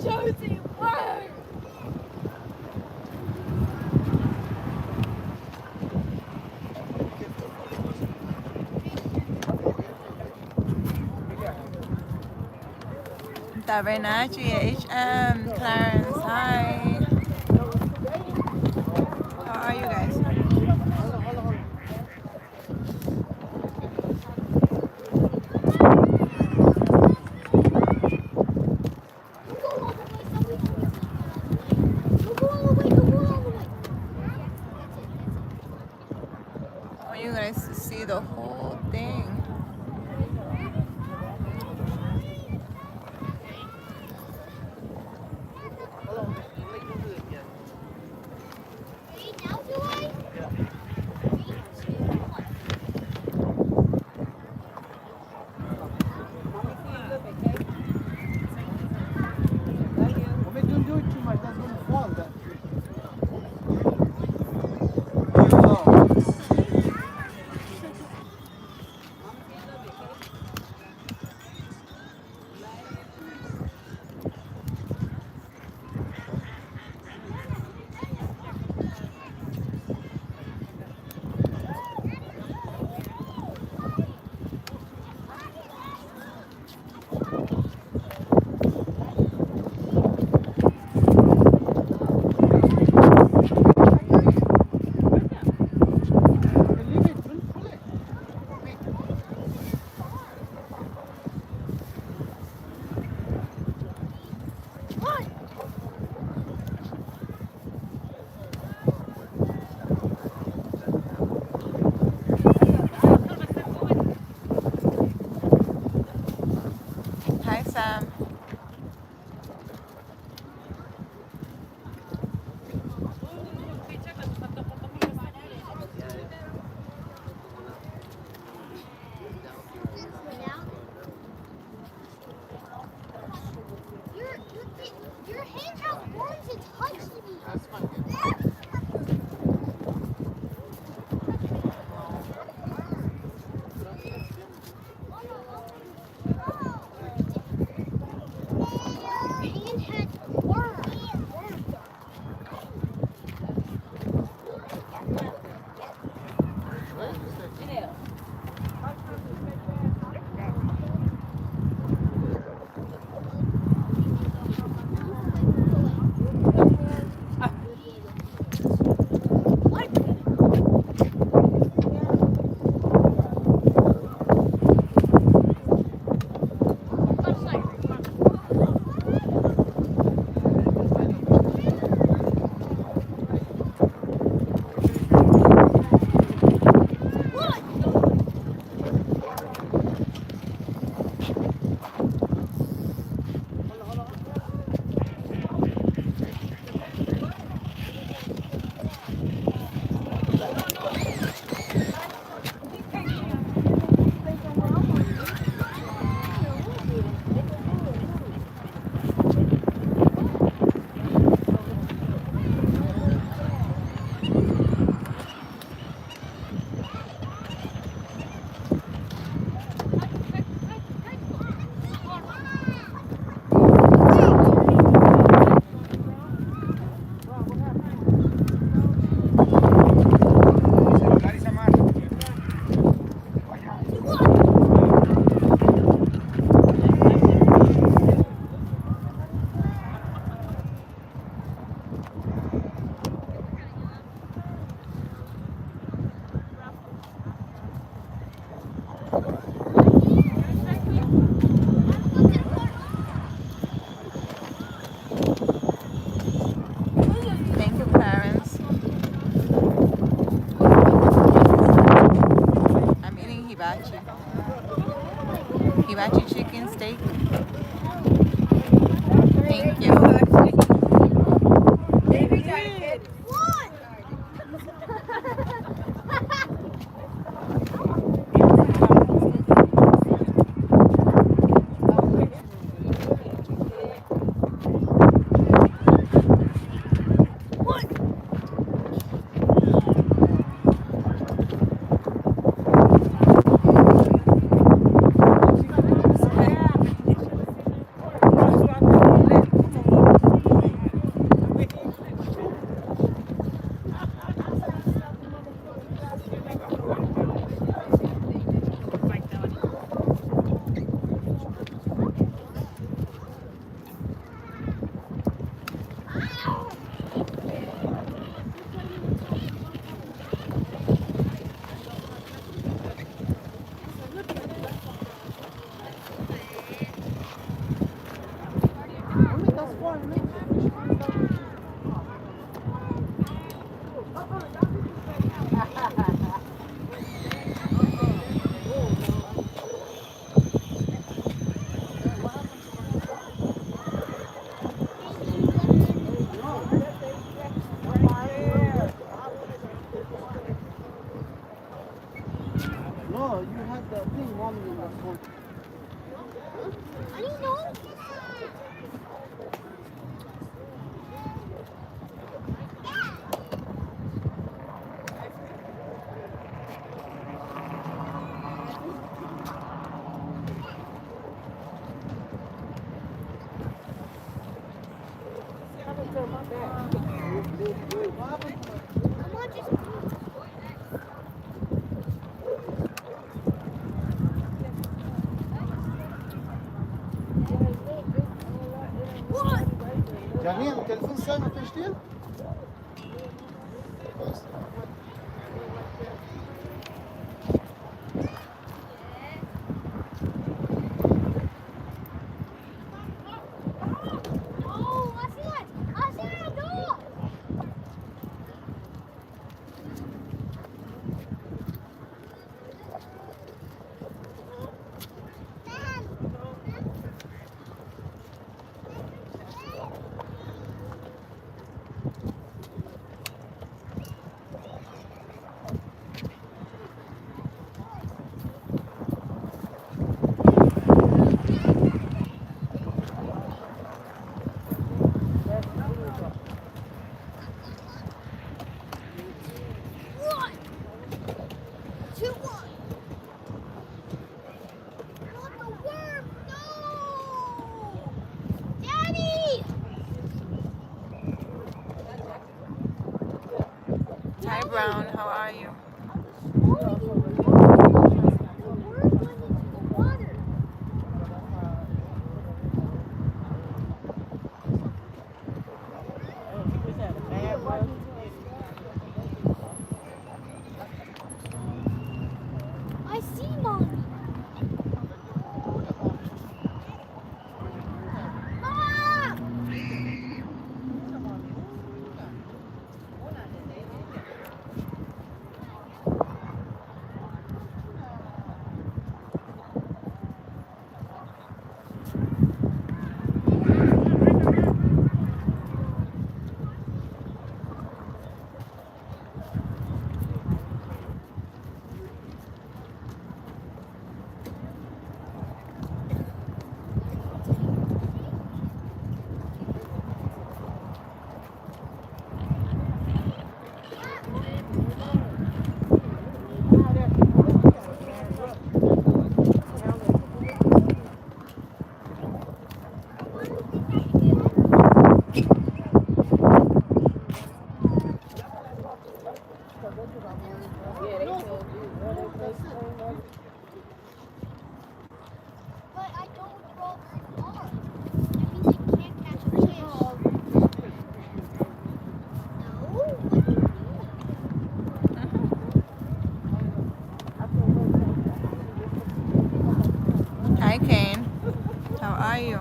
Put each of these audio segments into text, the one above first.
Josie, work! Tabernachi, HM, Clarence, hi. How are you guys? I want you guys to see the whole thing. Now do I? No, you had the thing warming in the phone. I don't know. Come on, just what? جميع التليفون سامع تشتيل؟ Oh, I see it. I see it. No. One, two, one. Not the worm. No. Daddy. Hi, Brown. How are you? I see mommy. Mom! But I don't throw very far. That means I can't catch a fish. No? What do you mean? Hi, Kane. How are you?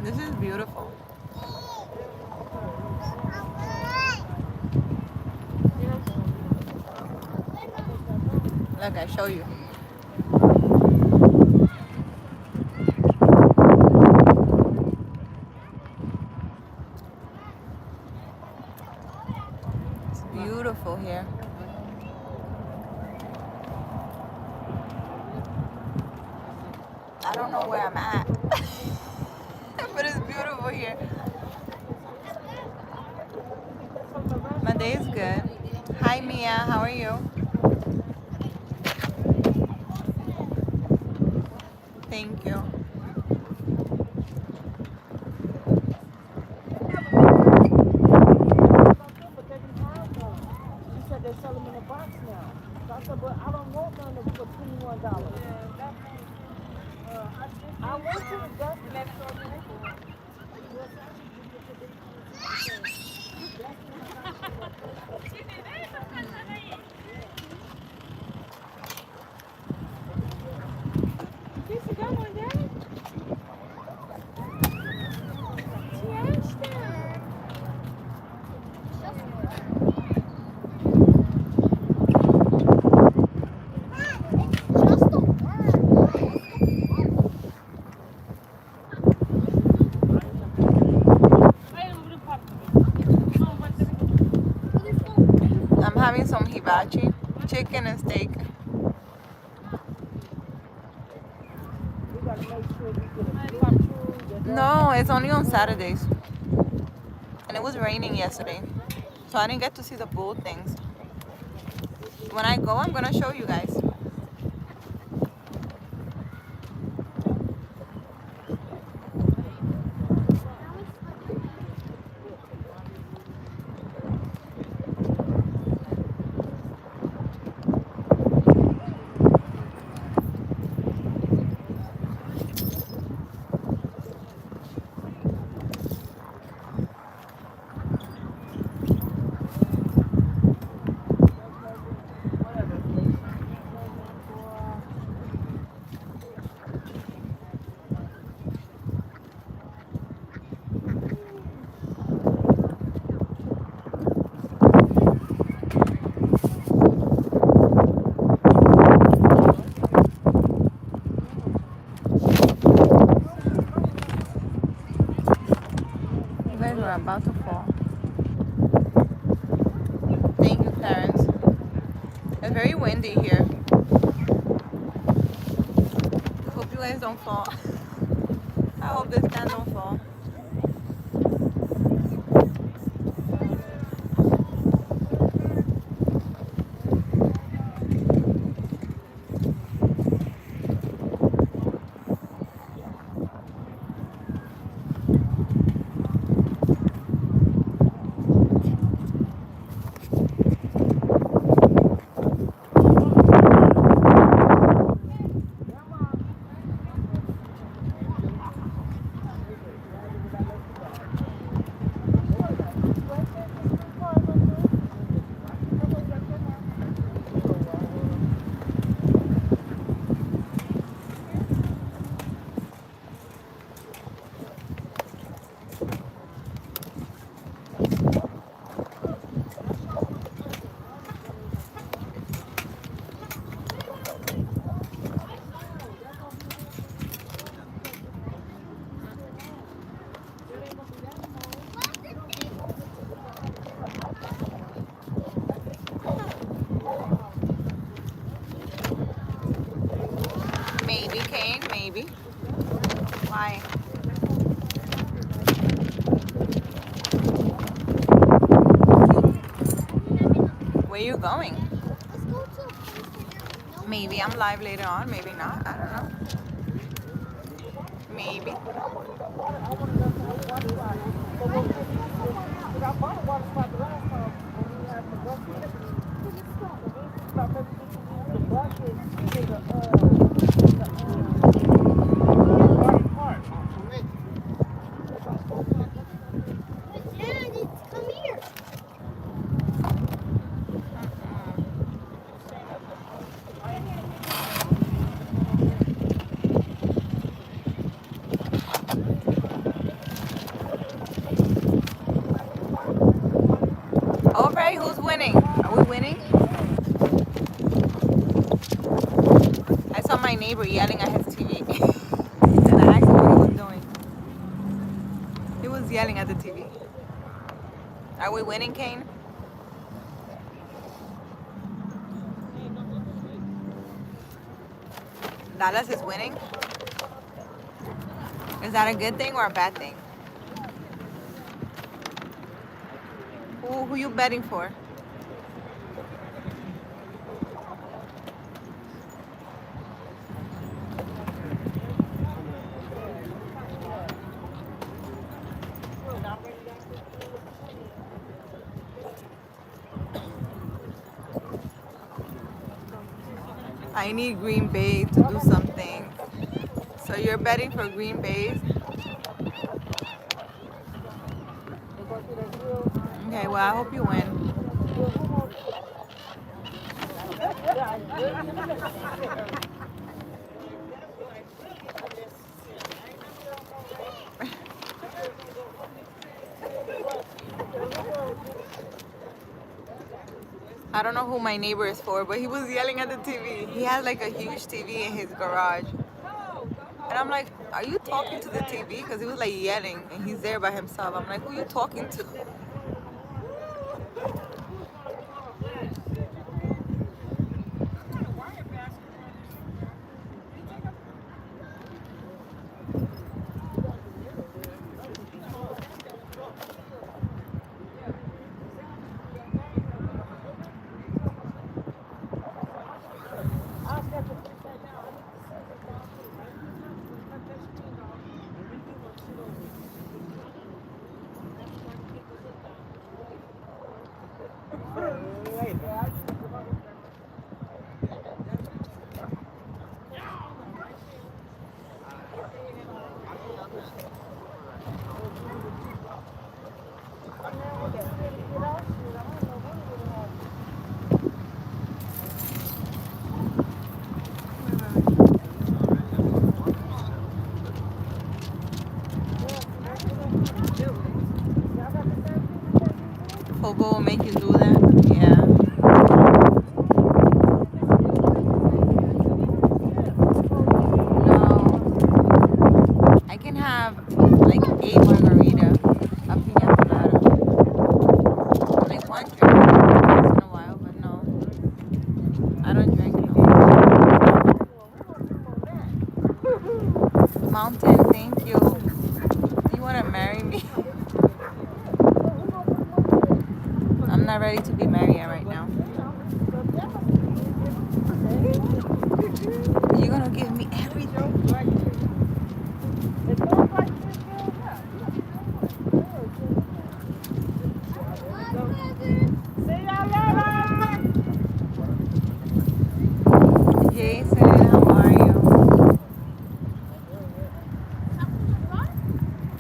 This is beautiful. Look, I show you. It's beautiful here. I don't know where I'm at, but it's beautiful here. My day is good. Hi, Mia. How are you? Thank you. She said they sell them in a box now. So I said, but I don't want none of them for $21. I went to the dust. Did you got one, Daddy? chicken and steak. We gotta make sure we get a Bluetooth. No, it's only on Saturdays. And it was raining yesterday. So I didn't get to see the bull things. When I go, I'm gonna show you guys. You guys are about to fall. Thank you, Clarence. It's very windy here. I hope you guys don't fall. I hope this stand don't fall. Maybe, Kane, maybe. Why? Where you going? Let's go to a place where there's no Maybe I'm live later on, maybe not. I don't know. Maybe. Dad, come here. All right, who's winning? Are we winning? I saw my neighbor yelling at his TV. And I asked him what he was doing. He was yelling at the TV. Are we winning, Kane? Dallas is winning? Is that a good thing or a bad thing? Who you betting for? I need Green Bay to do something. So you're betting for Green Bay? Okay, well, I hope you win. I don't know who my neighbor is for, but he was yelling at the TV. He has like a huge TV in his garage. And I'm like, are you talking to the TV? Because he was like yelling and he's there by himself. I'm like, who are you talking to? Football will make you do that? Yeah. No. I can have like 8 margarita, a piña colada. Like one drink once in a while, but no. I don't drink no. Mountain, thank you. Do you want to marry me? I'm not ready to be married yet right now. You're gonna give me everything. Jason, how are you?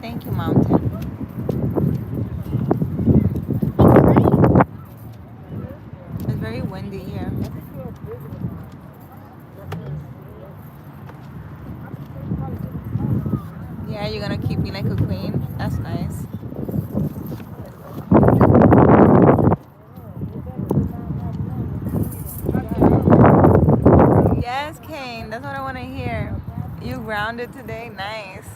Thank you, Mountain. It's very windy here. Yeah, you're gonna keep me like a queen? That's nice. Yes, Kane, that's what I want to hear. You grounded today? Nice.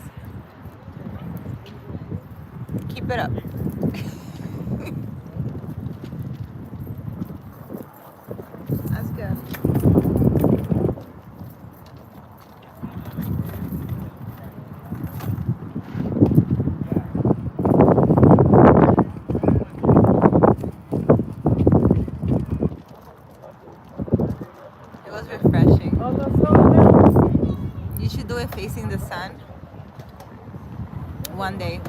Keep it up. That's good. It was refreshing. You should do it facing the sun one day,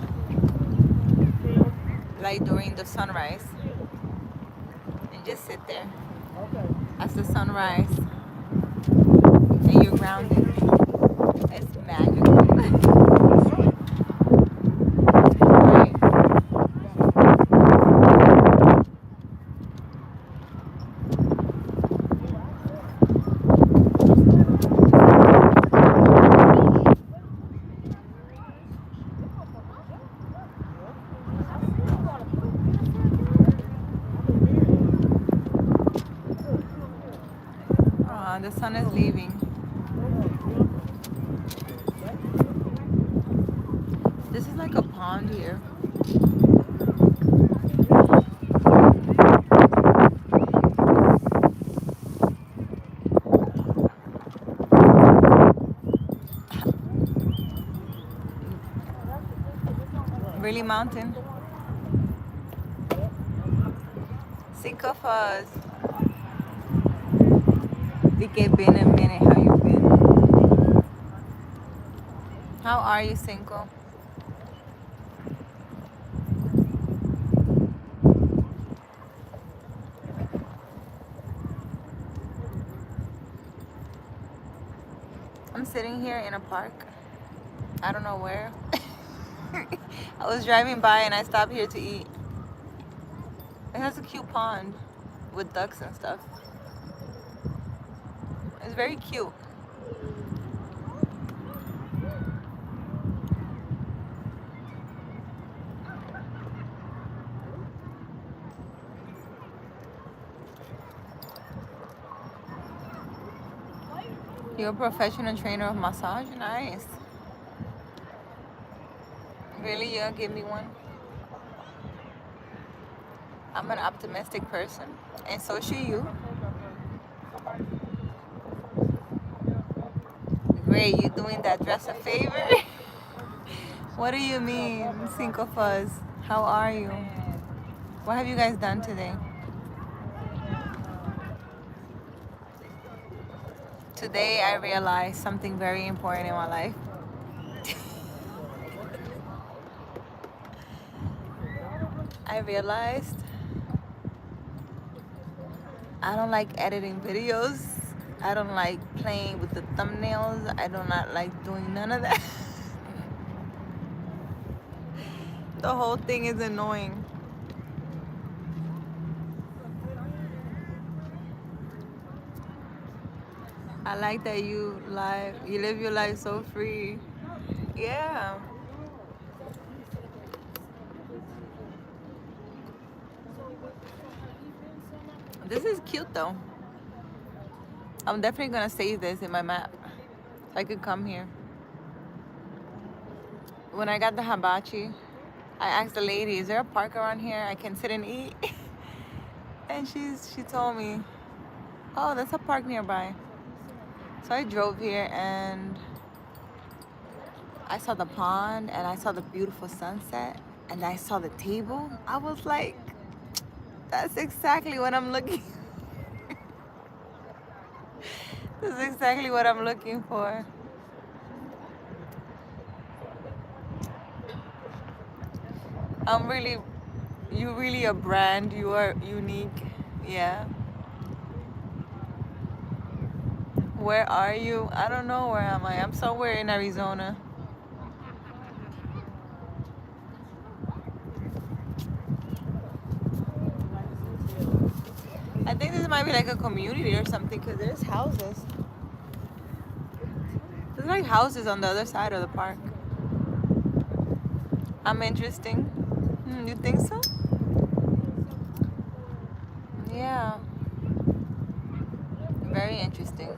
like during the sunrise, and just sit there as the sunrise, and you're grounded. It's magical. Right. The sun is leaving. This is like a pond here. Really, Mountain? Think of us. It's been a minute. How you been? How are you, Cinco? I'm sitting here in a park. I don't know where. I was driving by and I stopped here to eat. It has a cute pond with ducks and stuff. It's very cute. You're a professional trainer of massage? Nice. Really? You're gonna give me one? I'm an optimistic person, and so should you. Great, you doing that dress a favor? What do you mean, Cinco Fuzz? How are you? What have you guys done today? Today I realized something very important in my life. I realized I don't like editing videos. I don't like playing with the thumbnails. I do not like doing none of that. the whole thing is annoying. I like that you live your life so free. Yeah. This is cute though. I'm definitely gonna save this in my map so I could come here. When I got the hibachi, I asked the lady, is there a park around here I can sit and eat? And she told me, oh, there's a park nearby. So I drove here and I saw the pond and I saw the beautiful sunset and I saw the table. I was like, that's exactly what I'm looking for. That's exactly what I'm looking for. You really a brand. You are unique. Yeah. Where are you? I don't know where am I. I'm somewhere in Arizona. I think this might be like a community or something because there's houses. There's like houses on the other side of the park. I'm interesting. You think so? Yeah. Very interesting.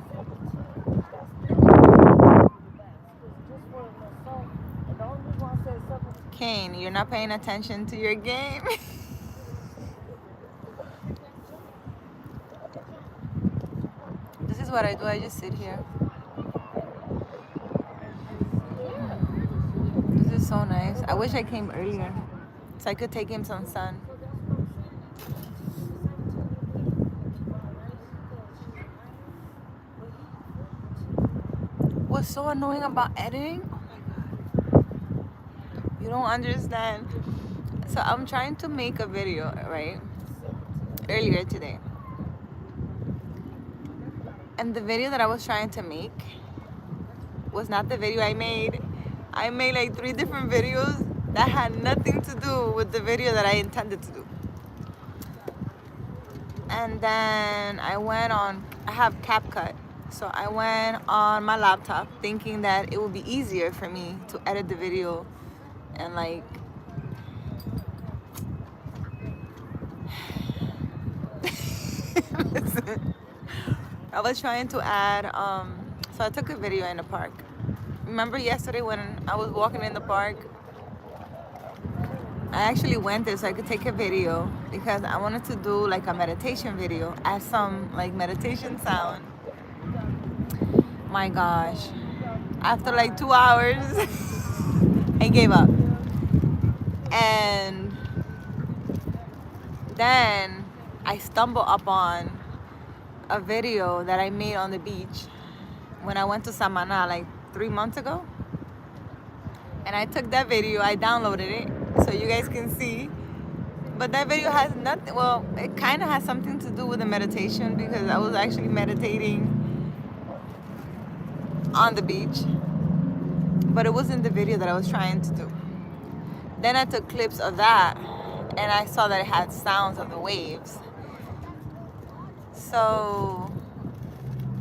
Kane, you're not paying attention to your game. This is what I do. I just sit here. This is so nice. I wish I came earlier so I could take him some sun. What's so annoying about editing? Oh my god. You don't understand. So I'm trying to make a video, right? Earlier today. And the video that I was trying to make was not the video I made. I made like 3 different videos that had nothing to do with the video that I intended to do. And then I have CapCut. So I went on my laptop thinking that it would be easier for me to edit the video and like listen, I was trying to add so I took a video in the park. Remember yesterday when I was walking in the park? I actually went there so I could take a video because I wanted to do like a meditation video, add some like meditation sound. My gosh, after like 2 hours I gave up. And then I stumbled upon a video that I made on the beach when I went to Samana like 3 months ago. And I took that video, I downloaded it so you guys can see. But that video has nothing, well, it kind of has something to do with the meditation because I was actually meditating on the beach. But it wasn't the video that I was trying to do. Then I took clips of that and I saw that it had sounds of the waves. So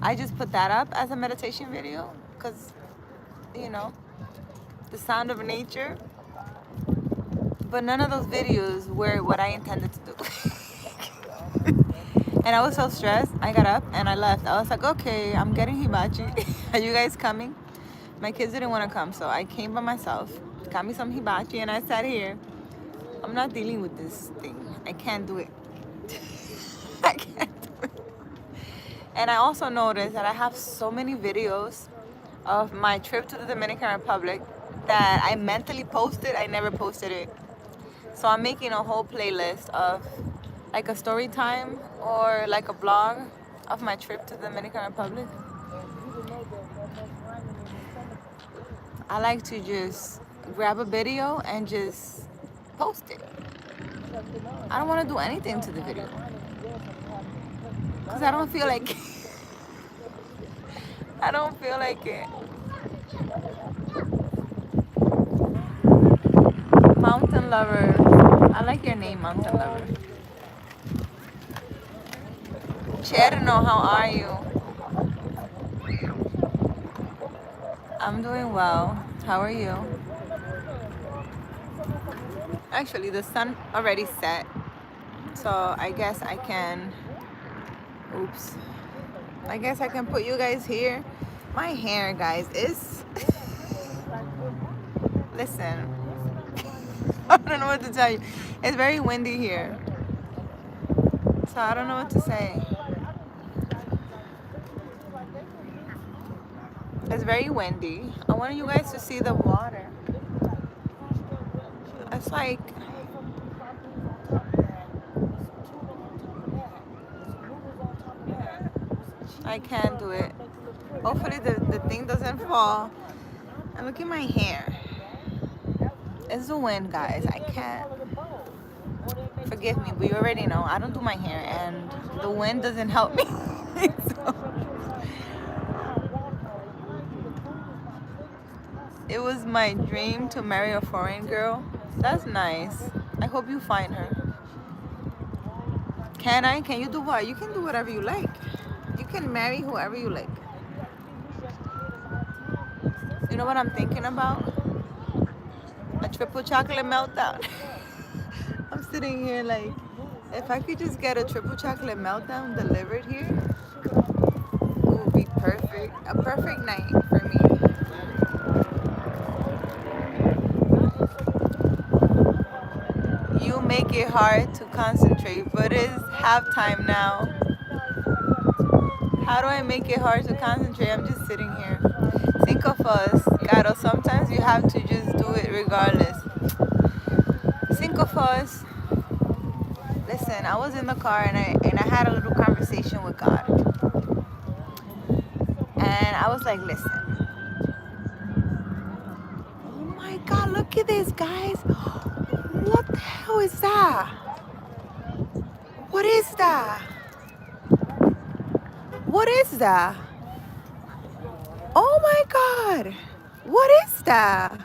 I just put that up as a meditation video because, you know, the sound of nature. But none of those videos were what I intended to do. And I was so stressed. I got up and I left. I was like, okay, I'm getting hibachi. Are you guys coming? My kids didn't want to come, so I came by myself, got me some hibachi, and I sat here. I'm not dealing with this thing. I can't do it. I can't do it. And I also noticed that I have so many videos of my trip to the Dominican Republic that I mentally posted. I never posted it. So I'm making a whole playlist of like a story time or like a vlog of my trip to the Dominican Republic. I like to just grab a video and just post it. I don't want to do anything to the video because I don't feel like it. I don't feel like it. My Mountain Lover. I like your name, Mountain Lover. Cherno, how are you? I'm doing well. How are you? Actually, the sun already set, so I guess I can, oops, I guess I can put you guys here. My hair, guys, is, listen, I don't know what to tell you. It's very windy here, so I don't know what to say. It's very windy. I want you guys to see the water. It's like, I can't do it. Hopefully the thing doesn't fall. And look at my hair. It's the wind, guys. I can't. Forgive me, but you already know I don't do my hair, and the wind doesn't help me. So, it was my dream to marry a foreign girl. That's nice. I hope you find her. Can I? Can you do what? You can do whatever you like. You can marry whoever you like. You know what I'm thinking about? A triple chocolate meltdown. I'm sitting here like, if I could just get a triple chocolate meltdown delivered here, it would be perfect. A perfect night for me. You make it hard to concentrate, but it's halftime now. How do I make it hard to concentrate? I'm just sitting here. Think of us, Caro. Sometimes you have to just do it regardless. Think of us. Listen, I was in the car and I had a little conversation with God. And I was like, listen. Oh my God, look at this, guys. What the hell is that? What is that? What is that? Oh my God. What is that?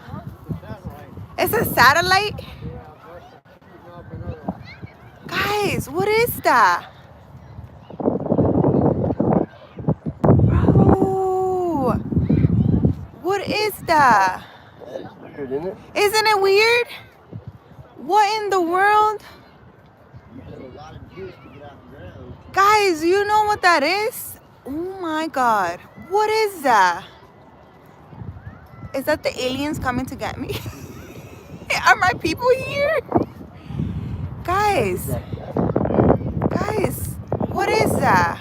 It's a satellite? Guys, what is that? Bro, what is that? That's weird, isn't it? Isn't it weird? What in the world? You have a lot of juice to get out the ground. Guys, you know what that is? Oh my God. What is that? Is that the aliens coming to get me? Are my people here? Guys, what is that?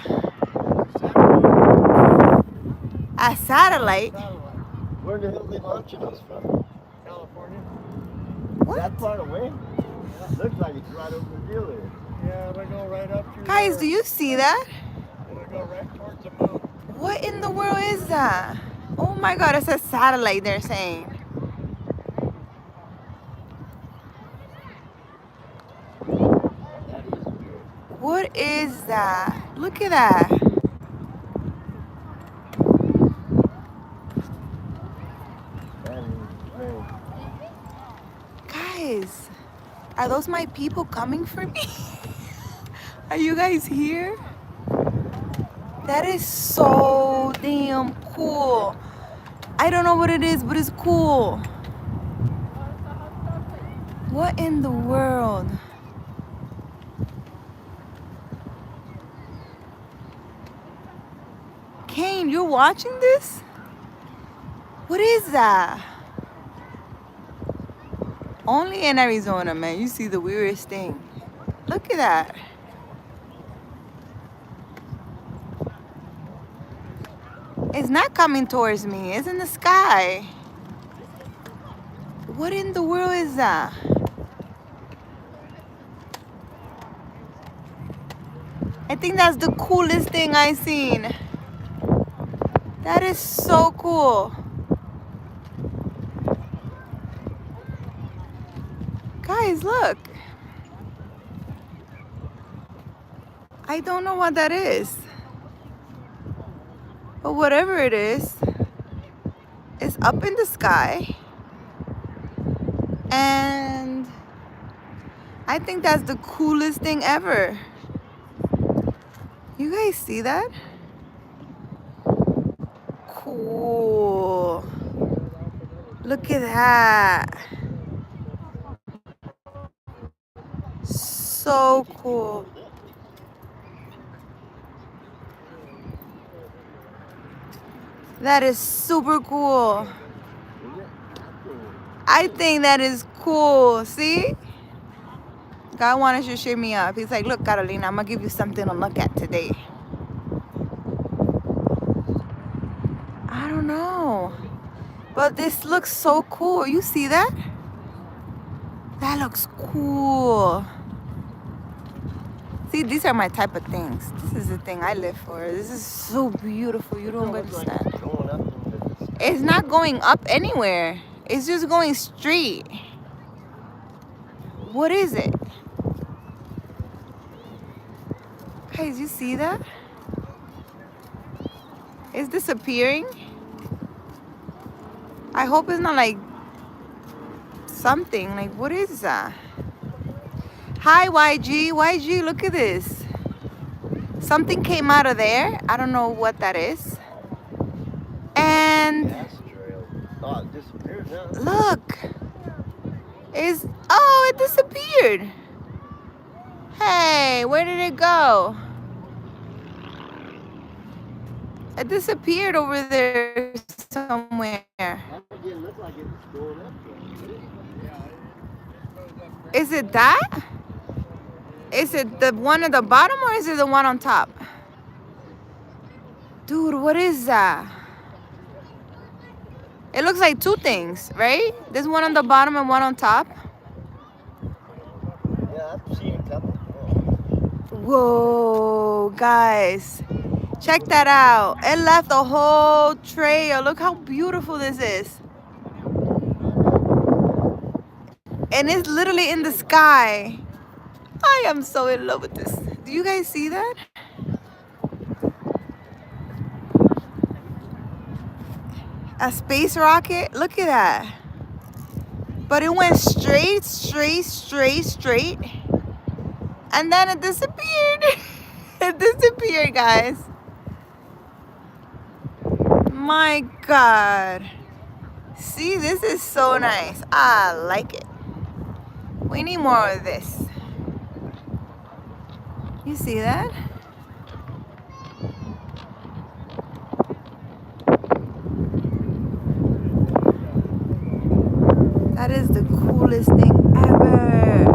A satellite? Where the hell are they launching us from? California. What? That far away? Looks like it's right over the deal there. Yeah, they go right up through Guys, do there. you see that? They go right towards the moon. What in the world is that? Oh my God, it's a satellite, they're saying. That is weird. What is that? Look at that. That is strange. Guys, are those my people coming for me? Are you guys here? That is so damn cool. I don't know what it is, but it's cool. What in the world? Kane, you're watching this? What is that? Only in Arizona, man, you see the weirdest thing. Look at that. It's not coming towards me. It's in the sky. What in the world is that? I think that's the coolest thing I've seen. That is so cool. Guys, look. I don't know what that is. But whatever it is, it's up in the sky. And I think that's the coolest thing ever. You guys see that? Cool. Look at that. So cool. That is super cool. I think that is cool. See? God wanted you to cheer me up. He's like, look, Carolina, I'm going to give you something to look at today. I don't know. But this looks so cool. You see that? That looks cool. See, these are my type of things. This is the thing I live for. This is so beautiful. You don't understand. It's not going up anywhere. It's just going straight. What is it? Guys, you see that? It's disappearing. I hope it's not like something. Like, what is that? Hi, YG. YG, look at this. Something came out of there. I don't know what that is. And Oh, it disappeared now. look. Oh, it disappeared. Hey, where did it go? It disappeared over there somewhere. That didn't look like it was going up there. Is it that? Is it the one at the bottom or is it the one on top? Dude, what is that? It looks like two things, right? There's one on the bottom and one on top. Yeah, I've seen a couple. Whoa, guys. Check that out. It left a whole trail. Look how beautiful this is. And it's literally in the sky. I am so in love with this. Do you guys see that? A space rocket? Look at that. But it went straight. And then it disappeared. It disappeared, guys. My God. See, this is so nice. I like it. We need more of this. You see that? That is the coolest thing ever.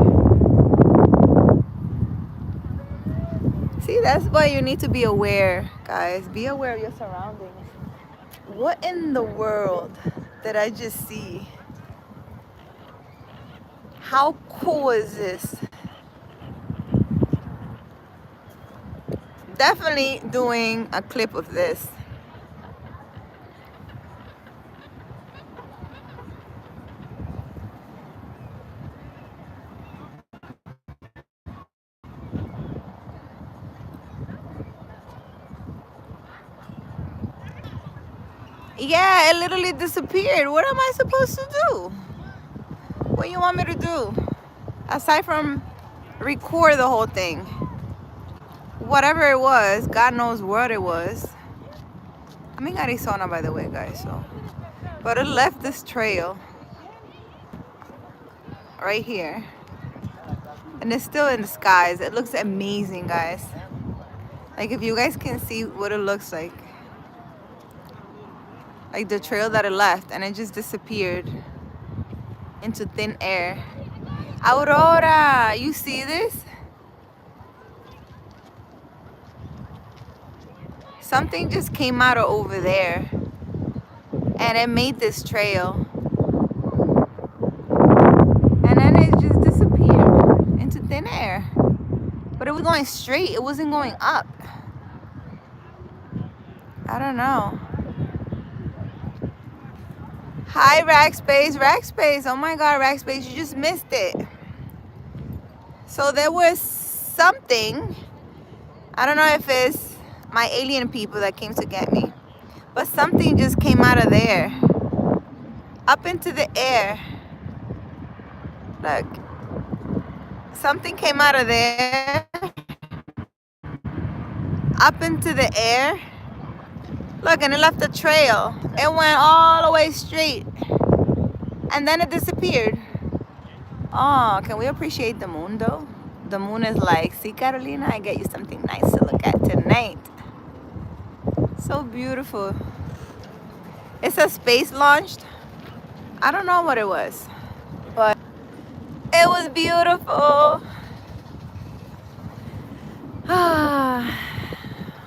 See, that's why you need to be aware, guys. Be aware of your surroundings. What in the world did I just see? How cool is this? Definitely doing a clip of this. Yeah, it literally disappeared. What am I supposed to do? What do you want me to do? Aside from record the whole thing. Whatever it was, God knows what it was. I'm in Arizona, by the way, guys. So, but it left this trail right here. And it's still in the skies. It looks amazing, guys. Like, if you guys can see what it looks like. Like the trail that it left, and it just disappeared into thin air. Aurora, you see this? Something just came out of over there, and it made this trail. And then it just disappeared into thin air. But it was going straight, it wasn't going up. I don't know. Hi, Rackspace. Rackspace. Oh my God, Rackspace, you just missed it. So there was something. I don't know if it's my alien people that came to get me. But something just came out of there. Up into the air. Look. something came out of there up into the air. Look, and it left a trail. It went all the way straight. And then it disappeared. Oh, can we appreciate the moon though? The moon is like, see Carolina, I get you something nice to look at tonight. So beautiful. It's a space launched. I don't know what it was, but it was beautiful.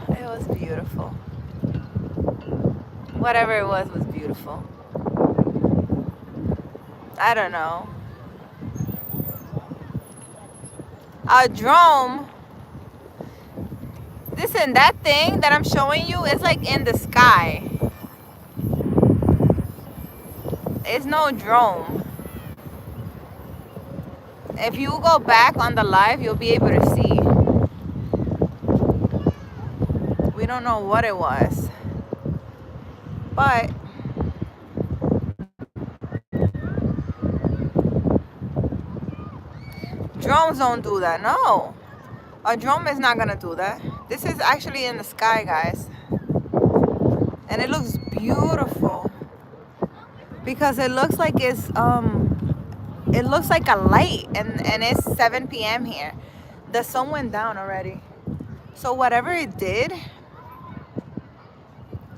It was beautiful. Whatever it was beautiful. I don't know. A drone. Listen, that thing that I'm showing you is like in the sky. It's no drone. If you go back on the live, you'll be able to see. We don't know what it was, but drones don't do that. No, a drone is not gonna do that. This is actually in the sky, guys, and it looks beautiful because it looks like it's it looks like a light, and it's 7 p.m. here. The sun went down already, so whatever it did,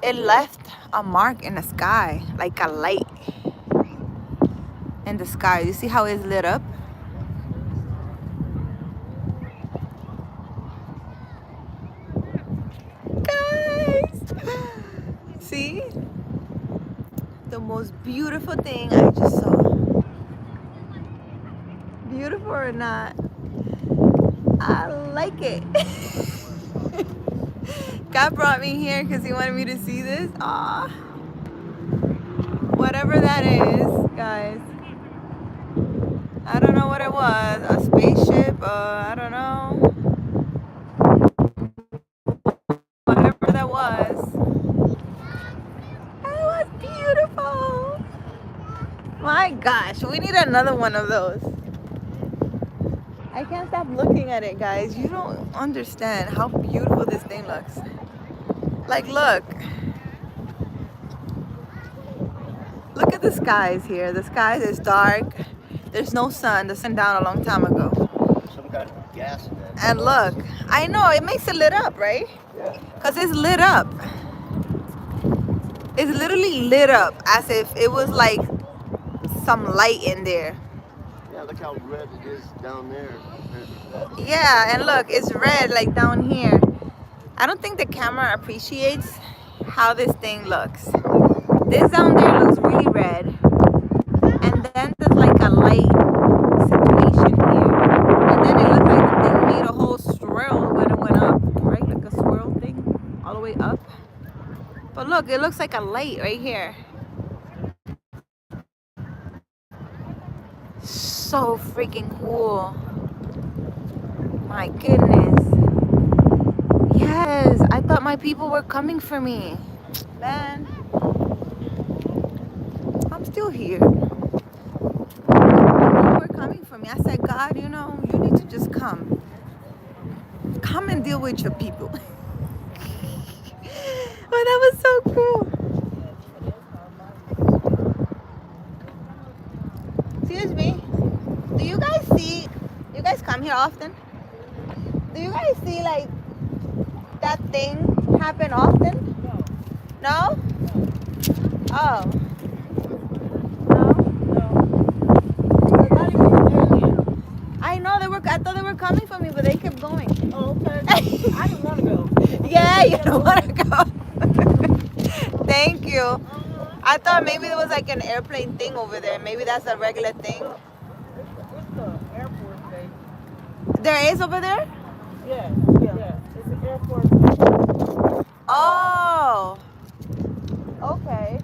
it left a mark in the sky, like a light in the sky. You see how it's lit up? Guys, see? The most beautiful thing I just saw. Beautiful or not, I like it. God brought me here because he wanted me to see this. Ah, whatever that is, guys. I don't know what it was. A spaceship? I don't know. Whatever that was. It was beautiful. My gosh, we need another one of those. I can't stop looking at it, guys. You don't understand how beautiful this thing looks. Like, look. Look at the skies here. The skies is dark. There's no sun. The sun down a long time ago. Some kind of gas in that. And look, I know it makes it lit up, right? Yeah. Because it's lit up. It's literally lit up as if it was like some light in there. Yeah, look how red it is down there. Yeah, and look, it's red like down here. I don't think the camera appreciates how this thing looks. This down there looks really red. And then there's like a light situation here. And then it looks like the thing made a whole swirl when it went up, right? Like a swirl thing all the way up. But look, it looks like a light right here. So freaking cool. My goodness. Yes, I thought my people were coming for me. Man, I'm still here. People were coming for me. I said, God, you know, you need to just come. Come and deal with your people. Oh, that was so cool. Excuse me. Do you guys see, you guys come here often? Do you guys see like that thing happen often? No? Oh. I know they were. I thought they were coming for me, but they kept going. Oh, okay. I didn't want to go. Yeah, you don't want to go. Thank you. I thought maybe there was like an airplane thing over there. Maybe that's a regular thing. It's the Air Force base. There is over there? Yeah. It's an Air Force. Oh. Okay.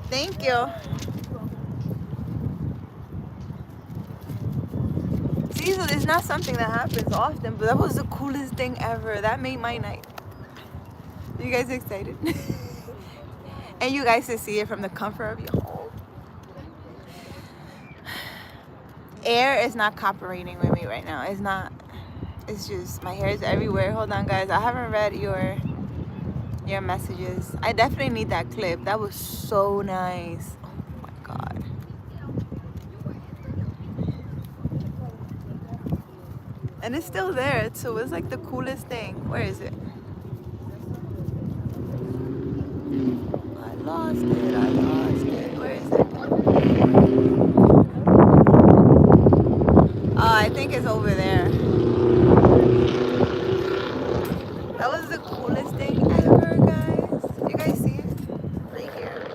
Thank you. See, so it's not something that happens often, but that was the coolest thing ever. That made my night. Are you guys excited? And you guys can see it from the comfort of your home. air is not cooperating with me right now. It's not. It's just my hair is everywhere. Hold on, guys. I haven't read your messages. I definitely need that clip. That was so nice. Oh my god. And it's still there, so it's like the coolest thing. Where is it? I lost it. I lost it. Where is it? Oh, I think it's over there. That was the coolest thing ever, guys. You guys see it? Right here.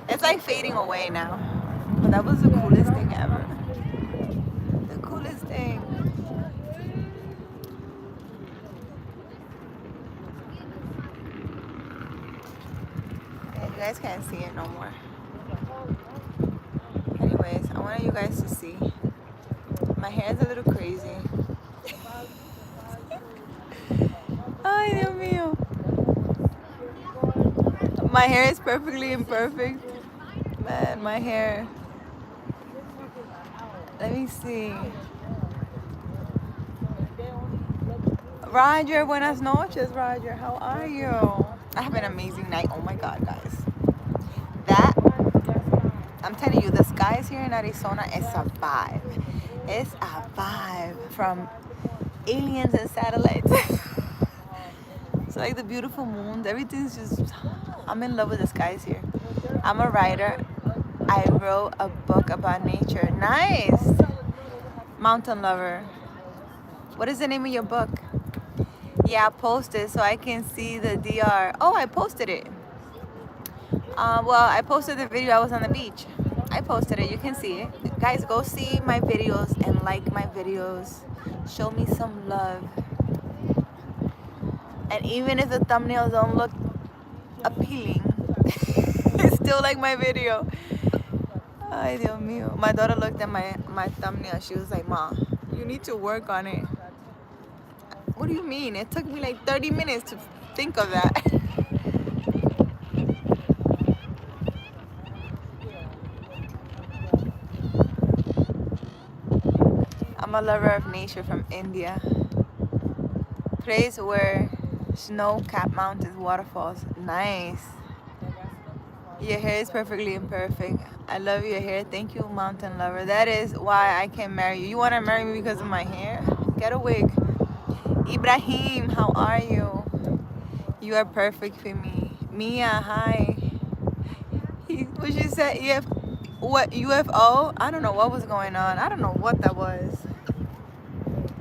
It's like fading away now. But that was the coolest thing ever. The coolest thing. Yeah, you guys can't see it no more. Anyways, I want you guys to see. My hair is a little crazy. Ay, Dios mío. My hair is perfectly imperfect. Man, my hair. Let me see. Roger, buenas noches, Roger. How are you? I have an amazing night. Oh my God, guys. That, I'm telling you, the skies here in Arizona is a vibe. It's a vibe from aliens and satellites. It's like the beautiful moons. Everything's just, I'm in love with the skies here. I'm a writer. I wrote a book about nature. Nice. Mountain lover. What is the name of your book? Yeah, post it so I can see the DR. Oh, I posted it. Well, I posted the video. I was on the beach. I posted it. You can see it. Guys, go see my videos and like my videos. Show me some love. And even if the thumbnails don't look appealing, it's still like my video. Ay, Dios mío. My daughter looked at my thumbnail. She was like, Ma, you need to work on it. What do you mean? It took me like 30 minutes to think of that. I'm a lover of nature from India. Place where snow-capped mountains, waterfalls. Nice. Your hair is perfectly imperfect. I love your hair. Thank you, mountain lover. That is why I can marry you. You want to marry me because of my hair? Get a wig. Ibrahim, how are you? You are perfect for me. Mia, hi. What she said? What, UFO? I don't know what was going on. I don't know what that was.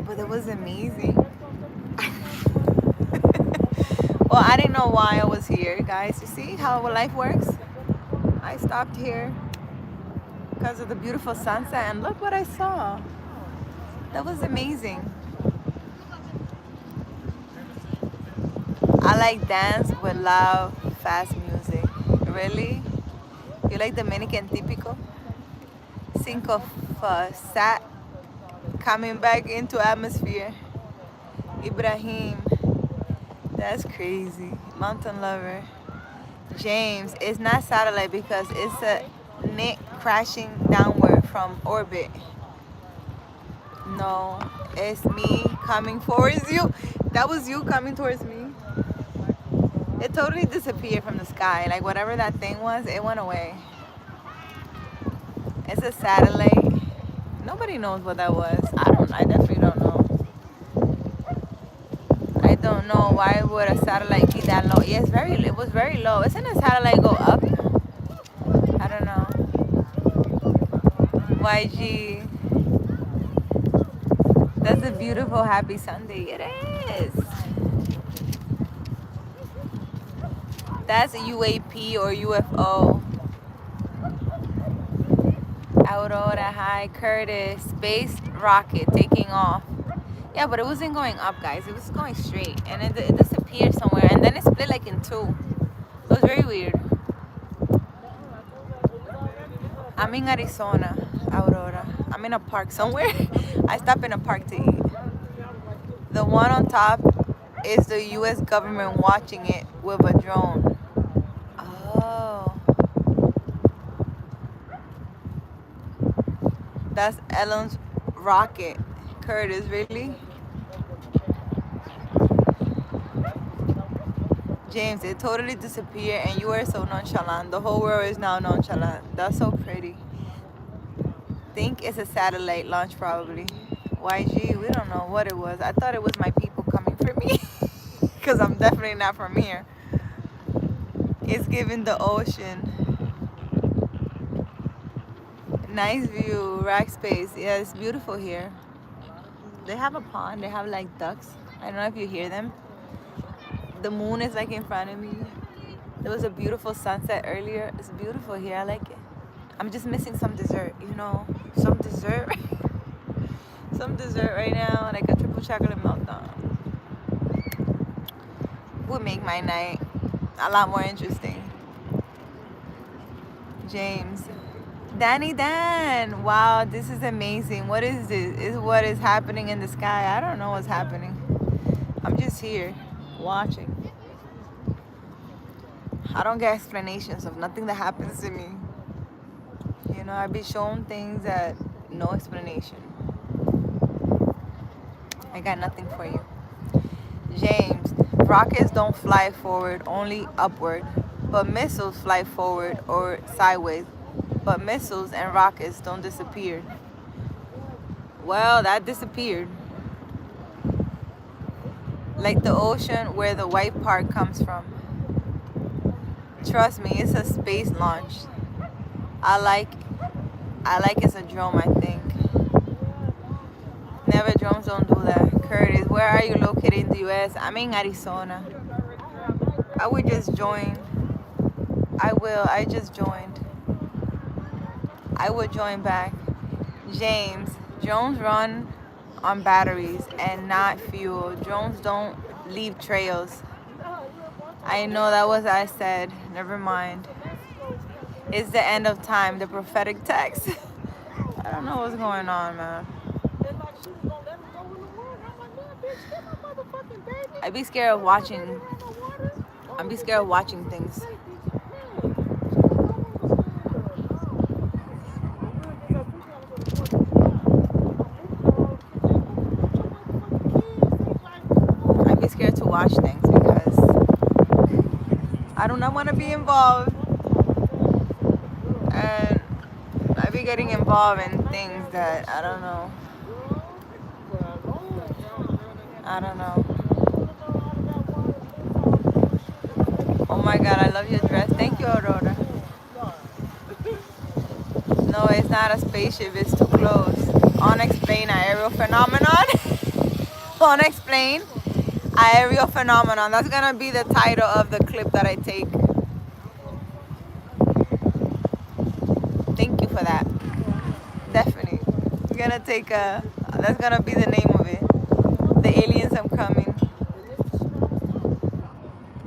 But it was amazing. Well, I didn't know why I was here, guys. You see how life works? I stopped here because of the beautiful sunset, and look what I saw. That was amazing. I like dance with loud, fast music. Really? You like Dominican típico? Cinco sat coming back into atmosphere. Ibrahim. That's crazy. Mountain lover. James, it's not satellite because it's a net crashing downward from orbit. No, it's me coming towards you. That was you coming towards me. It totally disappeared from the sky. Like whatever that thing was, it went away. It's a satellite. Nobody knows what that was. I definitely don't know. I don't know why would a satellite be that low. Yeah, it was very low. Isn't a satellite go up? I don't know. YG. That's a beautiful happy Sunday. It is. That's a UAP or UFO. Aurora, hi. Curtis. Space rocket taking off. Yeah, but it wasn't going up, guys. It was going straight. And it disappeared somewhere. And then it split like in two. It was very weird. I'm in Arizona, Aurora. I'm in a park somewhere. I stopped in a park to eat. The one on top is the U.S. government watching it with a drone. Oh. That's Ellen's rocket. Curtis, really? James, it totally disappeared and you are so nonchalant. The whole world is now nonchalant. That's so pretty. Think it's a satellite launch probably. YG, we don't know what it was. I thought it was my people coming for me. Because I'm definitely not from here. It's giving the ocean. Nice view, rack space. Yeah, it's beautiful here. They have a pond. They have like ducks. I don't know if you hear them. The moon is like in front of me. There was a beautiful sunset earlier. It's beautiful here. I like it. I'm just missing some dessert, you know, some dessert. Some dessert right now, like a triple chocolate meltdown. Would make my night a lot more interesting. James. Danny Dan. Wow, this is amazing. What is this? Is what is happening in the sky? I don't know what's happening. I'm just here watching. I don't get explanations of nothing that happens to me. You know, I be shown things that no explanation. I got nothing for you. James, rockets don't fly forward, only upward. But missiles fly forward or sideways. But missiles and rockets don't disappear. Well, that disappeared. Like the ocean where the white part comes from. Trust me, it's a space launch. I like it's a drone, I think. Never, drones don't do that. Curtis, where are you located in the US? I'm in Arizona. I would just join. I will. I just joined. I would join back. James, drones run on batteries and not fuel. Drones don't leave trails. I know that was I said. Never mind. It's the end of time, the prophetic text. I don't know what's going on, man. I be scared of watching. I be scared of watching things. I be scared to watch things because I do not want to be involved. And I be getting involved in things that I don't know. I don't know. Oh my God, I love your dress. Thank you, Aurora. No, it's not a spaceship. It's too close. Unexplained aerial phenomenon. Unexplained aerial phenomenon. That's gonna be the title of the clip that I take. Thank you for that. Definitely. I'm gonna take a. That's gonna be the name of it. The aliens are coming.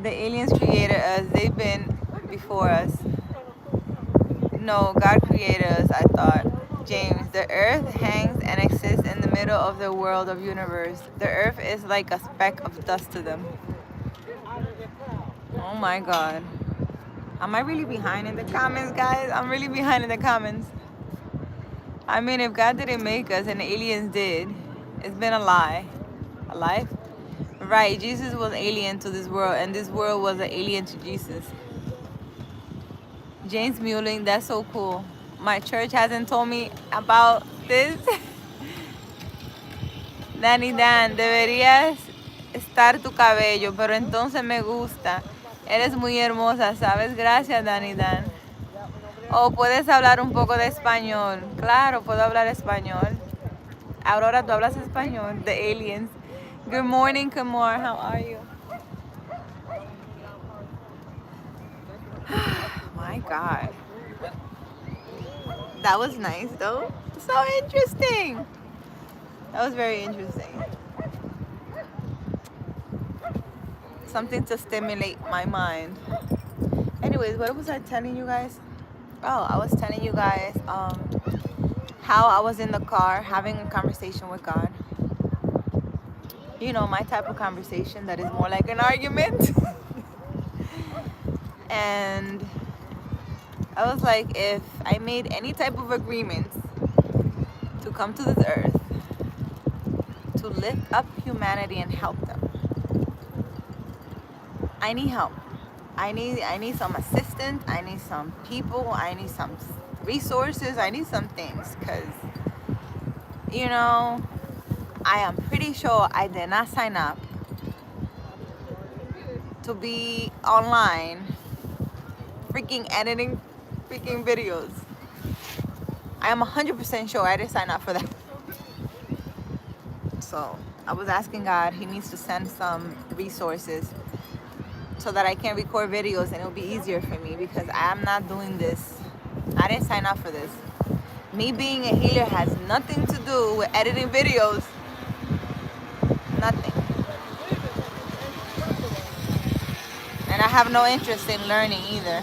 The aliens created us. They've been before us. No, God created us, I thought. James, the earth hangs and exists in the middle of the world of universe. The earth is like a speck of dust to them. Oh my God. Am I really behind in the comments, guys? I'm really behind in the comments. I mean, if God didn't make us and the aliens did, it's been a lie. A life? Right, Jesus was alien to this world and this world was an alien to Jesus. James Muling, that's so cool. My church hasn't told me about this. Danny Dan, deberías estar tu cabello, pero entonces me gusta. Eres muy hermosa, ¿sabes? Gracias, Danny Dan. O puedes hablar un poco de español. Claro, puedo hablar español. Aurora, ¿tú hablas español? The aliens. Good morning, Kamor. How are you? My God. That was nice, though. So interesting. That was very interesting. Something to stimulate my mind. Anyways, what was I telling you guys? Oh, I was telling you guys how I was in the car having a conversation with God. You know, my type of conversation that is more like an argument. And I was like, if I made any type of agreements to come to this earth to lift up humanity and help them. I need help. I need some assistance. I need some people. I need some resources. I need some things, because you know, I am pretty sure I did not sign up to be online freaking editing freaking videos. I am 100% sure I didn't sign up for that. So I was asking God, he needs to send some resources so that I can record videos and it'll be easier for me, because I'm not doing this. I didn't sign up for this. Me being a healer has nothing to do with editing videos. Nothing. And I have no interest in learning either.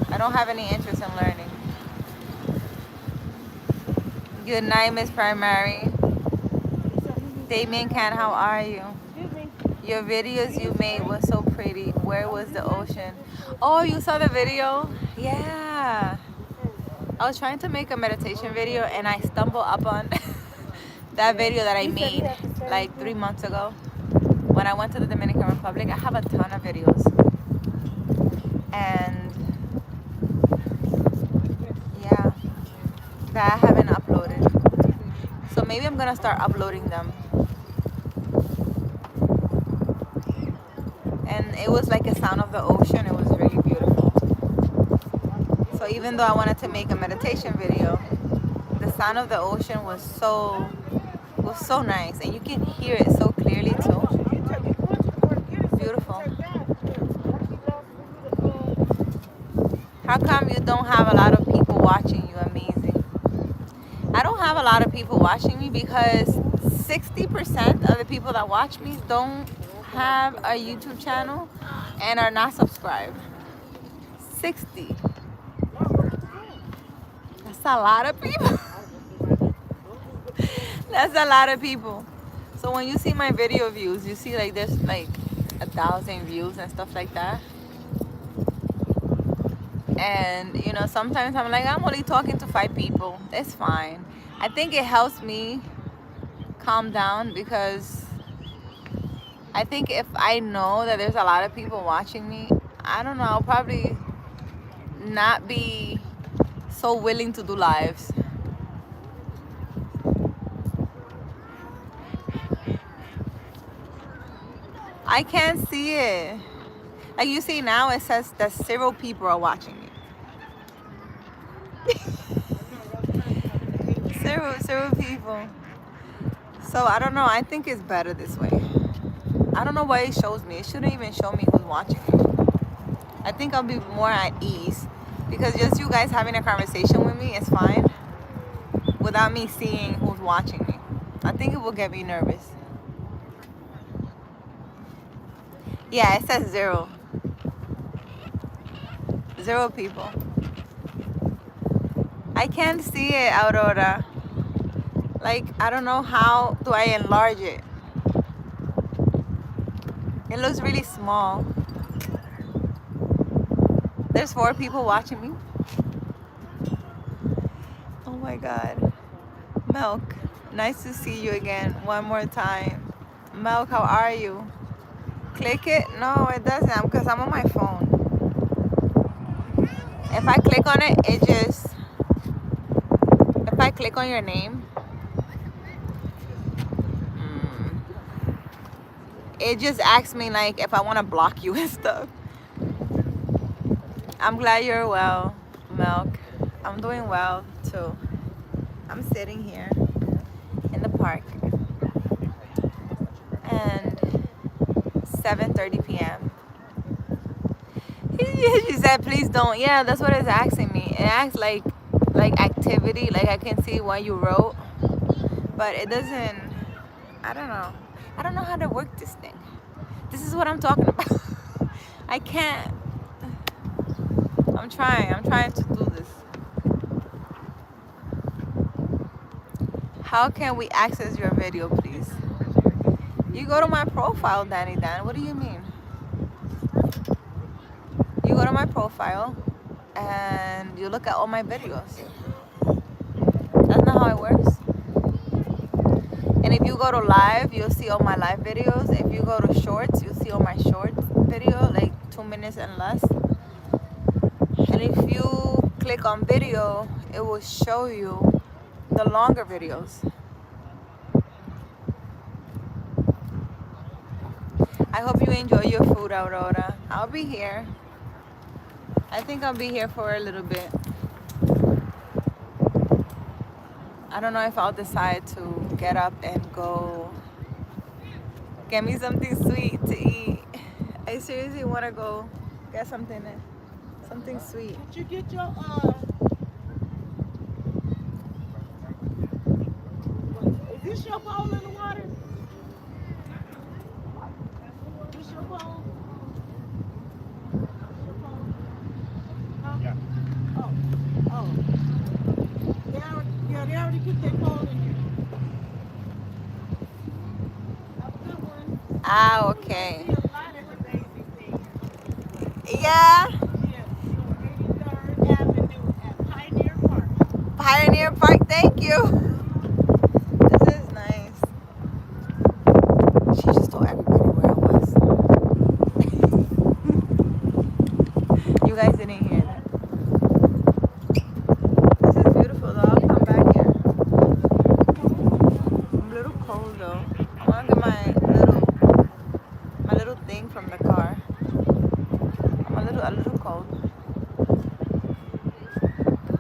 I don't have any interest in learning. Good night, Miss Primary. Dominican, how are you? Your videos you made was so pretty. Where was the ocean? Oh, you saw the video? Yeah. I was trying to make a meditation video and I stumbled upon that video that I made like 3 months ago when I went to the Dominican Republic. I have a ton of videos. And yeah, that I haven't uploaded. So maybe I'm gonna start uploading them. And it was like a sound of the ocean. It was really beautiful. So even though I wanted to make a meditation video, the sound of the ocean was so nice, and you can hear it so clearly too. Beautiful. How come you don't have a lot of people watching you? Amazing. I don't have a lot of people watching me because 60% of the people that watch me don't have a YouTube channel and are not subscribed. 60. That's a lot of people. That's a lot of people. So when you see my video views, you see like there's like 1,000 views and stuff like that. And you know, sometimes I'm like, I'm only talking to 5 people. It's fine. I think it helps me calm down, because I think if I know that there's a lot of people watching me, I don't know, I'll probably not be so willing to do lives. I can't see it. Like you see now, it says that 0 people are watching me. 0 people. So I don't know. I think it's better this way. I don't know why it shows me. It shouldn't even show me who's watching me. I think I'll be more at ease, because just you guys having a conversation with me is fine without me seeing who's watching me. I think it will get me nervous. Yeah, it says 0. 0 people. I can't see it, Aurora. Like, I don't know how do I enlarge it. It looks really small. There's 4 people watching me. Oh my God. Milk, nice to see you again one more time. Milk, how are you? Click it? No, it doesn't, because I'm on my phone. If I click on it, if I click on your name, it just asks me like if I want to block you and stuff. I'm glad you're well, Milk. I'm doing well too. I'm sitting here in the park and 7:30 p.m. She said, please don't. Yeah, that's what it's asking me. It asks like activity, like I can see what you wrote, but it doesn't. I don't know. I don't know how to work this thing. This is what I'm talking about. I can't. I'm trying to do this. How can we access your video, please? You go to my profile, Danny Dan. What do you mean? You go to my profile and you look at all my videos. how it works. And if you go to live, you'll see all my live videos. If you go to shorts, you'll see all my short video, like 2 minutes and less. And if you click on video, it will show you the longer videos. I hope you enjoy your food, Aurora. I'll be here. I think I'll be here for a little bit. I don't know if I'll decide to get up and go get me something sweet to eat. I seriously want to go get something sweet. Did you get your is this your bowl in the water? This your bowl? Huh? Yeah. Oh. They already put their bowl in here. Have a good one. Ah, okay. See a lot of amazing things. Yeah. Yes, on 83rd Avenue at Pioneer Park. Pioneer Park, thank you. This is nice. She just told everybody where I was. You guys didn't hear that. This is beautiful though. I'll come back here. I'm a little cold though. I want to get my little thing from the car. I'm a little cold.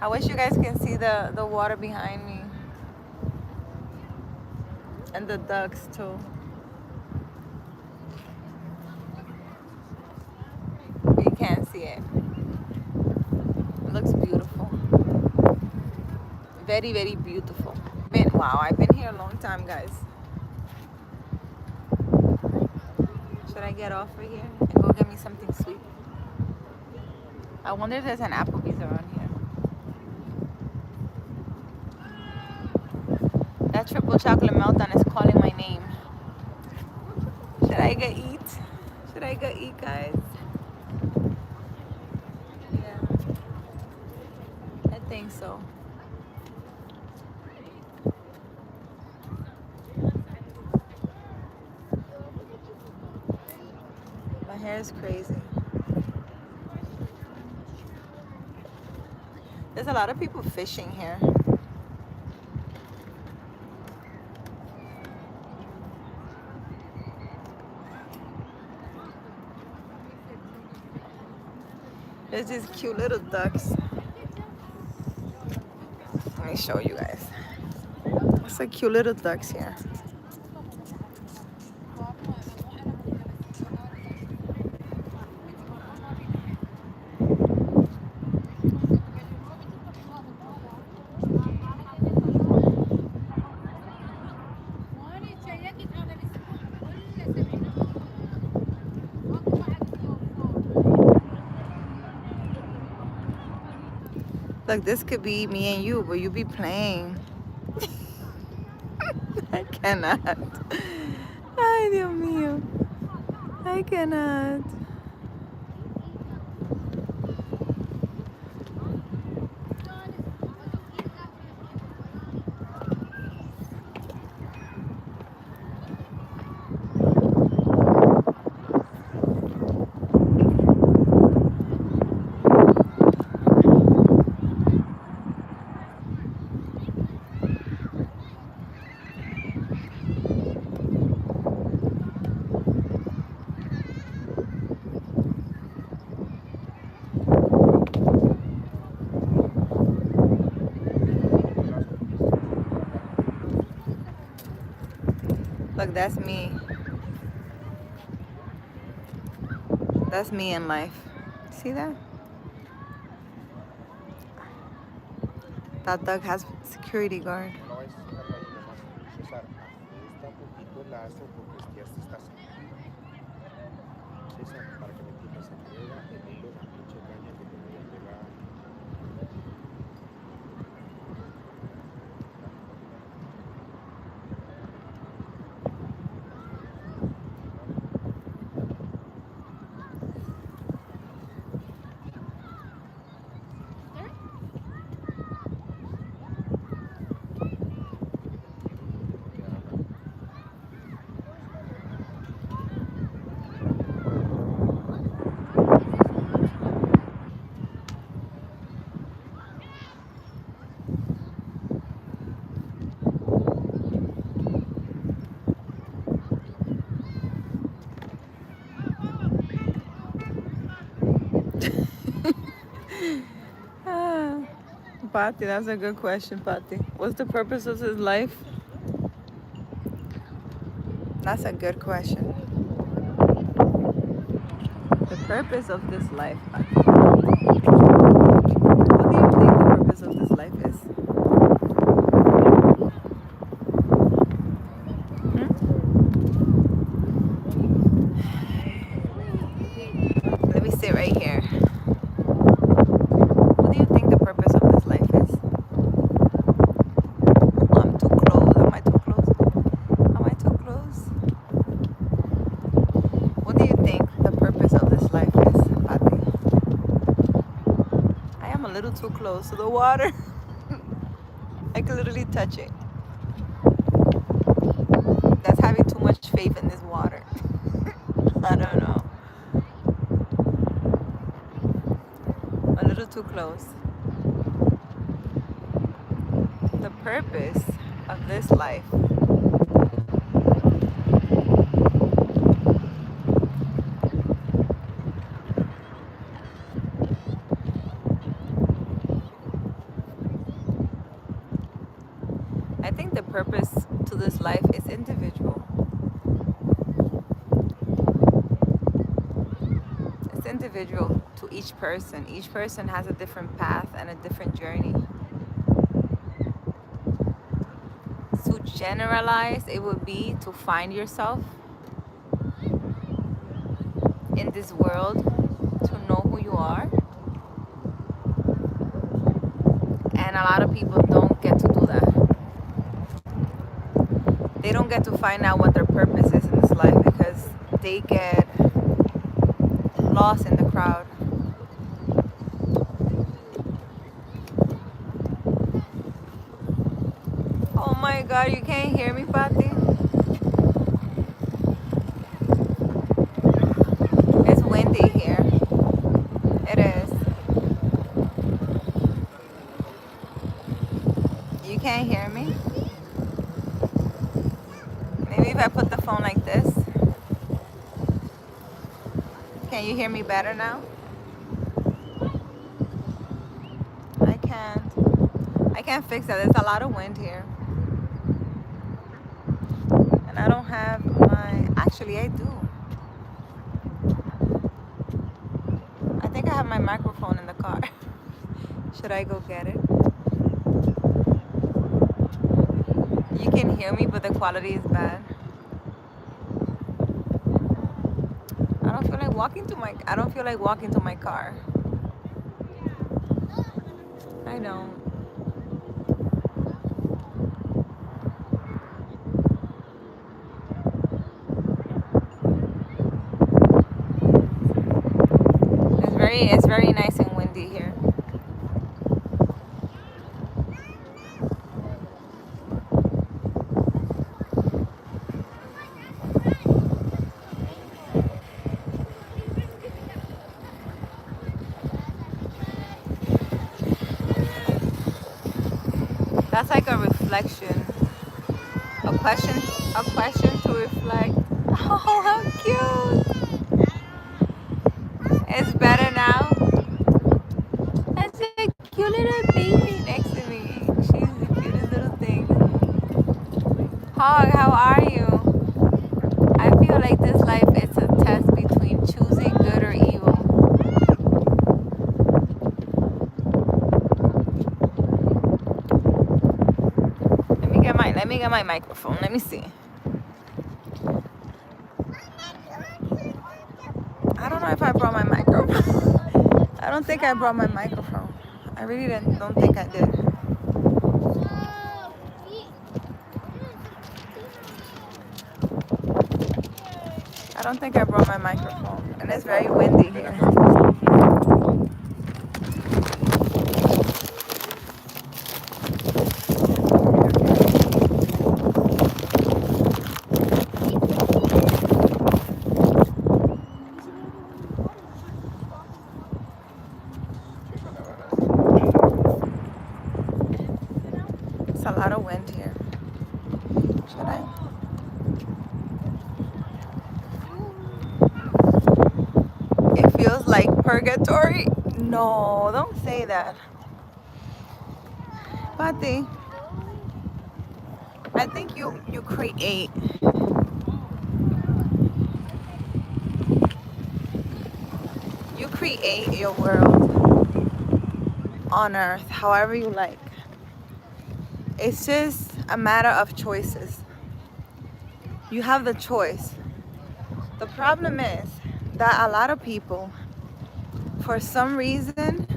I wish you guys can see the water behind me. And the ducks too. You can't see it. It looks beautiful. Very, very beautiful. Wow, I've been here a long time, guys. Should I get off right here and go get me something sweet? I wonder if there's an Applebee's around here. That triple chocolate meltdown is calling my name. Should I go eat? Should I go eat, guys? Yeah. I think so. My hair is crazy. There's a lot of people fishing here. There's these cute little ducks. Let me show you guys. It's like cute little ducks here. Look, this could be me and you, but you be playing. I cannot. Ay, Dios mío. I cannot. Look, that's me. That's me in life. See that? That dog has security guard. Pati, that's a good question, Pati. What's the purpose of this life? That's a good question. The purpose of this life, Pati. What do you think the purpose of this life is? Let me sit right here. What do you think the purpose of this life is? Oh, I'm too close. Am I too close? Am I too close? What do you think the purpose of this life is, Pati? I am a little too close to the water. I can literally touch it. That's having too much faith in this water. I don't know. A little too close. The purpose of this life. I think the purpose to this life is individual. It's individual to each person. Each person has a different path and a different journey. To generalize, it would be to find yourself in this world, to know who you are. And a lot of people don't get to do that. They don't get to find out what their purpose is in this life because they get lost in the crowd. Oh my God, you can't hear me, Pati? It's windy here. It is. You can't hear me? Maybe if I put the phone like this. Can you hear me better now? I can't fix that. There's a lot of wind here. And I don't have my, actually I do. I think I have my microphone in the car. Should I go get it? You can hear me, but the quality is bad. I don't feel like walking to my car. I don't. It's very nice and windy here. That's like a reflection. A question to reflect. Oh, how cute. It's better now. That's a cute little baby next to me. She's the cutest little thing. Hog, how are you? I feel like this life is a test between choosing good or evil. Let me get my microphone. Let me see. I don't know if I brought my microphone. I don't think I brought my microphone. I really don't think I did. I don't think I brought my microphone. And it's very windy here. It's a lot of wind here. Should I? It feels like purgatory. No, don't say that. Pati, I think you create your world on earth however you like. It's just a matter of choices. You have the choice. The problem is that a lot of people, for some reason,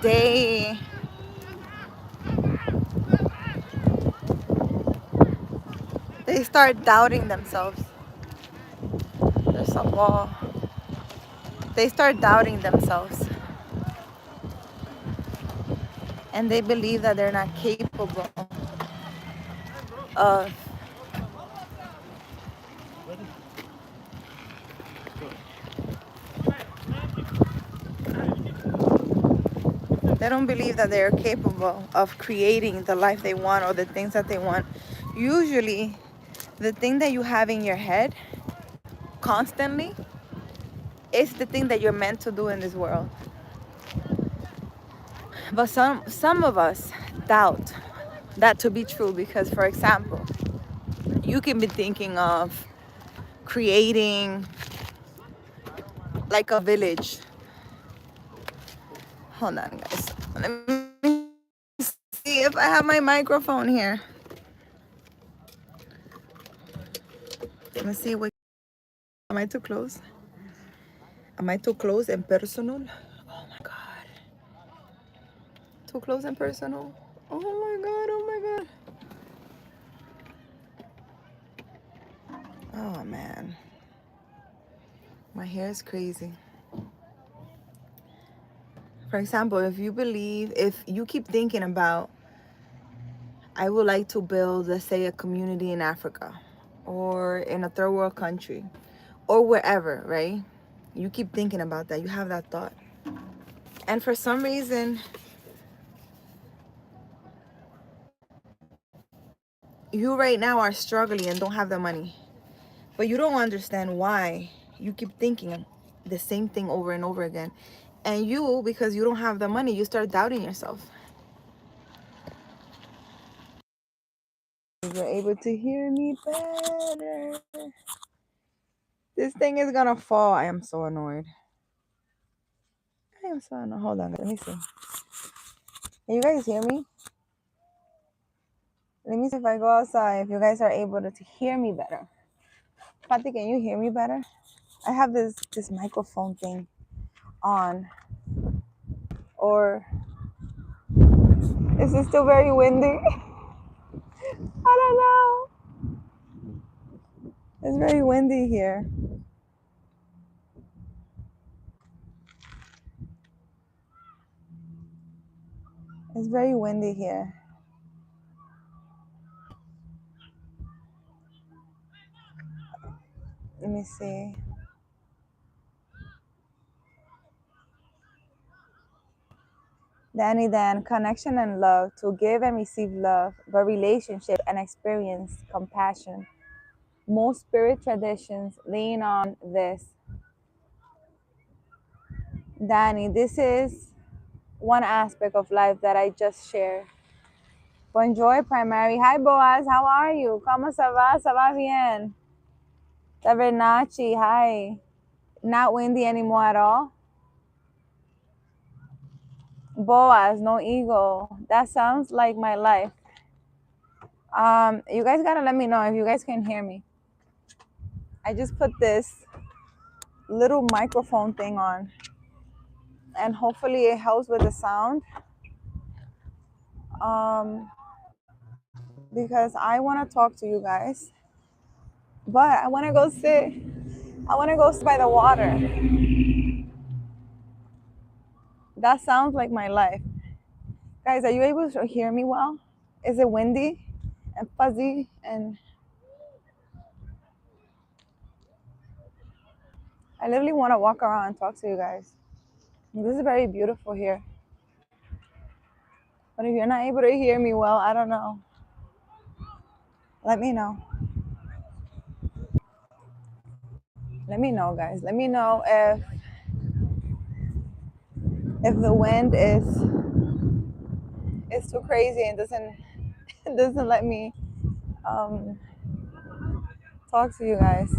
they start doubting themselves. There's a wall. They start doubting themselves, and they believe that they're not capable of they don't believe that they're capable of creating the life they want or the things that they want. Usually the thing that you have in your head constantly is the thing that you're meant to do in this world. But some of us doubt that to be true because, for example, you can be thinking of creating like a village. Hold on, guys. Let me see if I have my microphone here. Let me see what. Am I too close? Am I too close and personal? Oh my god. Too close and personal? Oh my god, oh my god. Oh man. My hair is crazy. For example, if you keep thinking about, I would like to build, let's say, a community in Africa or in a third world country or wherever, right? You keep thinking about that. You have that thought. And for some reason, you right now are struggling and don't have the money. But you don't understand why you keep thinking the same thing over and over again. And you, because you don't have the money, you start doubting yourself. You're able to hear me better. This thing is gonna fall. I am so annoyed. I am so annoyed. Hold on, let me see. Can you guys hear me? Let me see if I go outside, if you guys are able to hear me better. Pati, can you hear me better? I have this microphone thing on. Or is it still very windy? I don't know. It's very windy here. It's very windy here. Let me see. Danny Dan, connection and love, to give and receive love, but relationship and experience compassion. Most spirit traditions lean on this. Danny, this is one aspect of life that I just shared. Bonjour, primary. Hi, Boaz. How are you? ¿Cómo se va? ¿Se va bien? Tabernachi, hi. Not windy anymore at all. Boaz, no ego. That sounds like my life. You guys gotta let me know if you guys can hear me. I just put this little microphone thing on, and hopefully it helps with the sound. Because I want to talk to you guys, but I want to go sit. I want to go sit by the water. That sounds like my life. Guys, are you able to hear me well? Is it windy and fuzzy? And I literally want to walk around and talk to you guys. This is very beautiful here. But if you're not able to hear me well, I don't know. Let me know. Let me know, guys. Let me know if the wind is It's too crazy and doesn't it doesn't let me um, talk to you guys.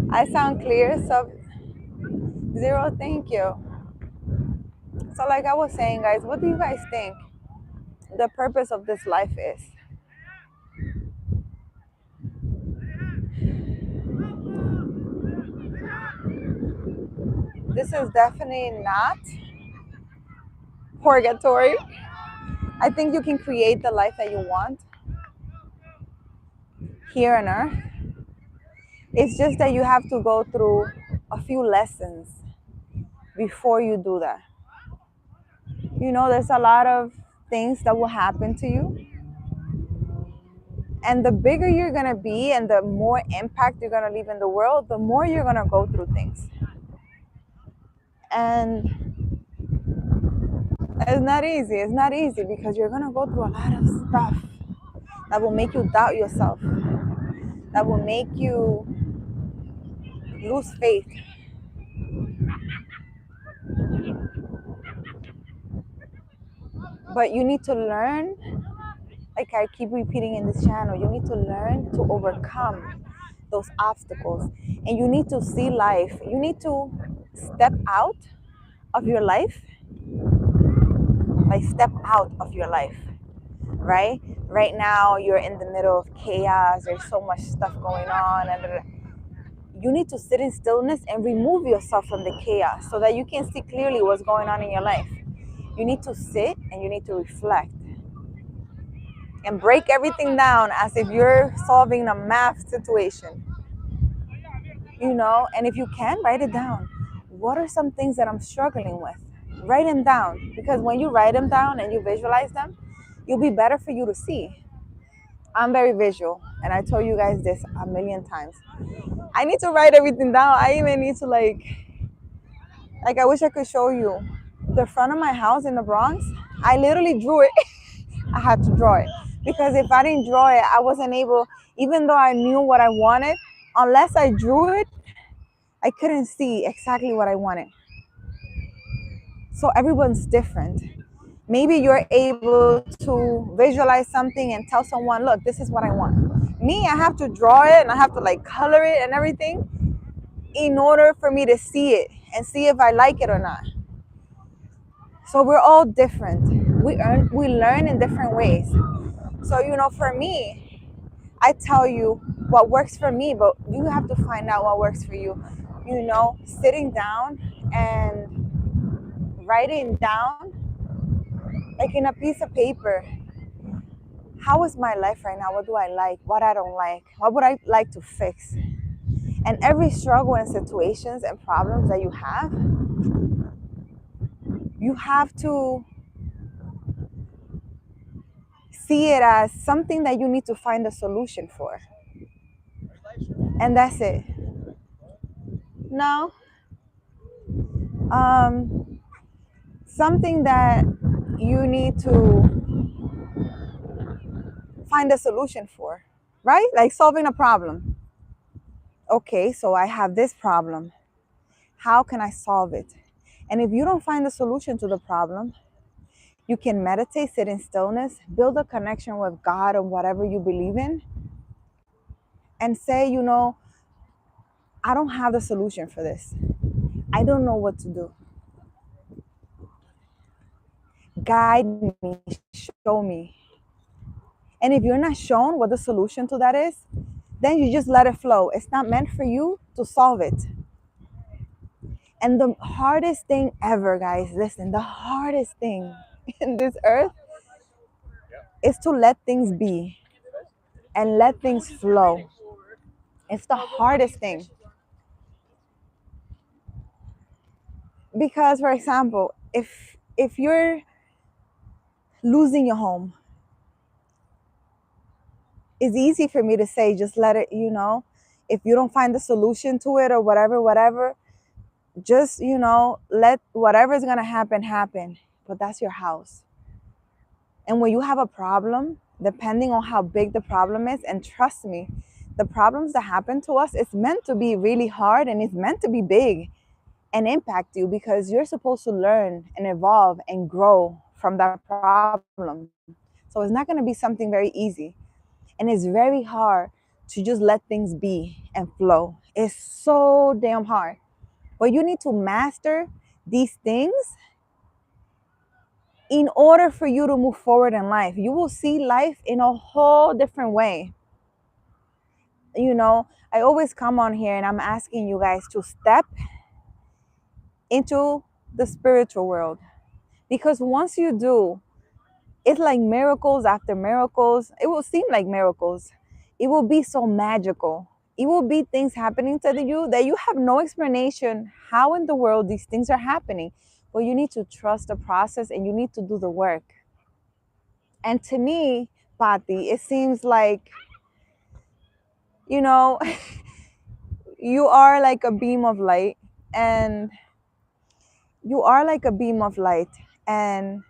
I sound clear, sub zero. Thank you. So, like I was saying, guys, what do you guys think the purpose of this life is? This is definitely not purgatory. I think you can create the life that you want here on earth. It's just that you have to go through a few lessons before you do that. You know, there's a lot of things that will happen to you. And the bigger you're going to be and the more impact you're going to leave in the world, the more you're going to go through things. And it's not easy. It's not easy because you're going to go through a lot of stuff that will make you doubt yourself, that will make you lose faith. But you need to learn, like I keep repeating in this channel, you need to learn to overcome those obstacles. And you need to see life. You need to step out of your life, like step out of your life, right? Right now, you're in the middle of chaos. There's so much stuff going on. And you need to sit in stillness and remove yourself from the chaos so that you can see clearly what's going on in your life. You need to sit and you need to reflect and break everything down as if you're solving a math situation, you know. And if you can, write it down. What are some things that I'm struggling with? Write them down, because when you write them down and you visualize them, it'll be better for you to see. I'm very visual, and I told you guys this a million times. I need to write everything down. I even need to like I wish I could show you the front of my house in the Bronx. I literally drew it. I had to draw it because if I didn't draw it, I wasn't able, even though I knew what I wanted, unless I drew it, I couldn't see exactly what I wanted. So everyone's different. Maybe you're able to visualize something and tell someone, look, this is what I want. Me, I have to draw it and I have to like color it and everything in order for me to see it and see if I like it or not. So we're all different. We learn in different ways. So, you know, for me, I tell you what works for me, but you have to find out what works for you. You know, sitting down and writing down, like in a piece of paper, how is my life right now? What do I like? What I don't like? What would I like to fix? And every struggle and situations and problems that you have to see it as something that you need to find a solution for. And that's it. No. Something that you need to find a solution for, right? Like solving a problem. Okay, so I have this problem. How can I solve it? And if you don't find a solution to the problem, you can meditate, sit in stillness, build a connection with God or whatever you believe in, and say, you know, I don't have the solution for this. I don't know what to do. Guide me, show me. And if you're not shown what the solution to that is, then you just let it flow. It's not meant for you to solve it. And the hardest thing ever, guys, listen, the hardest thing in this earth is to let things be and let things flow. It's the hardest thing. Because, for example, if you're losing your home, it's easy for me to say, just let it, you know, if you don't find the solution to it or whatever, just, you know, let whatever's going to happen. But that's your house. And when you have a problem, depending on how big the problem is, and trust me, the problems that happen to us, it's meant to be really hard and it's meant to be big. and impact you, because you're supposed to learn and evolve and grow from that problem. So it's not going to be something very easy. And it's very hard to just let things be and flow. It's so damn hard. But you need to master these things in order for you to move forward in life. You will see life in a whole different way. You know, I always come on here and I'm asking you guys to step into the spiritual world, because once you do, it's like miracles after miracles. It will seem like miracles. It will be so magical. It will be things happening to you that you have no explanation how in the world these things are happening. But you need to trust the process and you need to do the work. And to me, Pati, it seems like, you know, you are like a beam of light, and you are like a beam of light, and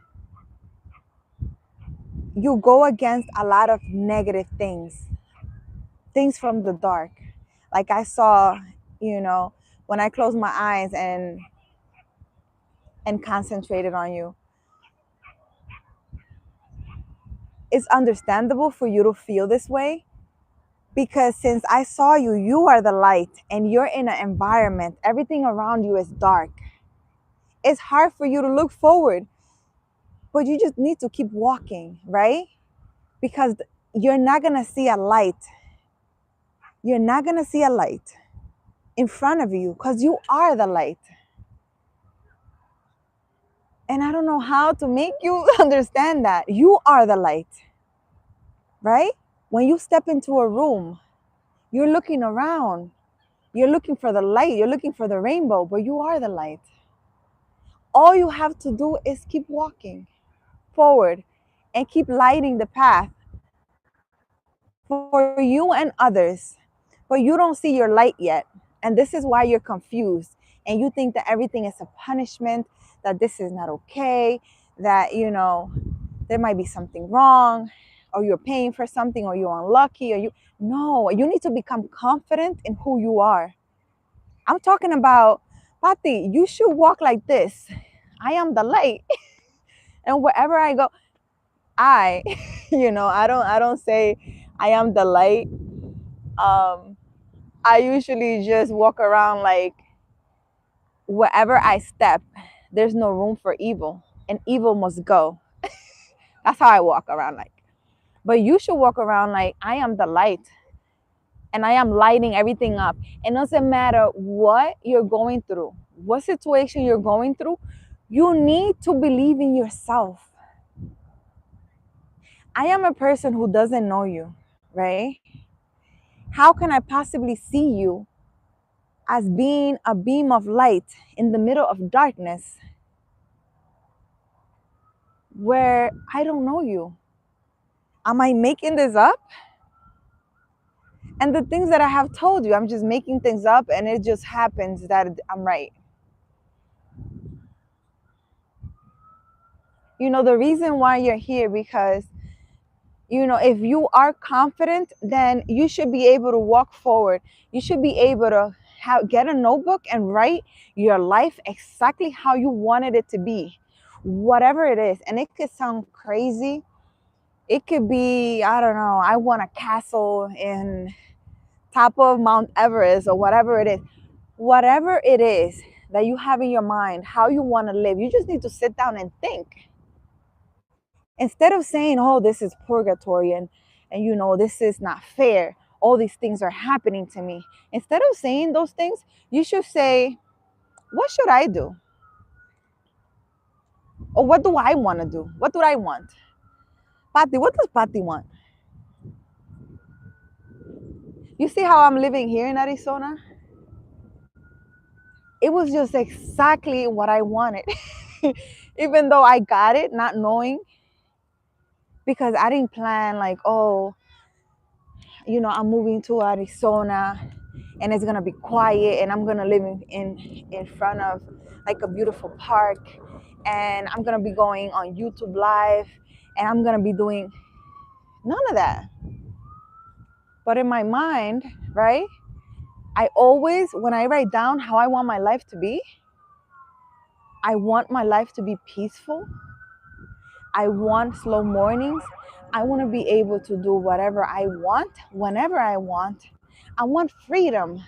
you go against a lot of negative things from the dark. Like I saw, you know, when I closed my eyes and concentrated on you. It's understandable for you to feel this way, because since I saw you, you are the light and you're in an environment, everything around you is dark. It's hard for you to look forward, but you just need to keep walking, right? Because you're not going to see a light. You're not going to see a light in front of you because you are the light. And I don't know how to make you understand that. You are the light, right? When you step into a room, you're looking around. You're looking for the light. You're looking for the rainbow, but you are the light. All you have to do is keep walking forward and keep lighting the path for you and others. But you don't see your light yet. And this is why you're confused. And you think that everything is a punishment, that this is not okay, that, you know, there might be something wrong, or you're paying for something, or you're unlucky, or no, you need to become confident in who you are. I'm talking about, Pati, you should walk like this. I am the light. And wherever I go, you know, I don't say I am the light. I usually just walk around like wherever I step, there's no room for evil, and evil must go. That's how I walk around like. But you should walk around like I am the light, and I am lighting everything up. It doesn't matter what you're going through, what situation you're going through, you need to believe in yourself. I am a person who doesn't know you, right? How can I possibly see you as being a beam of light in the middle of darkness where I don't know you? Am I making this up? And the things that I have told you, I'm just making things up, and it just happens that I'm right. You know, the reason why you're here, because, you know, if you are confident, then you should be able to walk forward. You should be able to get a notebook and write your life exactly how you wanted it to be, whatever it is. And it could sound crazy. It could be, I don't know, I want a castle in top of Mount Everest, or whatever it is. Whatever it is that you have in your mind, how you want to live, you just need to sit down and think. Instead of saying, oh, this is purgatory, and you know, this is not fair, all these things are happening to me. Instead of saying those things, you should say, what should I do? Or what do I want to do? What do I want? Pati, what does Pati want? You see how I'm living here in Arizona? It was just exactly what I wanted. Even though I got it, not knowing, because I didn't plan like, oh, you know, I'm moving to Arizona and it's gonna be quiet, and I'm gonna live in front of like a beautiful park, and I'm gonna be going on YouTube live, and I'm gonna be doing none of that. But in my mind, right, I always, when I write down how I want my life to be, I want my life to be peaceful. I want slow mornings. I want to be able to do whatever I want, whenever I want. I want freedom.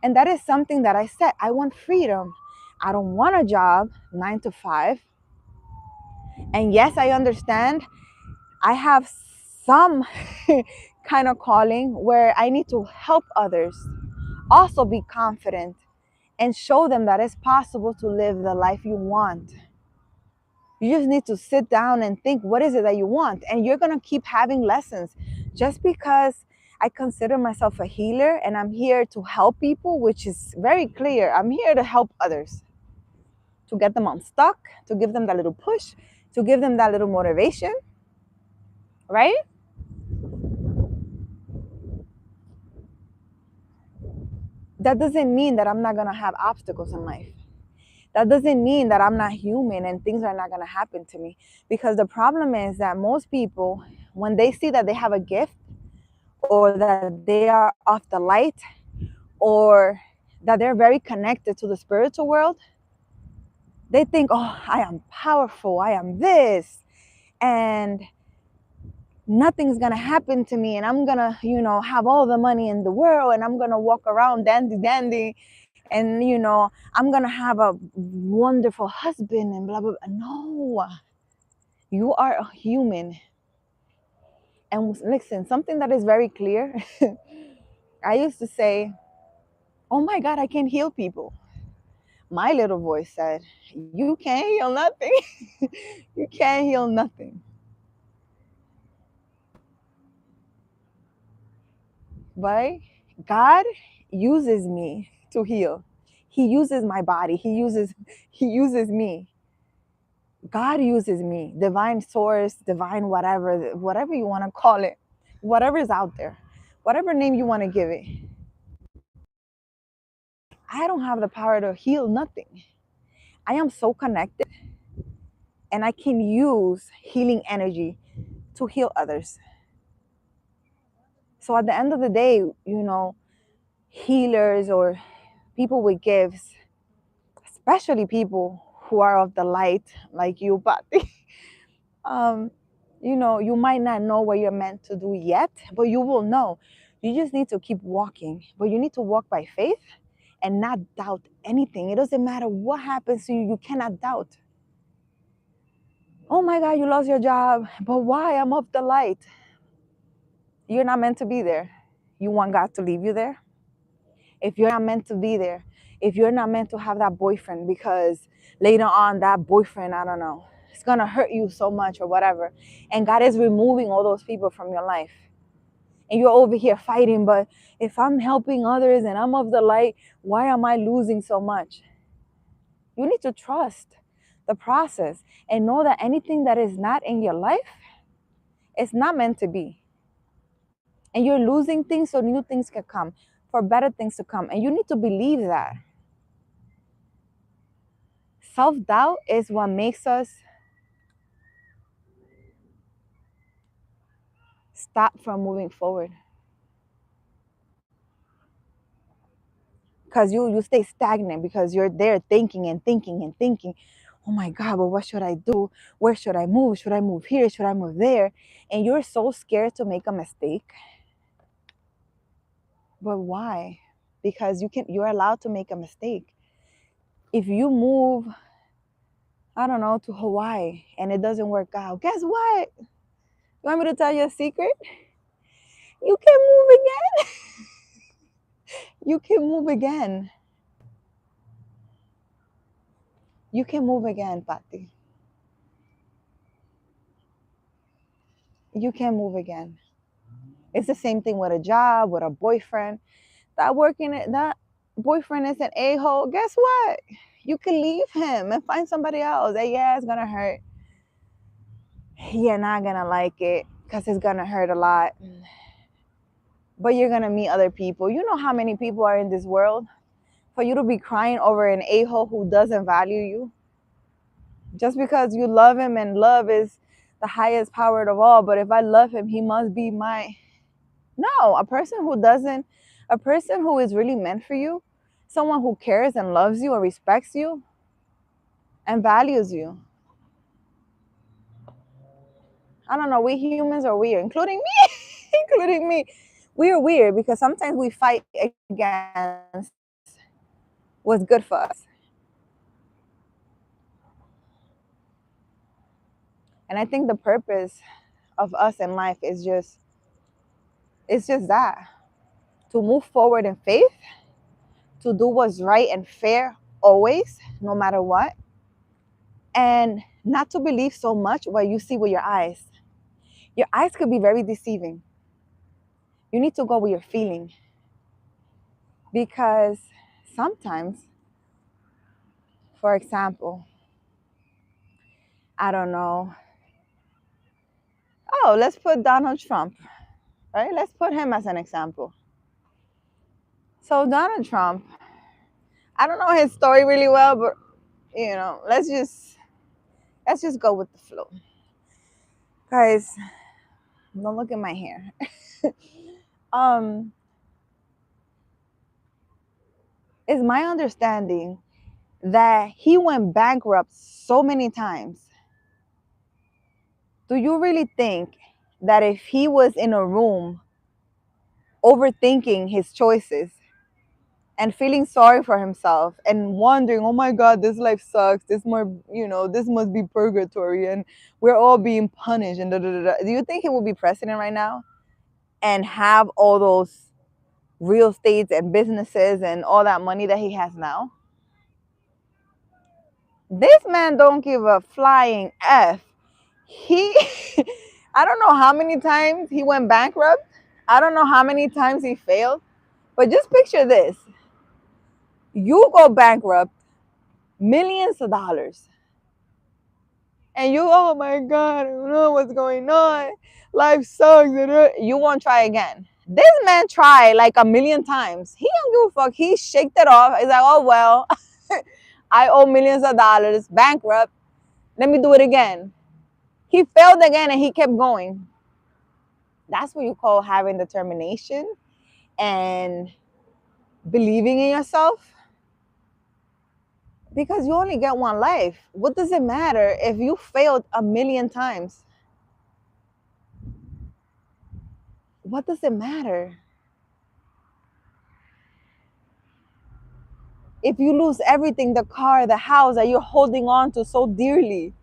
And that is something that I said. I want freedom. I don't want a job 9 to 5. And yes, I understand. I have some kind of calling where I need to help others. Also be confident and show them that it's possible to live the life you want. You just need to sit down and think, what is it that you want? And you're going to keep having lessons. Just because I consider myself a healer and I'm here to help people, which is very clear. I'm here to help others, to get them unstuck, to give them that little push, to give them that little motivation, right? That doesn't mean that I'm not going to have obstacles in life. That doesn't mean that I'm not human and things are not going to happen to me. Because the problem is that most people, when they see that they have a gift or that they are off the light or that they're very connected to the spiritual world, they think, oh, I am powerful, I am this, and nothing's going to happen to me, and I'm going to, have all the money in the world, and I'm going to walk around dandy, and, I'm going to have a wonderful husband and blah, blah, blah. No, you are a human. And listen, something that is very clear, I used to say, oh my God, I can heal people. My little voice said, you can't heal nothing. You can't heal nothing. But God uses me to heal. He uses my body. He uses me. God uses me. Divine source, divine whatever you want to call it. Whatever is out there. Whatever name you want to give it. I don't have the power to heal nothing. I am so connected and I can use healing energy to heal others. So at the end of the day, healers or people with gifts, especially people who are of the light like you, Patty, you might not know what you're meant to do yet, but you will know. You just need to keep walking, but you need to walk by faith and not doubt anything. It doesn't matter what happens to you, you cannot doubt. Oh my God, you lost your job, but why? I'm of the light. You're not meant to be there. You want God to leave you there? If you're not meant to be there, if you're not meant to have that boyfriend because later on that boyfriend, I don't know, it's going to hurt you so much or whatever, and God is removing all those people from your life, and you're over here fighting, but if I'm helping others and I'm of the light, why am I losing so much? You need to trust the process and know that anything that is not in your life is not meant to be. And you're losing things so new things can come, for better things to come. And you need to believe that. Self-doubt is what makes us stop from moving forward. Because you stay stagnant because you're there thinking and thinking and thinking, oh my God, but what should I do? Where should I move? Should I move here? Should I move there? And you're so scared to make a mistake. But why? Because you're allowed to make a mistake. If you move, I don't know, to Hawaii and it doesn't work out, guess what? You want me to tell you a secret? You can move again. You can move again. You can move again, Patty. You can move again. It's the same thing with a job, with a boyfriend. That boyfriend is an a-hole. Guess what? You can leave him and find somebody else. And yeah, it's gonna hurt. You're not gonna like it because it's gonna hurt a lot. But you're gonna meet other people. You know how many people are in this world? For you to be crying over an a-hole who doesn't value you, just because you love him, and love is the highest power of all. But if I love him, he must be my... No, a person who is really meant for you, someone who cares and loves you or respects you and values you. I don't know, we humans are weird, including me, including me. We're weird because sometimes we fight against what's good for us. And I think the purpose of us in life is just, it's just that, to move forward in faith, to do what's right and fair always, no matter what, and not to believe so much what you see with your eyes. Your eyes could be very deceiving. You need to go with your feeling, because sometimes, for example, I don't know. Oh, let's put Donald Trump, right? Let's put him as an example. So Donald Trump, I don't know his story really well, but let's just go with the flow. Guys, don't look at my hair. It's my understanding that he went bankrupt so many times. Do you really think that if he was in a room overthinking his choices and feeling sorry for himself and wondering, oh my God, this life sucks, this must be purgatory and we're all being punished and da, da, da, da. Do you think he would be president right now and have all those real estates and businesses and all that money that he has now? This man don't give a flying F. He I don't know how many times he went bankrupt. I don't know how many times he failed. But just picture this. You go bankrupt, millions of dollars. And you, oh my God, I don't know what's going on. Life sucks. You won't try again. This man tried like a million times. He don't give a fuck. He shaked it off. He's like, oh, well, I owe millions of dollars, bankrupt. Let me do it again. He failed again and he kept going. That's what you call having determination and believing in yourself. Because you only get one life. What does it matter if you failed a million times? What does it matter? If you lose everything, the car, the house that you're holding on to so dearly,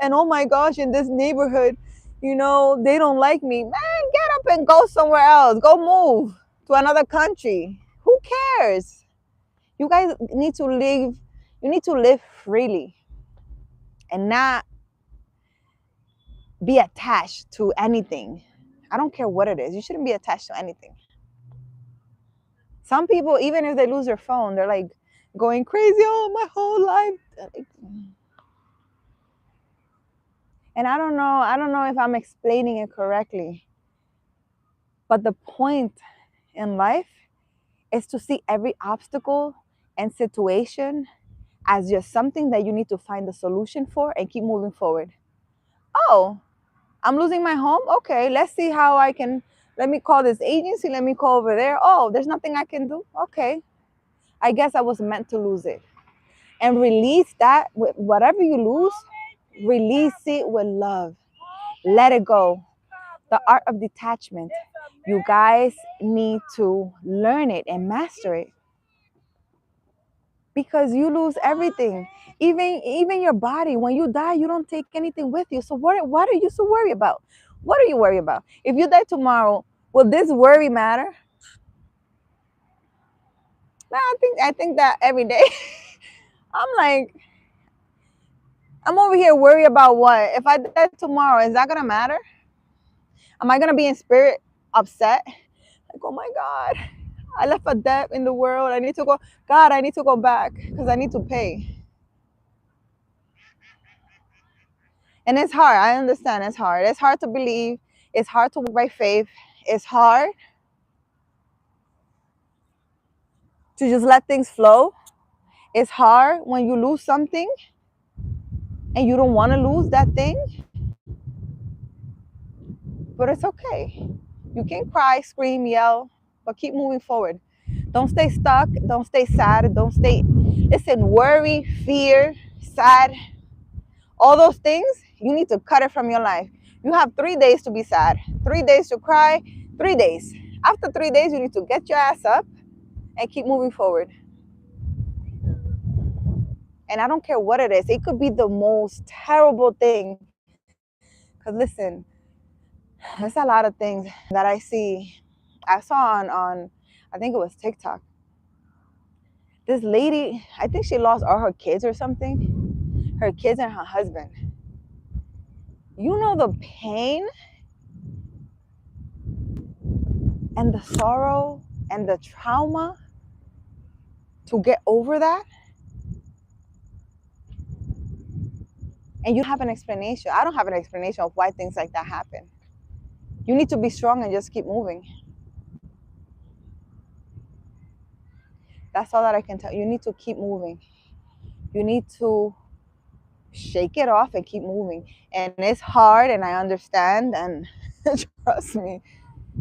and oh my gosh, in this neighborhood, they don't like me. Man, get up and go somewhere else. Go move to another country. Who cares? You guys need to live. You need to live freely and not be attached to anything. I don't care what it is. You shouldn't be attached to anything. Some people, even if they lose their phone, they're like going crazy. Oh, my whole life. And I don't know if I'm explaining it correctly. But the point in life is to see every obstacle and situation as just something that you need to find a solution for and keep moving forward. Oh, I'm losing my home? Okay, let's see how let me call this agency, let me call over there. Oh, there's nothing I can do? Okay, I guess I was meant to lose it. And release that, whatever you lose, release it with love. Let it go. The art of detachment. You guys need to learn it and master it. Because you lose everything. Even your body. When you die, you don't take anything with you. So what are you so worried about? What are you worried about? If you die tomorrow, will this worry matter? No, I think that every day. I'm over here worried about what? If I die tomorrow, is that gonna matter? Am I gonna be in spirit upset? Like, oh my God, I left a debt in the world. I need to go. God, I need to go back because I need to pay. And it's hard. I understand it's hard. It's hard to believe. It's hard to walk by faith. It's hard to just let things flow. It's hard when you lose something and you don't want to lose that thing. But it's okay. You can cry, scream, yell, but keep moving forward. Don't stay stuck. Don't stay sad. Don't stay, listen, worry, fear, sad, all those things, you need to cut it from your life. You have 3 days to be sad, 3 days to cry, 3 days. After 3 days, you need to get your ass up and keep moving forward. And I don't care what it is. It could be the most terrible thing. Because listen, there's a lot of things that I see. I saw on I think it was TikTok. This lady, I think she lost all her kids or something. Her kids and her husband. You know the pain and the sorrow and the trauma to get over that? And you have an explanation. I don't have an explanation of why things like that happen. You need to be strong and just keep moving. That's all that I can tell you. You need to keep moving. You need to shake it off and keep moving. And it's hard, and I understand, and trust me,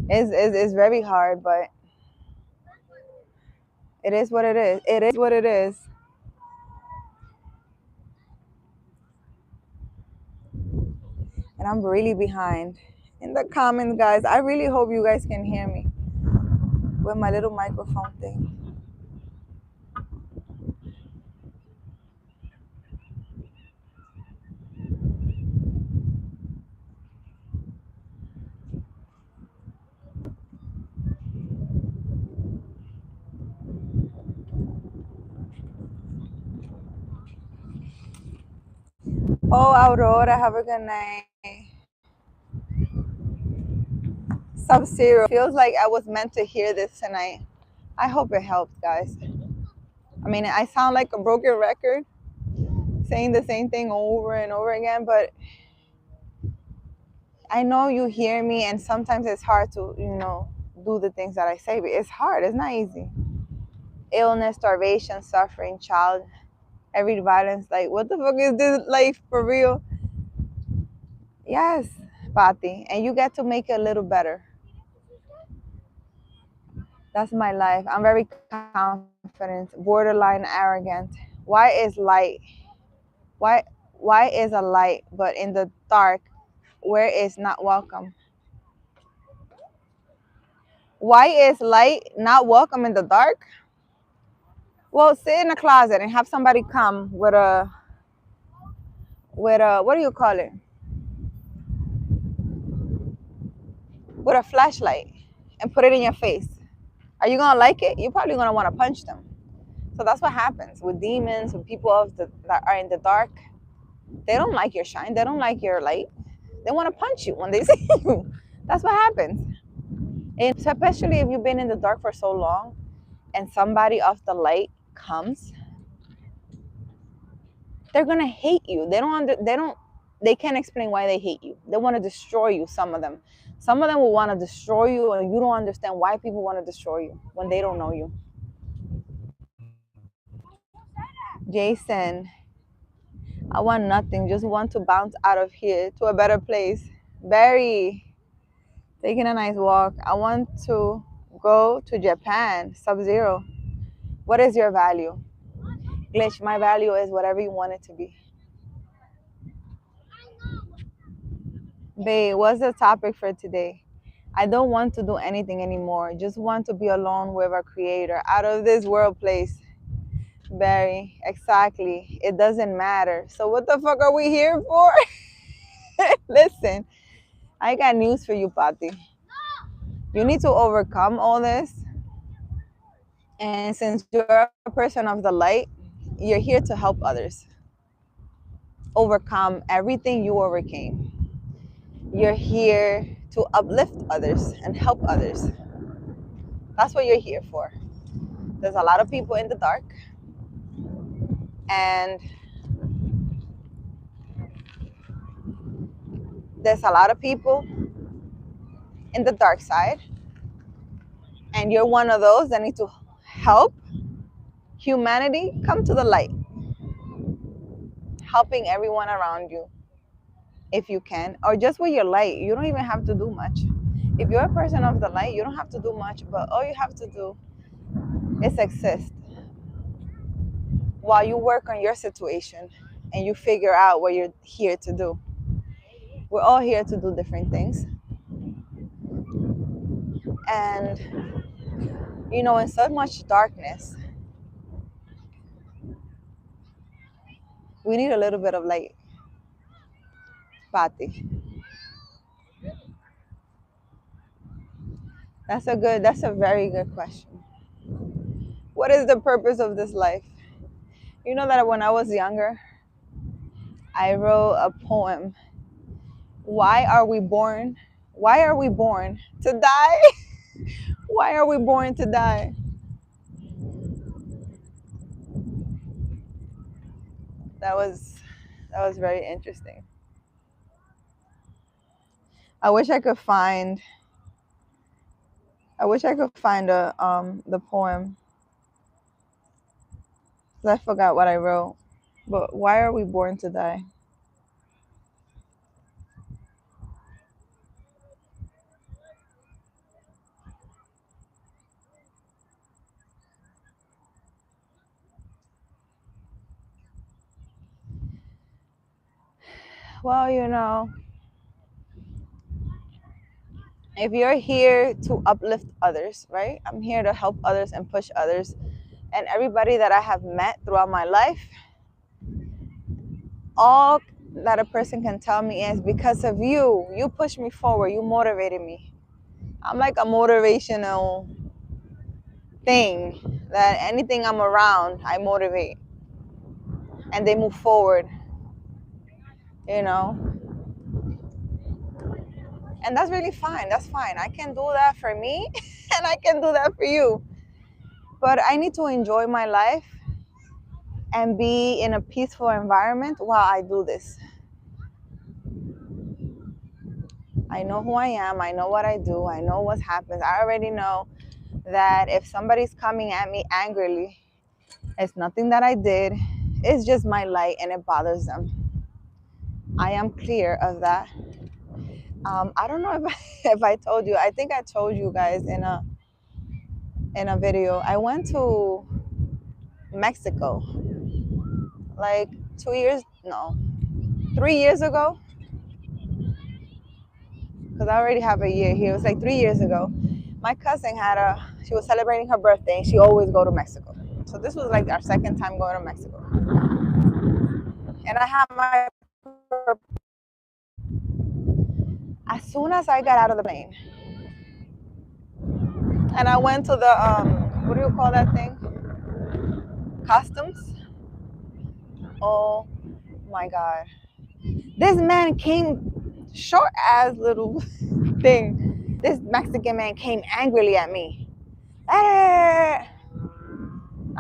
it's very hard, but it is what it is. It is what it is. And I'm really behind. In the comments, guys, I really hope you guys can hear me with my little microphone thing. Oh, Aurora, have a good night. Sub-Zero. Feels like I was meant to hear this tonight. I hope it helped, guys. I mean, I sound like a broken record, saying the same thing over and over again, but I know you hear me, and sometimes it's hard to, do the things that I say, but it's hard. It's not easy. Illness, starvation, suffering, child, every violence. Like, what the fuck is this life for real? Yes, Pati, and you get to make it a little better. That's my life. I'm very confident, borderline arrogant. Why is light? Why is a light, but in the dark, where is not welcome? Why is light not welcome in the dark? Well, sit in a closet and have somebody come with a what do you call it? With a flashlight and put it in your face. Are you gonna like it? You're probably gonna want to punch them. So that's what happens with demons, with people that are in the dark. They don't like your shine. They don't like your light. They want to punch you when they see you. That's what happens. And especially if you've been in the dark for so long and somebody of the light comes, they're going to hate you. They can't explain why they hate you. They want to destroy you, some of them. Some of them will want to destroy you, and you don't understand why people want to destroy you when they don't know you. Jason, I want nothing. Just want to bounce out of here to a better place. Barry, taking a nice walk. I want to go to Japan. Sub-Zero. What is your value? Glitch, my value is whatever you want it to be. Babe, what's the topic for today? I don't want to do anything anymore. Just want to be alone with our creator. Out of this world place. Barry, exactly. It doesn't matter. So what the fuck are we here for? Listen, I got news for you, Pati. You need to overcome all this. And since you're a person of the light, you're here to help others overcome everything you overcame. You're here to uplift others and help others. That's what you're here for. There's a lot of people in the dark, and there's a lot of people in the dark side, and you're one of those that need to help humanity come to the light, helping everyone around you if you can, or just with your light. You don't even have to do much. If you're a person of the light, you don't have to do much, but all you have to do It's exist while you work on your situation and you figure out what you're here to do. We're all here to do different things. And, you know, in so much darkness, we need a little bit of light. Pati. That's a very good question. What is the purpose of this life? You know that when I was younger, I wrote a poem. Why are we born? Why are we born to die? Why are we born to die? That was very interesting. I wish I could find the poem. I forgot what I wrote. But why are we born to die? Well, you know, if you're here to uplift others, right? I'm here to help others and push others. And everybody that I have met throughout my life, all that a person can tell me is because of you. You pushed me forward. You motivated me. I'm like a motivational thing that anything I'm around, I motivate. And they move forward, you know? And that's really fine. That's fine. I can do that for me and I can do that for you. But I need to enjoy my life and be in a peaceful environment while I do this. I know who I am. I know what I do. I know what happens. I already know that if somebody's coming at me angrily, it's nothing that I did. It's just my light and it bothers them. I am clear of that. I don't know if I told you. I think I told you guys in a video. I went to Mexico like 3 years ago. Because I already have a year here. It was like 3 years ago. My cousin she was celebrating her birthday and she always go to Mexico. So this was like our second time going to Mexico. And I had my, as soon as I got out of the plane, and I went to the, what do you call that thing? Customs. Oh my God. This man came, short ass little thing. This Mexican man came angrily at me. I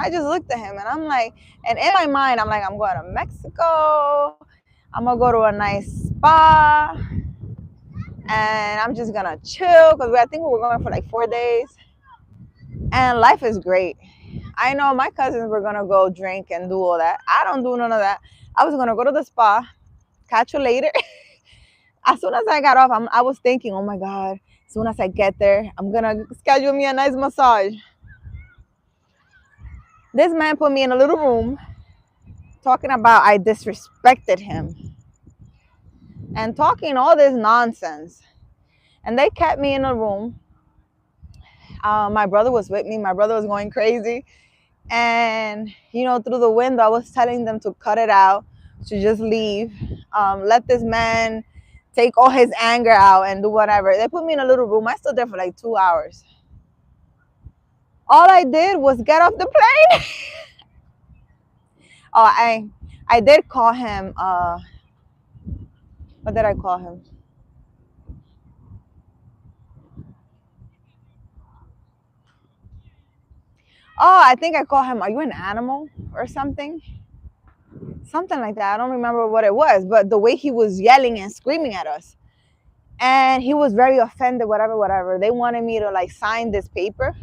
just looked at him and I'm like, and in my mind, I'm like, I'm going to Mexico. I'm going to go to a nice spa. And I'm just going to chill. Because I think we were going for like 4 days. And life is great. I know my cousins were going to go drink and do all that. I don't do none of that. I was going to go to the spa. Catch you later. As soon as I got off, I was thinking, oh my God, as soon as I get there, I'm going to schedule me a nice massage. This man put me in a little room talking about I disrespected him and talking all this nonsense. And they kept me in a room. My brother was with me. My brother was going crazy. And, you know, through the window, I was telling them to cut it out, to just leave. Let this man take all his anger out and do whatever. They put me in a little room. I stood there for like 2 hours. All I did was get off the plane. Oh, I did call him. What did I call him? Oh, I think I called him, are you an animal or something? Something like that. I don't remember what it was, but the way he was yelling and screaming at us. And he was very offended, whatever. They wanted me to like sign this paper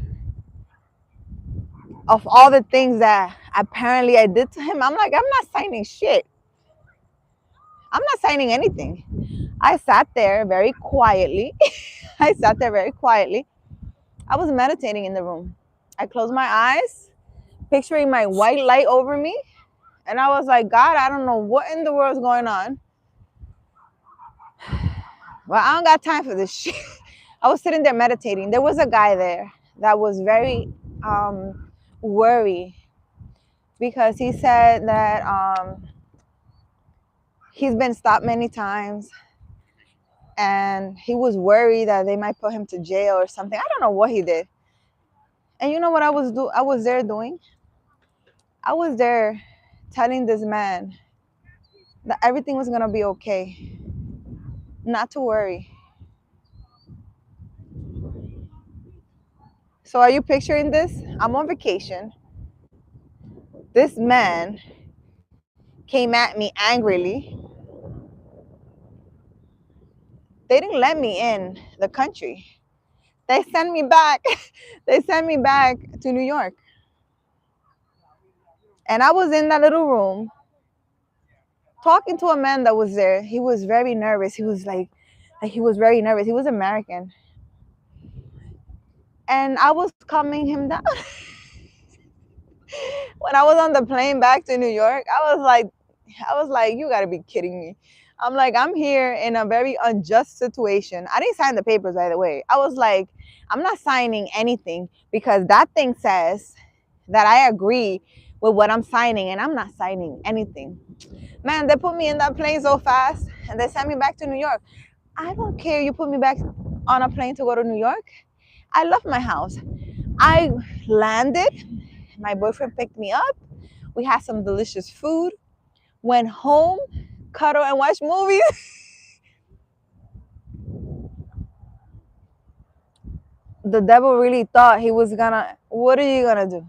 of all the things that apparently I did to him. I'm like, I'm not signing shit. I'm not signing anything. I sat there very quietly. I was meditating in the room. I closed my eyes, picturing my white light over me. And I was like, God, I don't know what in the world is going on. But I don't got time for this shit. I was sitting there meditating. There was a guy there that was very worried because he said that he's been stopped many times and he was worried that they might put him to jail or something. I don't know what he did. And you know what I was there doing? I was there telling this man that everything was gonna be okay, not to worry. So are you picturing this? I'm on vacation. This man came at me angrily. They didn't let me in the country. They sent me back. They sent me back to New York. And I was in that little room talking to a man that was there. He was very nervous. He was like he was very nervous. He was American. And I was calming him down. When I was on the plane back to New York, I was like, you gotta be kidding me. I'm like, I'm here in a very unjust situation. I didn't sign the papers, by the way. I was like, I'm not signing anything because that thing says that I agree with what I'm signing, and I'm not signing anything. Man, they put me in that plane so fast and they sent me back to New York. I don't care you put me back on a plane to go to New York. I love my house. I landed. My boyfriend picked me up. We had some delicious food. Went home, cuddle and watch movies. The devil really thought he was gonna, what are you gonna do?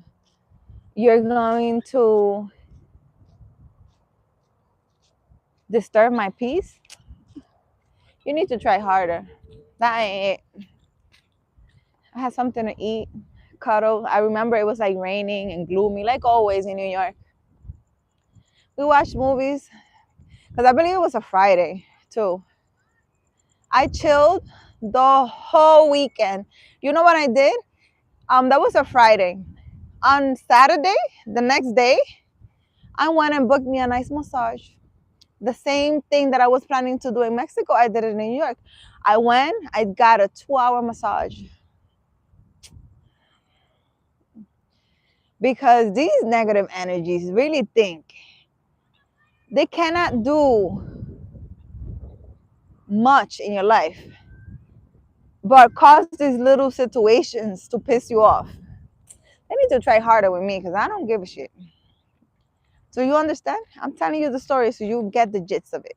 You're going to disturb my peace? You need to try harder. That ain't it. I had something to eat, cuddle. I remember it was like raining and gloomy, like always in New York. We watched movies because I believe it was a Friday too. I chilled the whole weekend. You know what I did? That was a Friday. On Saturday, the next day, I went and booked me a nice massage. The same thing that I was planning to do in Mexico, I did it in New York. I went, I got a 2-hour massage. Because these negative energies really think they cannot do much in your life, but cause these little situations to piss you off. They need to try harder with me because I don't give a shit. So you understand? I'm telling you the story so you get the gist of it.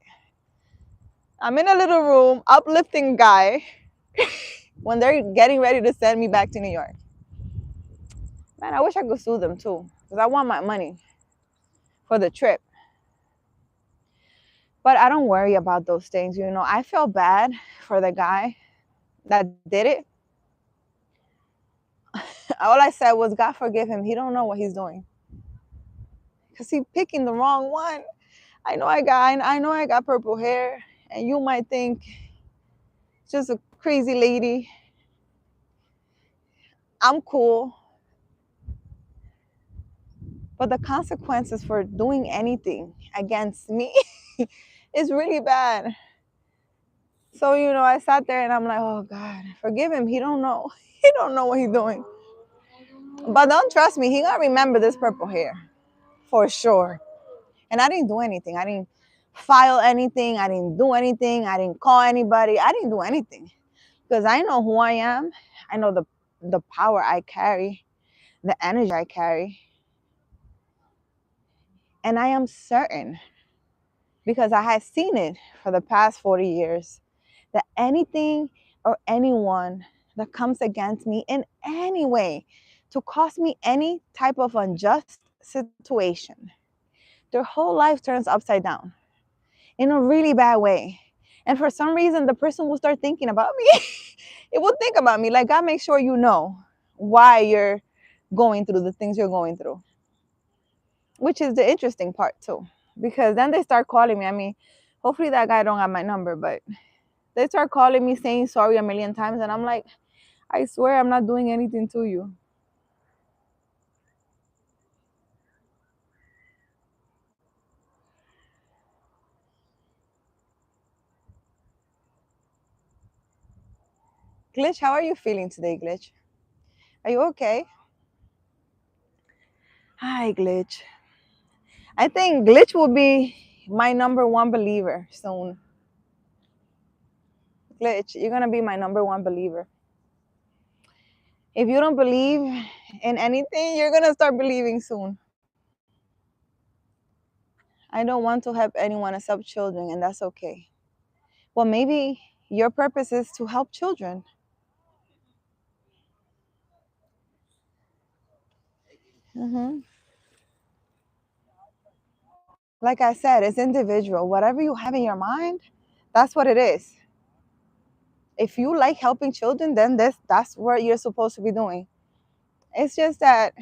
I'm in a little room, uplifting guy, when they're getting ready to send me back to New York. Man, I wish I could sue them too, because I want my money for the trip. But I don't worry about those things, you know. I feel bad for the guy that did it. All I said was, God forgive him. He don't know what he's doing. Because he's picking the wrong one. I know I got purple hair, and you might think it's just a crazy lady. I'm cool. But the consequences for doing anything against me is really bad. So, you know, I sat there and I'm like, oh God, forgive him. He don't know. He don't know what he's doing. But don't trust me. He gonna remember this purple hair for sure. And I didn't do anything. I didn't file anything. I didn't do anything. I didn't call anybody. I didn't do anything because I know who I am. I know the power I carry, the energy I carry. And I am certain, because I have seen it for the past 40 years, that anything or anyone that comes against me in any way to cause me any type of unjust situation, their whole life turns upside down in a really bad way. And for some reason, the person will start thinking about me. It will think about me. Like, God, make sure you know why you're going through the things you're going through. Which is the interesting part too. Because then they start calling me. I mean, hopefully that guy don't have my number, but they start calling me saying sorry a million times. And I'm like, I swear I'm not doing anything to you. Glitch, how are you feeling today, Glitch? Are you okay? Hi, Glitch. I think Glitch will be my number one believer soon. Glitch, you're going to be my number one believer. If you don't believe in anything, you're going to start believing soon. I don't want to help anyone except children, and that's okay. Well, maybe your purpose is to help children. Like I said, it's individual. Whatever you have in your mind, that's what it is. If you like helping children, then that's what you're supposed to be doing. It's just that,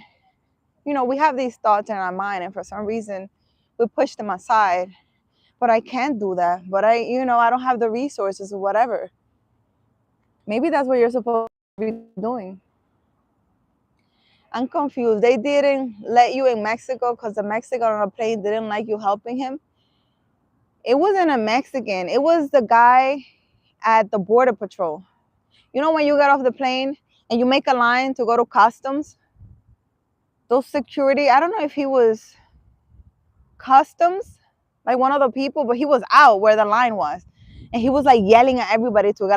we have these thoughts in our mind, and for some reason, we push them aside. But I can't do that. But I don't have the resources or whatever. Maybe that's what you're supposed to be doing. I'm confused. They didn't let you in Mexico because the Mexican on a plane didn't like you helping him. It wasn't a Mexican. It was the guy at the border patrol. You know when you get off the plane and you make a line to go to customs? Those security, I don't know if he was customs, like one of the people, but he was out where the line was. And he was like yelling at everybody to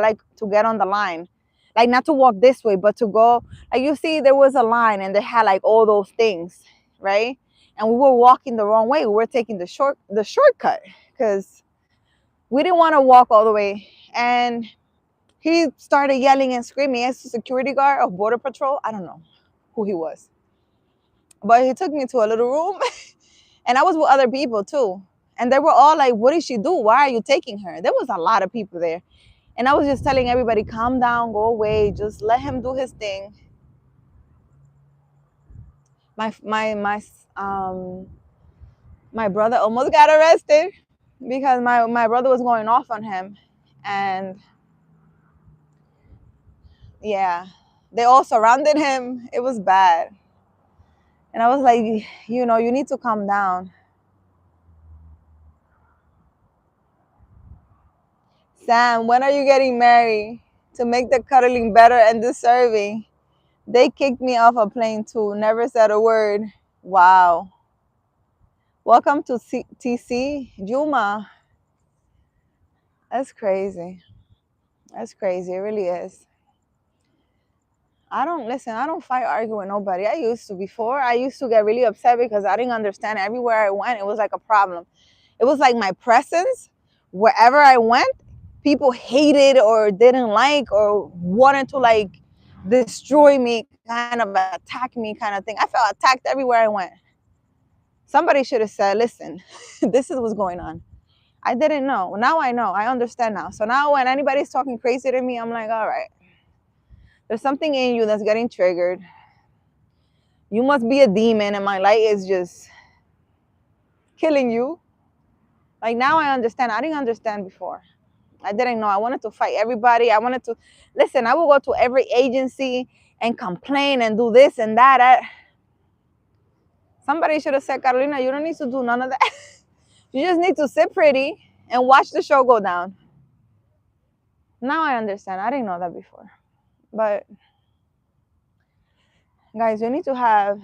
get on the line. Like not to walk this way, but to go. Like you see, there was a line and they had like all those things, right? And we were walking the wrong way. We were taking the shortcut because we didn't want to walk all the way. And he started yelling and screaming. As a security guard of Border Patrol. I don't know who he was. But he took me to a little room. And I was with other people too. And they were all like, what did she do? Why are you taking her? There was a lot of people there. And I was just telling everybody, calm down, go away. Just let him do his thing. My brother almost got arrested because my brother was going off on him. And yeah, they all surrounded him. It was bad. And I was like, you need to calm down. Sam, when are you getting married to make the cuddling better and deserving? They kicked me off a plane too. Never said a word. Wow. Welcome to TC. Juma. That's crazy. That's crazy. It really is. I don't fight, argue with nobody. I used to before. I used to get really upset because I didn't understand. Everywhere I went, it was like a problem. It was like my presence, wherever I went, people hated or didn't like or wanted to like destroy me, kind of attack me kind of thing. I felt attacked everywhere I went. Somebody should have said, listen, this is what's going on. I didn't know. Now I know. I understand now. So now when anybody's talking crazy to me, I'm like, all right. There's something in you that's getting triggered. You must be a demon and my light is just killing you. Like now I understand. I didn't understand before. I didn't know. I wanted to fight everybody. I wanted to listen. I would go to every agency and complain and do this and that. Somebody should have said, Carolina, you don't need to do none of that. You just need to sit pretty and watch the show go down. Now I understand. I didn't know that before. But guys, you need to have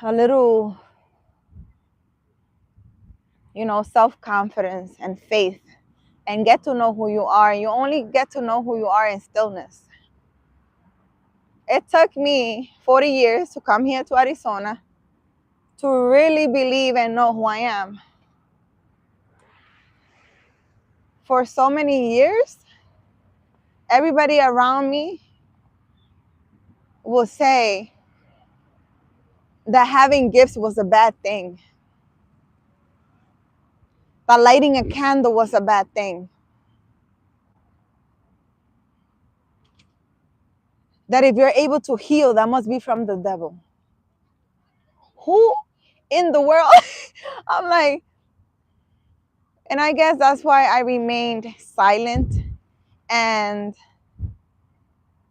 a little, self-confidence and faith and get to know who you are. You only get to know who you are in stillness. It took me 40 years to come here to Arizona to really believe and know who I am. For so many years, everybody around me will say that having gifts was a bad thing. That lighting a candle was a bad thing. That if you're able to heal, that must be from the devil. Who in the world? I'm like, and I guess that's why I remained silent and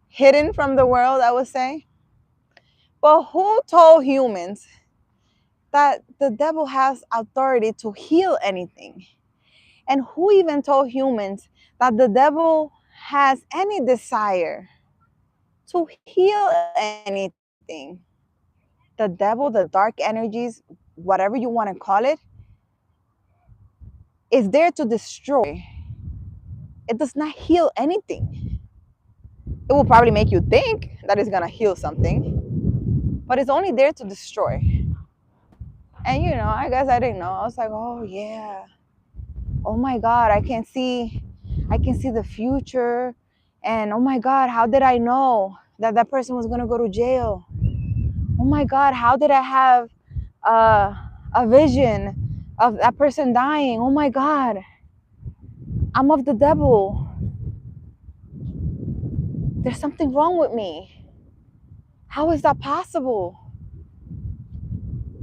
hidden from the world, I would say. But who told humans that the devil has authority to heal anything? And who even told humans that the devil has any desire to heal anything. The devil, the dark energies, whatever you want to call it, is there to destroy. It does not heal anything. It will probably make you think that it's going to heal something, but it's only there to destroy. And you know, I guess I didn't know. I was like, oh yeah. Oh my God, I can see the future. And oh my God, how did I know that that person was going to go to jail? Oh my God, how did I have a vision of that person dying? Oh my God, I'm of the devil. There's something wrong with me. How is that possible?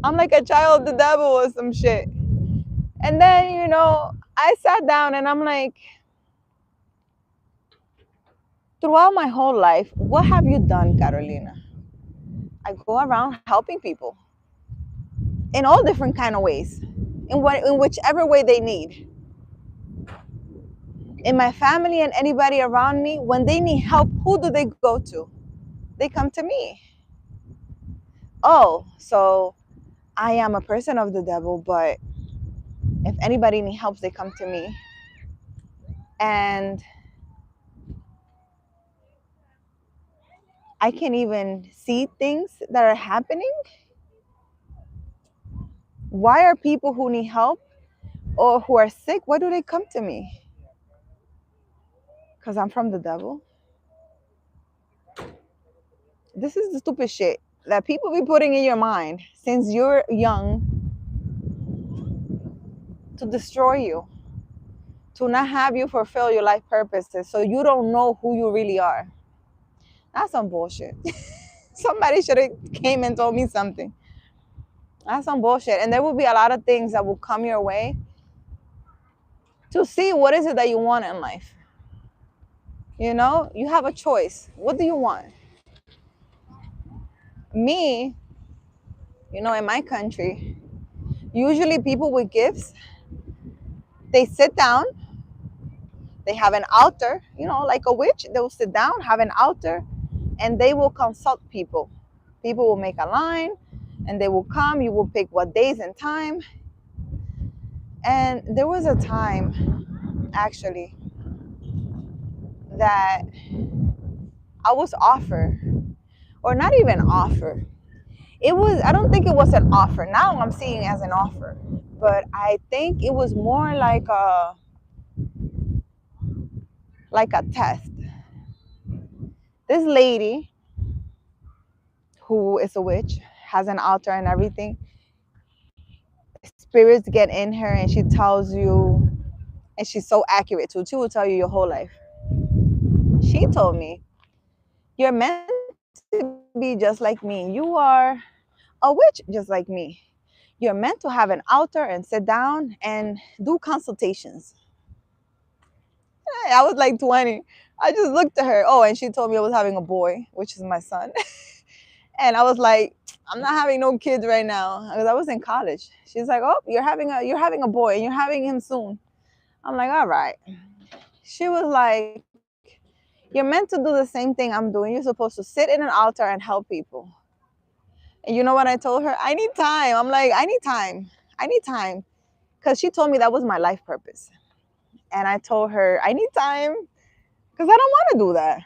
I'm like a child of the devil or some shit. And then, you know, I sat down and I'm like, throughout my whole life, what have you done, Carolina? I go around helping people in all different kind of ways, in whichever way they need. In my family and anybody around me, when they need help, who do they go to? They come to me. Oh, so I am a person of the devil, but if anybody needs help, they come to me. And I can even see things that are happening. Why are people who need help or who are sick, why do they come to me? Because I'm from the devil. This is the stupid shit that people be putting in your mind since you're young to destroy you, to not have you fulfill your life purposes so you don't know who you really are. That's some bullshit. Somebody should have came and told me something. That's some bullshit. And there will be a lot of things that will come your way to see what is it that you want in life. You know, you have a choice. What do you want? Me, you know, in my country, usually people with gifts, they sit down, they have an altar, you know, like a witch, they will sit down, have an altar, and they will consult people. People will make a line and they will come, you will pick what days and time. And there was a time, actually, that I was offered, or not even offered. It was, I don't think it was an offer. Now I'm seeing it as an offer. But I think it was more like a test. This lady who is a witch has an altar and everything. Spirits get in her and she tells you, and she's so accurate too. She will tell you your whole life. She told me, you're meant to be just like me. You are a witch just like me. You're meant to have an altar and sit down and do consultations. I was like 20. I just looked at her. Oh, and she told me I was having a boy, which is my son. And I was like, I'm not having no kids right now because I was in college. She's like, oh, you're having a boy and you're having him soon. I'm like, all right. She was like, you're meant to do the same thing I'm doing. You're supposed to sit in an altar and help people. And you know what I told her? I need time. I'm like, I need time. I need time. Because she told me that was my life purpose. And I told her, I need time because I don't want to do that.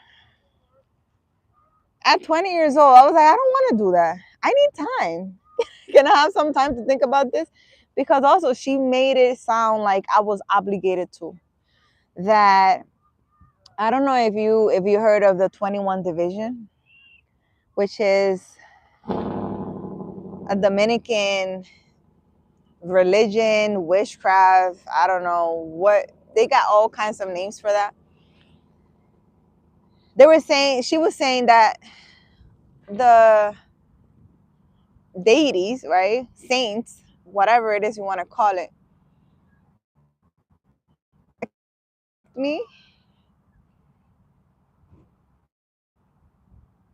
At 20 years old, I was like, I don't want to do that. I need time. Can I have some time to think about this? Because also she made it sound like I was obligated to. That, I don't know if you heard of the 21 division, which is a Dominican religion, witchcraft, I don't know what, they got all kinds of names for that. She was saying that the deities, right? Saints, whatever it is you want to call it, me,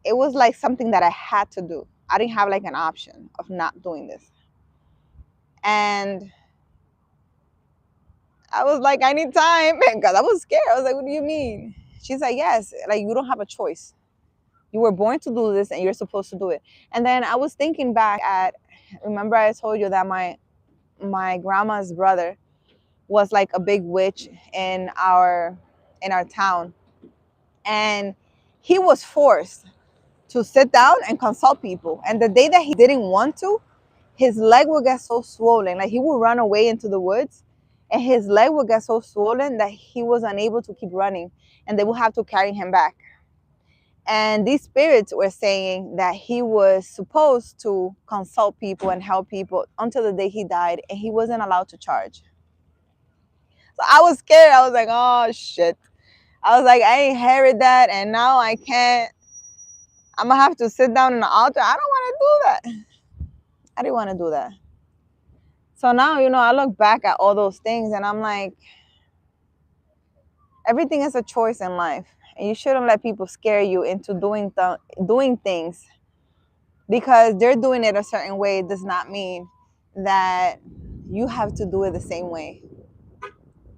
it was like something that I had to do. I didn't have like an option of not doing this. And I was like, I need time. Because I was scared. I was like, what do you mean? She's like, yes, like you don't have a choice. You were born to do this and you're supposed to do it. And then I was thinking back at, remember I told you that my grandma's brother was like a big witch in our town. And he was forced to sit down and consult people. And the day that he didn't want to, his leg would get so swollen. Like he would run away into the woods and his leg would get so swollen that he was unable to keep running and they would have to carry him back. And these spirits were saying that he was supposed to consult people and help people until the day he died, and he wasn't allowed to charge. So I was scared. I was like, oh shit. I was like, I inherited that and now I can't. I'm gonna have to sit down in the altar. I don't want to do that. I didn't want to do that. So now, I look back at all those things and I'm like, everything is a choice in life. And you shouldn't let people scare you into doing things because they're doing it a certain way. Does not mean that you have to do it the same way.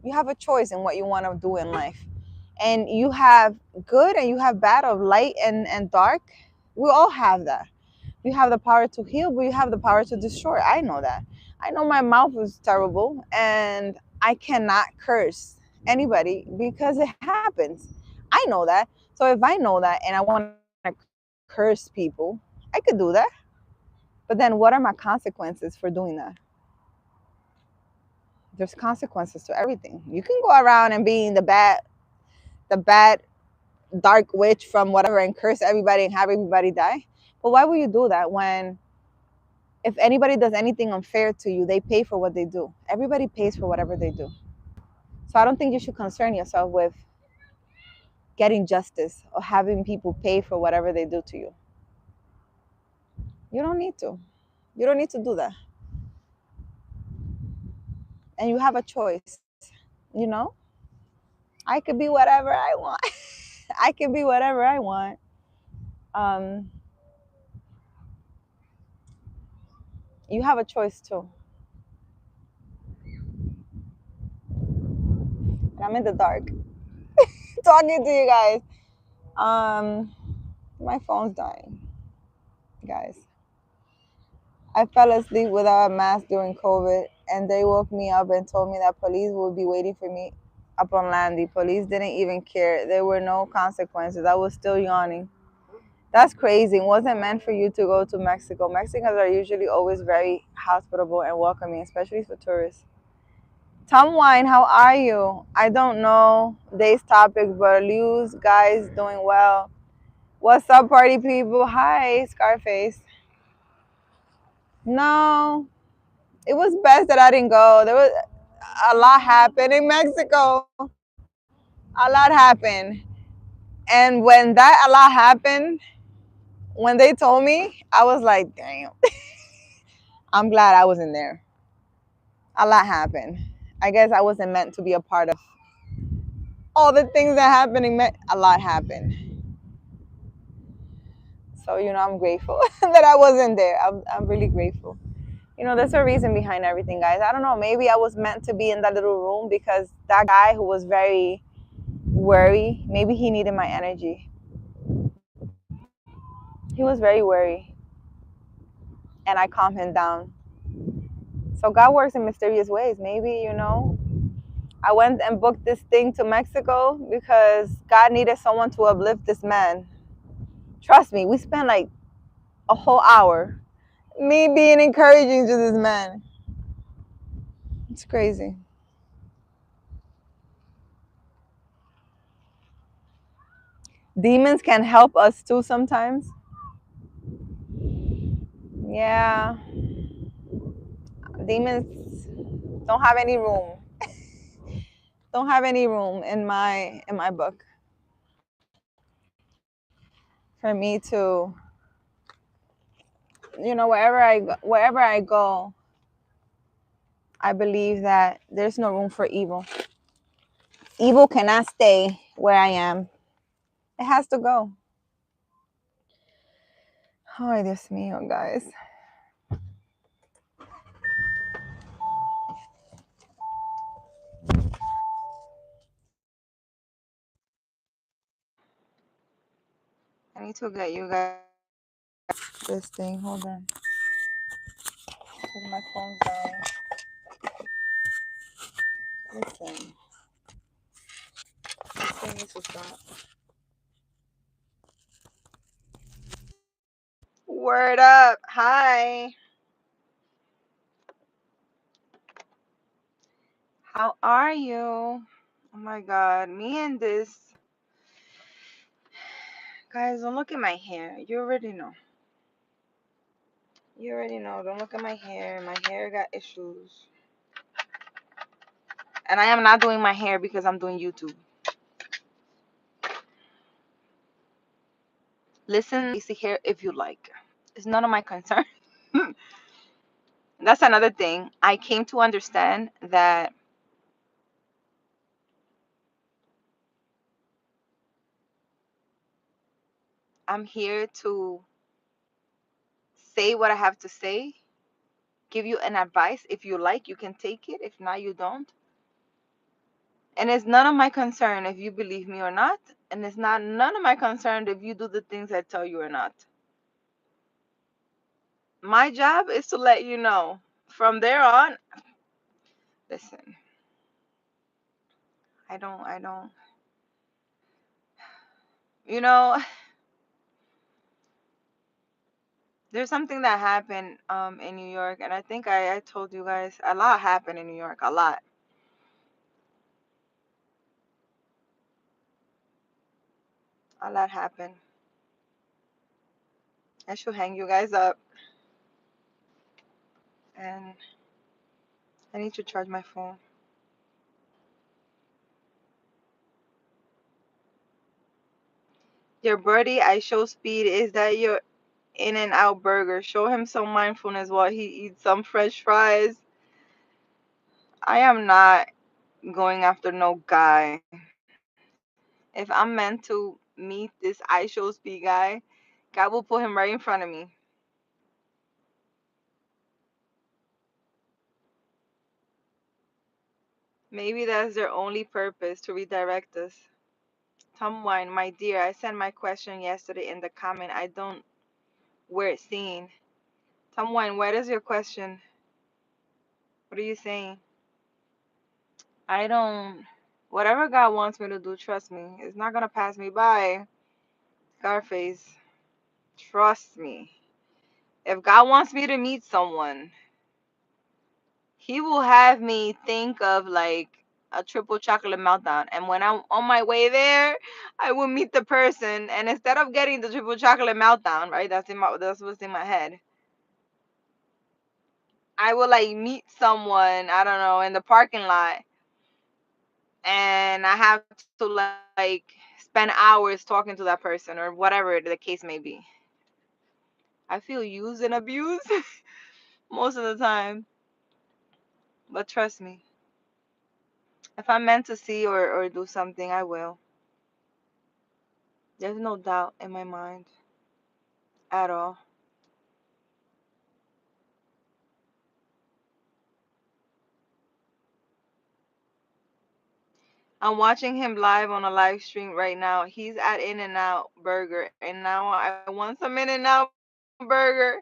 You have a choice in what you want to do in life. And you have good and you have bad, of light and dark. We all have that. You have the power to heal, but you have the power to destroy. I know that. I know my mouth is terrible and I cannot curse anybody because it happens. I know that. So if I know that and I want to curse people, I could do that. But then what are my consequences for doing that? There's consequences to everything. You can go around and being the bad dark witch from whatever and curse everybody and have everybody die. But why would you do that when if anybody does anything unfair to you, they pay for what they do? Everybody pays for whatever they do. So I don't think you should concern yourself with getting justice or having people pay for whatever they do to you. You don't need to. You don't need to do that. And you have a choice, I could be whatever I want. I can be whatever I want. You have a choice too. And I'm in the dark talking to you guys. My phone's dying, guys. I fell asleep without a mask during COVID, and they woke me up and told me that police would be waiting for me up on land. The police didn't even care. There were no consequences. I was still yawning. That's crazy. It wasn't meant for you to go to Mexico. Mexicans are usually always very hospitable and welcoming, especially for tourists. Tom Wine, how are you? I don't know day's topic, but Liu's guys doing well. What's up, party people? Hi, Scarface. No, it was best that I didn't go. There was a lot happened in Mexico. A lot happened. And when that a lot happened, when they told me, I was like, damn. I'm glad I wasn't there. A lot happened. I guess I wasn't meant to be a part of all the things that happened. A lot happened. So, I'm grateful that I wasn't there. I'm really grateful. There's a reason behind everything, guys. I don't know. Maybe I was meant to be in that little room because that guy who was very worried, maybe he needed my energy. He was very worried. And I calmed him down. So God works in mysterious ways. Maybe, I went and booked this thing to Mexico because God needed someone to uplift this man. Trust me, we spent like a whole hour me being encouraging to this man. It's crazy. Demons can help us too sometimes. Yeah. Demons don't have any room. Don't have any room in my book for me to, wherever I go, I believe that there's no room for evil. Evil cannot stay where I am. It has to go. Ay, Dios mío, guys. need to get you guys this thing. Hold on. 'Cause my phone's dying. Listen. This thing needs to stop. Word up. Hi. How are you? Oh my god. Me and this. Guys, don't look at my hair. You already know. You already know. Don't look at my hair. My hair got issues. And I am not doing my hair because I'm doing YouTube. Listen, basic hair if you like. It's none of my concern. That's another thing. I came to understand that I'm here to say what I have to say, give you an advice. If you like, you can take it. If not, you don't. And it's none of my concern if you believe me or not. And it's not none of my concern if you do the things I tell you or not. My job is to let you know. From there on, listen, I don't, you know, there's something that happened in New York, and I think I told you guys a lot happened in New York, a lot happened. I should hang you guys up, and I need to charge my phone. Your birdie, I show speed. Is that your In and Out burger? Show him some mindfulness while he eats some French fries. I am not going after no guy. If I'm meant to meet this I show speed guy, God will put him right in front of me. Maybe that's their only purpose, to redirect us. Tom Wine, my dear, I sent my question yesterday in the comment. I don't wear it seen. Tom Wine, what is your question? What are you saying? I don't. Whatever God wants me to do, trust me, it's not gonna pass me by. Scarface, trust me. If God wants me to meet someone, He will have me think of like a triple chocolate meltdown. And when I'm on my way there, I will meet the person. And instead of getting the triple chocolate meltdown, right? That's what's in my head. I will like meet someone, I don't know, in the parking lot, and I have to like spend hours talking to that person or whatever the case may be. I feel used and abused most of the time. But trust me, if I'm meant to see or do something, I will. There's no doubt in my mind at all. I'm watching him live on a live stream right now. He's at In and Out Burger, and now I want some In and Out Burger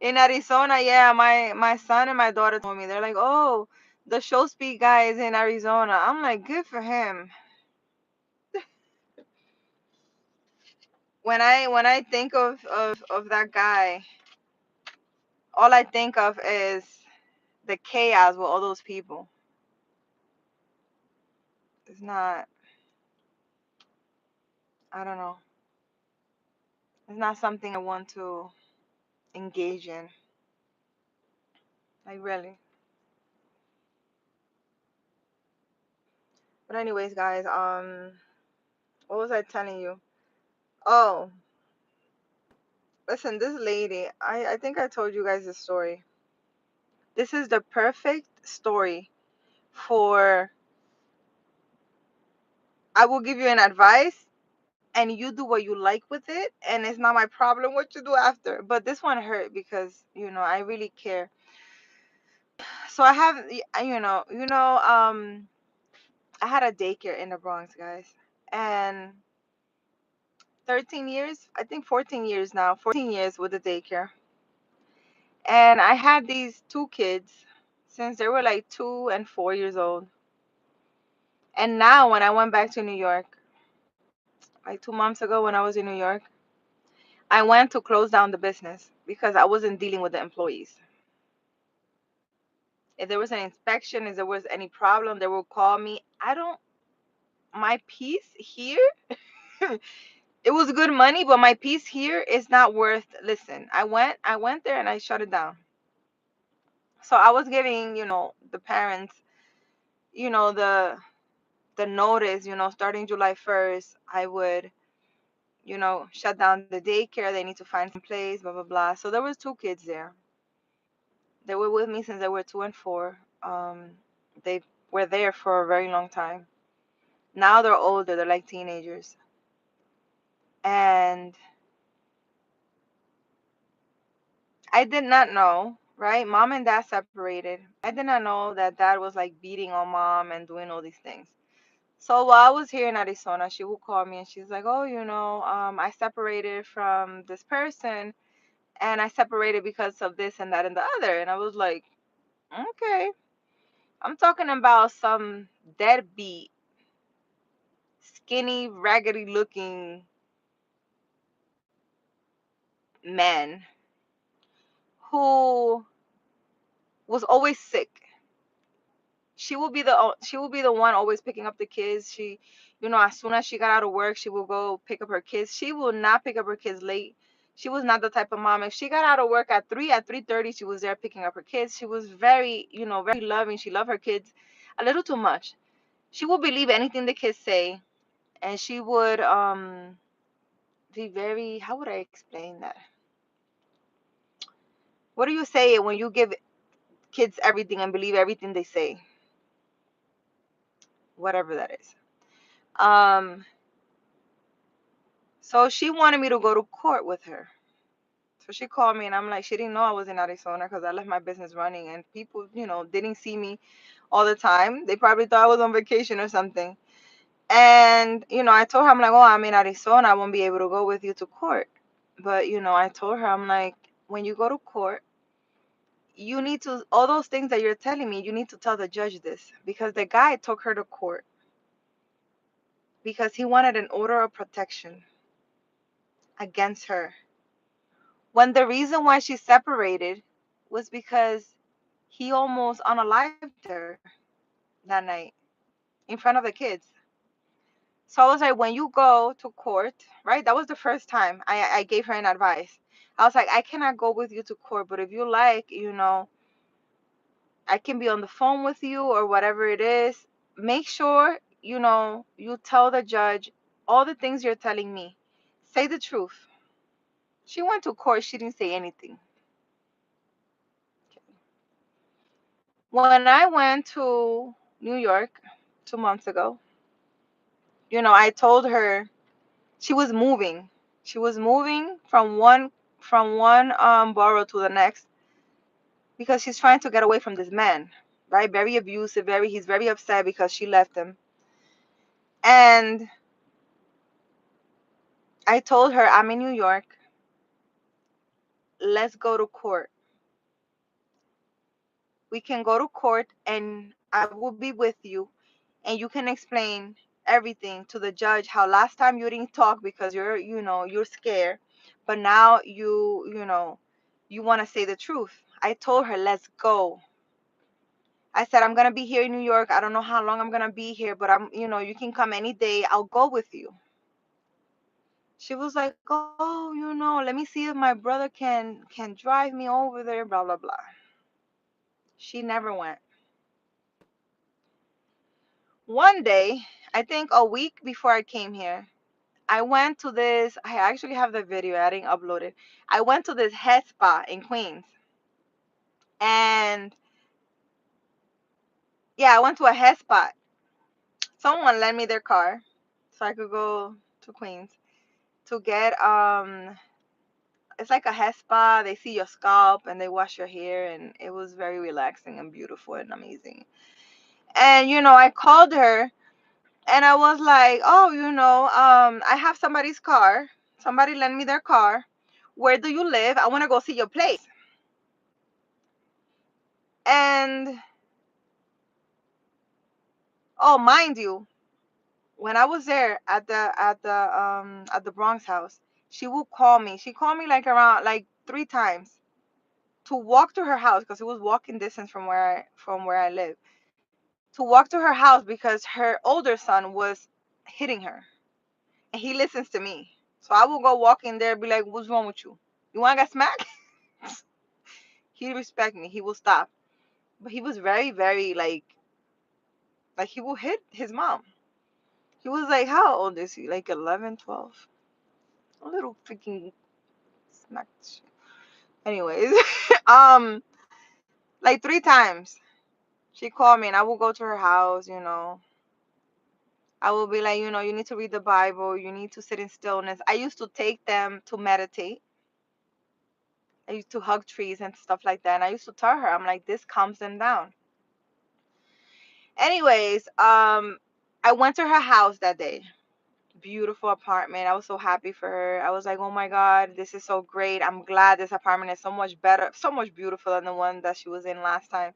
in Arizona. Yeah, my son and my daughter told me, they're like, "Oh, the show speed guy is in Arizona." I'm like, "Good for him." When I think of that guy, all I think of is the chaos with all those people. It's not. I don't know. It's not something I want to engage in. Like really. But anyways, guys, what was I telling you? Oh, listen, this lady, I think I told you guys this story. This is the perfect story for I will give you an advice and you do what you like with it, and it's not my problem what you do after. But this one hurt because, I really care. So I have I had a daycare in the Bronx, guys. And 13 years, I think 14 years now, 14 years with the daycare. And I had these two kids since they were like 2 and 4 years old. And now when I went back to New York, like 2 months ago when I was in New York, I went to close down the business because I wasn't dealing with the employees. If there was an inspection, if there was any problem, they would call me. I don't, my peace here, it was good money, but my peace here is not worth, listen, I went there and I shut it down. So I was giving, the parents, you know, the the notice, starting July 1st, I would, shut down the daycare. They need to find some place, blah, blah, blah. So there was two kids there. They were with me since they were 2 and 4. They were there for a very long time. Now they're older. They're like teenagers. And I did not know, right? Mom and dad separated. I did not know that dad was like beating on mom and doing all these things. So while I was here in Arizona, she would call me and she's like, "Oh, I separated from this person and I separated because of this and that and the other." And I was like, "Okay." I'm talking about some deadbeat, skinny, raggedy looking man who was always sick. She will be the one always picking up the kids. As soon as she got out of work, she will go pick up her kids. She will not pick up her kids late. She was not the type of mom. If she got out of work at 3:30, she was there picking up her kids. She was very, very loving. She loved her kids a little too much. She would believe anything the kids say, and she would be very, how would I explain that? What do you say when you give kids everything and believe everything they say? Whatever that is. Um, so she wanted me to go to court with her. So she called me and I'm like, she didn't know I was in Arizona because I left my business running and people, didn't see me all the time. They probably thought I was on vacation or something. And, I told her, I'm like, oh, I'm in Arizona. I won't be able to go with you to court. But, I told her, I'm like, when you go to court, you need to, all those things that you're telling me, you need to tell the judge this. Because the guy took her to court because he wanted an order of protection against her. When the reason why she separated was because he almost unalived her that night in front of the kids. So I was like, when you go to court, right? That was the first time I gave her an advice. I was like, I cannot go with you to court, but if you like, I can be on the phone with you or whatever it is. Make sure, you tell the judge all the things you're telling me. Say the truth. She went to court. She didn't say anything. When I went to New York 2 months ago, I told her she was moving. She was moving from one borough to the next because she's trying to get away from this man, right? Very abusive, he's very upset because she left him. And I told her, I'm in New York. Let's go to court. We can go to court and I will be with you and you can explain everything to the judge how last time you didn't talk because you're scared, but now you want to say the truth. I told her, let's go. I said, I'm going to be here in New York. I don't know how long I'm going to be here, but you can come any day. I'll go with you. She was like, oh, let me see if my brother can drive me over there, blah, blah, blah. She never went. One day, I think a week before I came here, I went to this. I actually have the video. I didn't upload it. I went to this head spa in Queens. And yeah, I went to a head spa. Someone lent me their car so I could go to Queens to get it's like a head spa. They see your scalp and they wash your hair and it was very relaxing and beautiful and amazing. And I called her and I was like, "Oh, I have somebody's car. Somebody lend me their car. Where do you live? I want to go see your place. And oh, mind you, when I was there at the Bronx house, she would call me. She called me like around like 3 times to walk to her house because it was walking distance from where I live. To walk to her house because her older son was hitting her, and he listens to me. So I will go walk in there and be like, "What's wrong with you? You want to get smacked?" He respect me. He will stop. But he was very, very like he will hit his mom. He was like, how old is he? Like 11, 12. A little freaking smack. Anyways, um, like 3 times she called me, and I will go to her house. I will be like, you need to read the Bible. You need to sit in stillness. I used to take them to meditate. I used to hug trees and stuff like that. And I used to tell her, I'm like, this calms them down. Anyways, I went to her house that day. Beautiful apartment. I was so happy for her. I was like, oh my God, this is so great. I'm glad this apartment is so much better, so much beautiful than the one that she was in last time.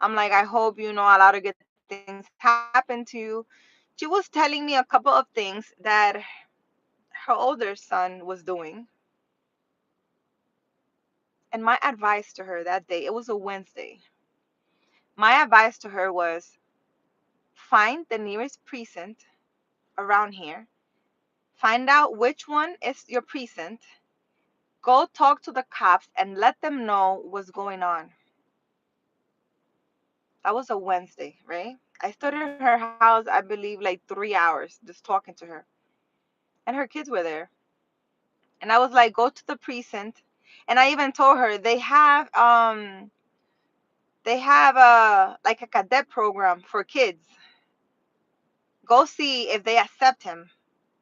I'm like, I hope a lot of good things happen to you. She was telling me a couple of things that her older son was doing. And my advice to her that day, it was a Wednesday. My advice to her was find the nearest precinct around here, find out which one is your precinct, go talk to the cops and let them know what's going on. That was a Wednesday, right? I stood in her house, I believe, like 3 hours just talking to her. And her kids were there. And I was like, go to the precinct. And I even told her they have a like a cadet program for kids. Go see if they accept him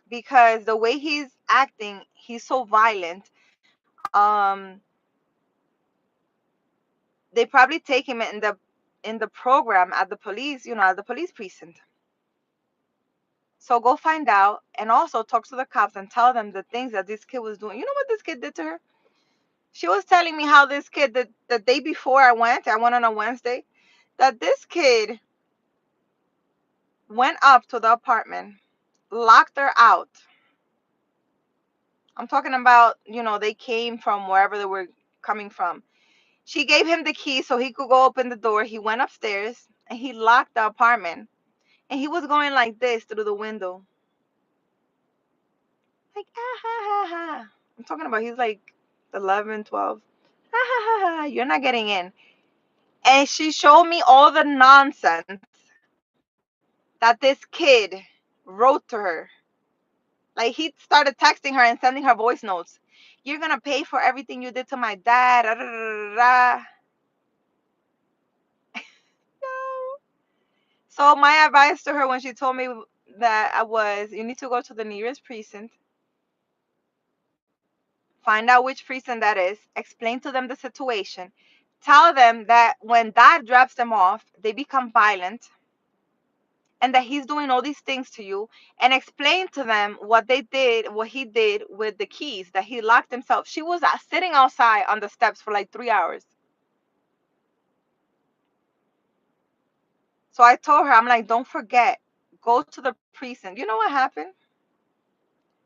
because the way he's acting, he's so violent. They probably take him in the program at the police, at the police precinct. So go find out and also talk to the cops and tell them the things that this kid was doing. You know what this kid did to her? She was telling me how this kid, the day before I went on a Wednesday, that this kid went up to the apartment, locked her out. I'm talking about, they came from wherever they were coming from. She gave him the key so he could go open the door. He went upstairs and he locked the apartment. And he was going like this through the window. Like, ah, ha, ha, ha. I'm talking about he's like 11, 12. Ha, ha, ha, ha. You're not getting in. And she showed me all the nonsense that this kid wrote to her. Like, he started texting her and sending her voice notes. You're going to pay for everything you did to my dad. Da, da, da, da, da. So my advice to her when she told me that you need to go to the nearest precinct, find out which precinct that is, explain to them the situation, tell them that when dad drops them off, they become violent and that he's doing all these things to you, and explain to them what he did with the keys, that he locked himself. She was sitting outside on the steps for like 3 hours. So I told her, I'm like, don't forget, go to the precinct. You know what happened?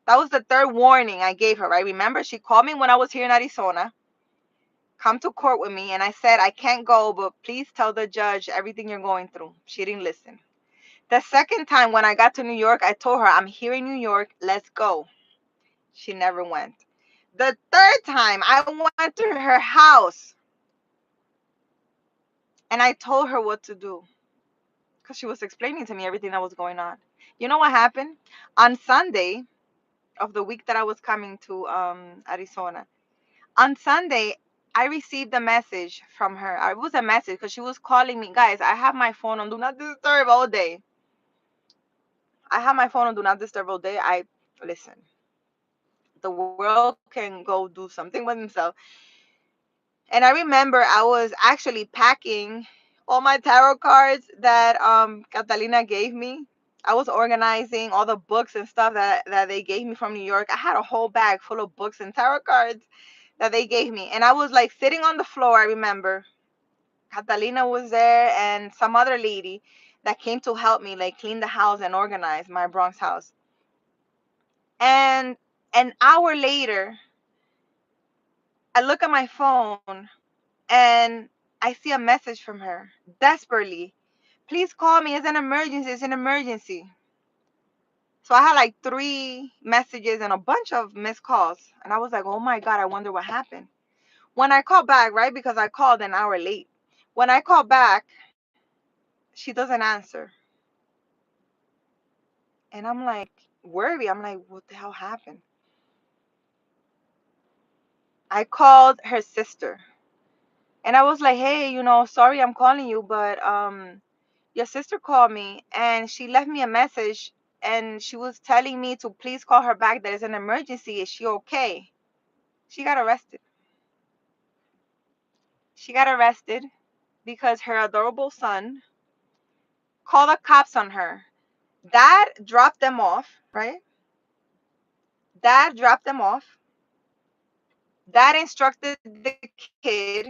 That was the third warning I gave her, right? Remember, she called me when I was here in Arizona, come to court with me, and I said, I can't go, but please tell the judge everything you're going through. She didn't listen. The second time when I got to New York, I told her, I'm here in New York, let's go. She never went. The third time, I went to her house and I told her what to do because she was explaining to me everything that was going on. You know what happened? On Sunday of the week that I was coming to Arizona, on Sunday, I received a message from her. It was a message because she was calling me. Guys, I have my phone on Do Not Disturb all day. I have my phone on Do Not Disturb all day. Listen, the world can go do something with himself. And I remember I was actually packing all my tarot cards that Catalina gave me. I was organizing all the books and stuff that they gave me from New York. I had a whole bag full of books and tarot cards that they gave me. And I was like sitting on the floor, I remember. Catalina was there and some other lady that came to help me like clean the house and organize my Bronx house. And an hour later, I look at my phone and I see a message from her desperately. Please call me. It's an emergency. It's an emergency. So I had like 3 messages and a bunch of missed calls. And I was like, oh my God, I wonder what happened. When I called back, right, because I called an hour late. When I called back, she doesn't answer. And I'm like, worried. I'm like, what the hell happened? I called her sister. And I was like, hey, sorry I'm calling you, but your sister called me and she left me a message and she was telling me to please call her back. There's an emergency. Is she okay? She got arrested. She got arrested because her adorable son called the cops on her. Dad dropped them off, right? Dad dropped them off. Dad instructed the kid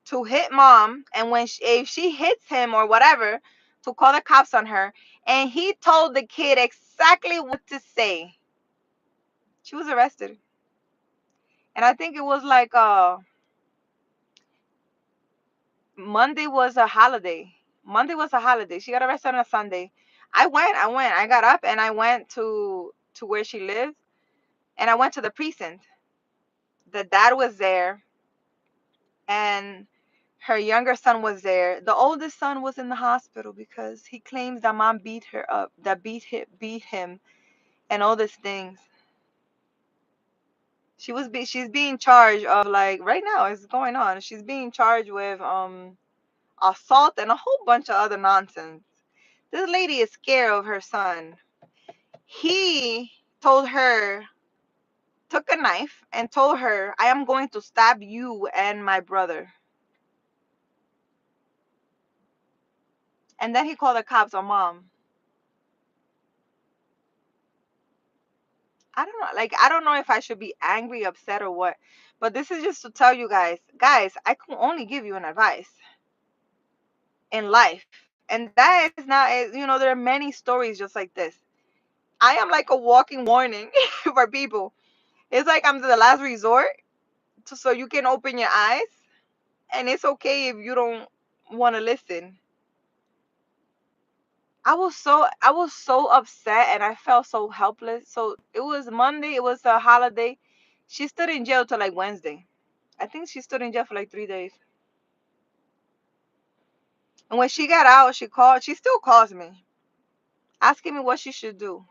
to hit mom, and if she hits him or whatever, to call the cops on her. And he told the kid exactly what to say. She was arrested. And I think it was like Monday was a holiday. Monday was a holiday. She got arrested on a Sunday. I went. I got up and I went to where she lived, and I went to the precinct. The dad was there, and her younger son was there. The oldest son was in the hospital because he claims that mom beat her up, that beat him, and all these things. She's being charged of, like, right now it's going on. She's being charged with assault and a whole bunch of other nonsense. This lady is scared of her son. He told her, took a knife and told her, I am going to stab you and my brother. And then he called the cops on mom. I don't know. Like, I don't know if I should be angry, upset, or what. But this is just to tell you guys, I can only give you an advice in life. And that is not, there are many stories just like this. I am like a walking warning for people. It's like I'm the last resort so you can open your eyes. And it's okay if you don't want to listen. I was so upset and I felt so helpless. So it was Monday, it was a holiday. She stood in jail till like Wednesday. I think she stood in jail for like 3 days. And when she got out, she still calls me, asking me what she should do.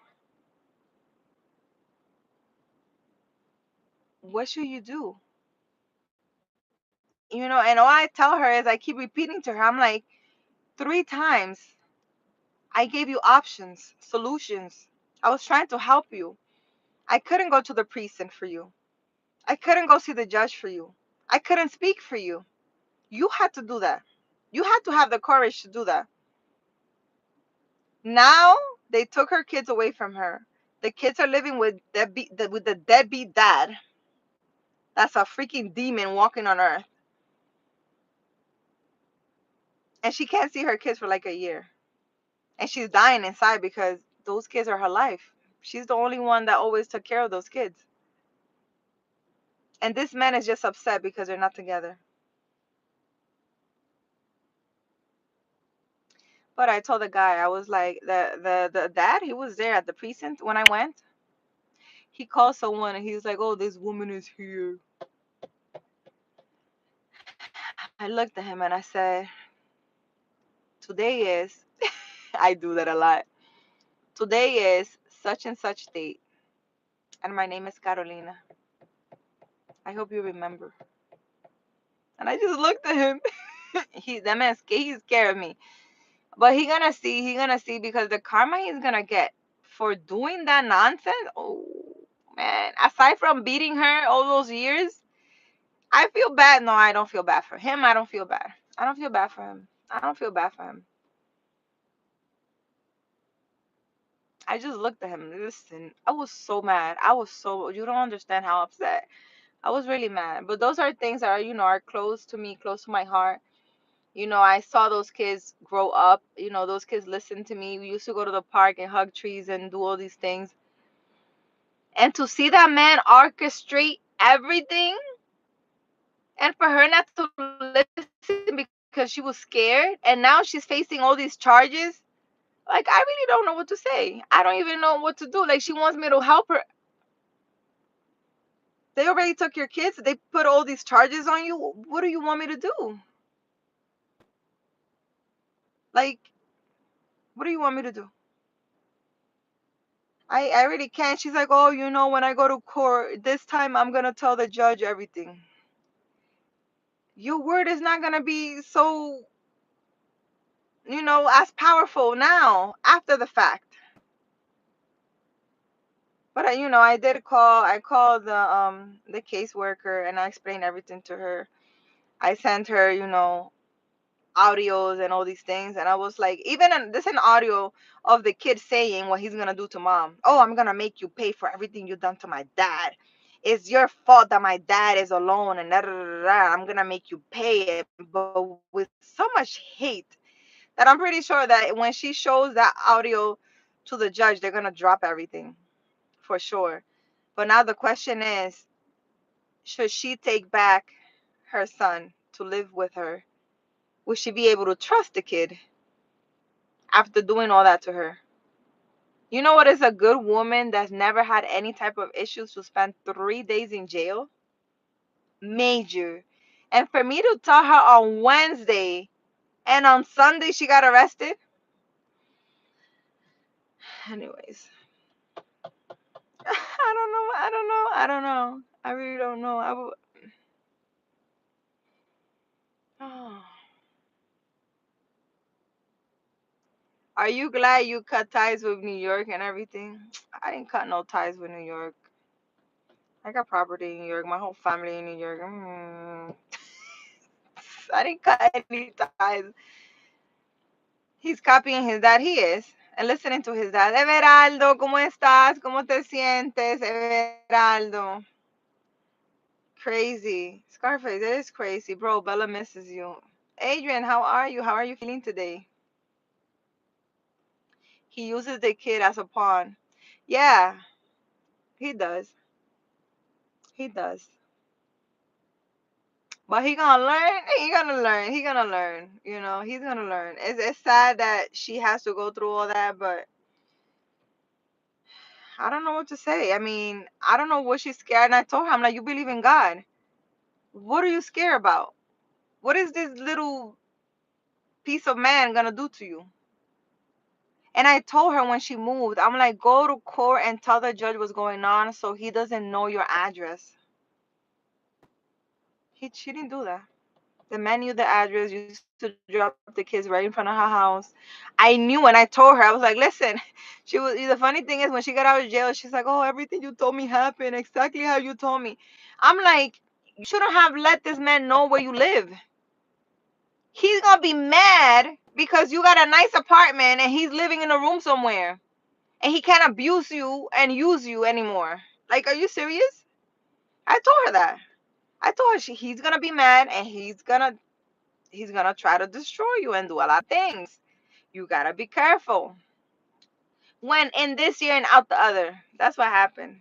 What should you do? And all I tell her is I keep repeating to her, I'm like, 3 times I gave you options, solutions. I was trying to help you. I couldn't go to the precinct for you. I couldn't go see the judge for you. I couldn't speak for you. You had to do that. You had to have the courage to do that. Now they took her kids away from her. The kids are living with the deadbeat dad. That's a freaking demon walking on earth. And she can't see her kids for like a year. And she's dying inside because those kids are her life. She's the only one that always took care of those kids. And this man is just upset because they're not together. But I told the guy, I was like, the dad, he was there at the precinct when I went. He called someone and he was like, oh, this woman is here. I looked at him and I said, today is, I do that a lot. Today is such and such date. And my name is Carolina. I hope you remember. And I just looked at him. That man, he's scared of me. But he gonna see because the karma he's gonna get for doing that nonsense. Oh man. Aside from beating her all those years, I feel bad. No, I don't feel bad for him. I don't feel bad. I don't feel bad for him. I don't feel bad for him. I just looked at him. Listen, I was so mad. I was so, you don't understand how upset. I was really mad. But those are things that are, are close to me, close to my heart. I saw those kids grow up. Those kids listened to me. We used to go to the park and hug trees and do all these things. And to see that man orchestrate everything, and for her not to listen because she was scared, and now she's facing all these charges. Like, I really don't know what to say. I don't even know what to do. Like, she wants me to help her. They already took your kids. They put all these charges on you. What do you want me to do? Like, what do you want me to do? I really can't. She's like, oh, when I go to court, this time I'm going to tell the judge everything. Your word is not going to be so, as powerful now after the fact. But I did call. I called the caseworker and I explained everything to her. I sent her, audios and all these things, and I was like, this an audio of the kid saying what he's gonna do to mom. Oh, I'm gonna make you pay for everything you've done to my dad. It's your fault that my dad is alone, and da, da, da, da. I'm gonna make you pay it, but with so much hate that I'm pretty sure that when she shows that audio to the judge, they're gonna drop everything for sure. But now the question is, should she take back her son to live with her? Will she be able to trust the kid after doing all that to her? You know what is a good woman that's never had any type of issues to spend 3 days in jail? Major. And for me to tell her on Wednesday and on Sunday she got arrested? Anyways. I don't know. I don't know. I don't know. I really don't know. Oh. Are you glad you cut ties with New York and everything? I didn't cut no ties with New York. I got property in New York. My whole family in New York. I didn't cut any ties. He's copying his dad. He is. And listening to his dad. Everaldo, ¿cómo estás? ¿Cómo te sientes, Everaldo? Crazy. Scarface, it is crazy. Bro, Bella misses you. Adrian, how are you? How are you feeling today? He uses the kid as a pawn. Yeah, he does. He does. But he gonna learn. He gonna learn. He gonna learn. He's gonna learn. It's sad that she has to go through all that, but I don't know what to say. I mean, I don't know what she's scared. And I told her, I'm like, you believe in God. What are you scared about? What is this little piece of man gonna do to you? And I told her when she moved, I'm like, go to court and tell the judge what's going on so he doesn't know your address. She didn't do that. The man knew the address, used to drop the kids right in front of her house. I knew, and I told her, I was like, listen, the funny thing is when she got out of jail, she's like, oh, everything you told me happened exactly how you told me. I'm like, you shouldn't have let this man know where you live. He's gonna be mad because you got a nice apartment and he's living in a room somewhere and he can't abuse you and use you anymore. Like, are you serious? I told her that. I told her he's gonna be mad and he's gonna try to destroy you and do a lot of things. You gotta be careful. When in this year and out the other. That's what happened.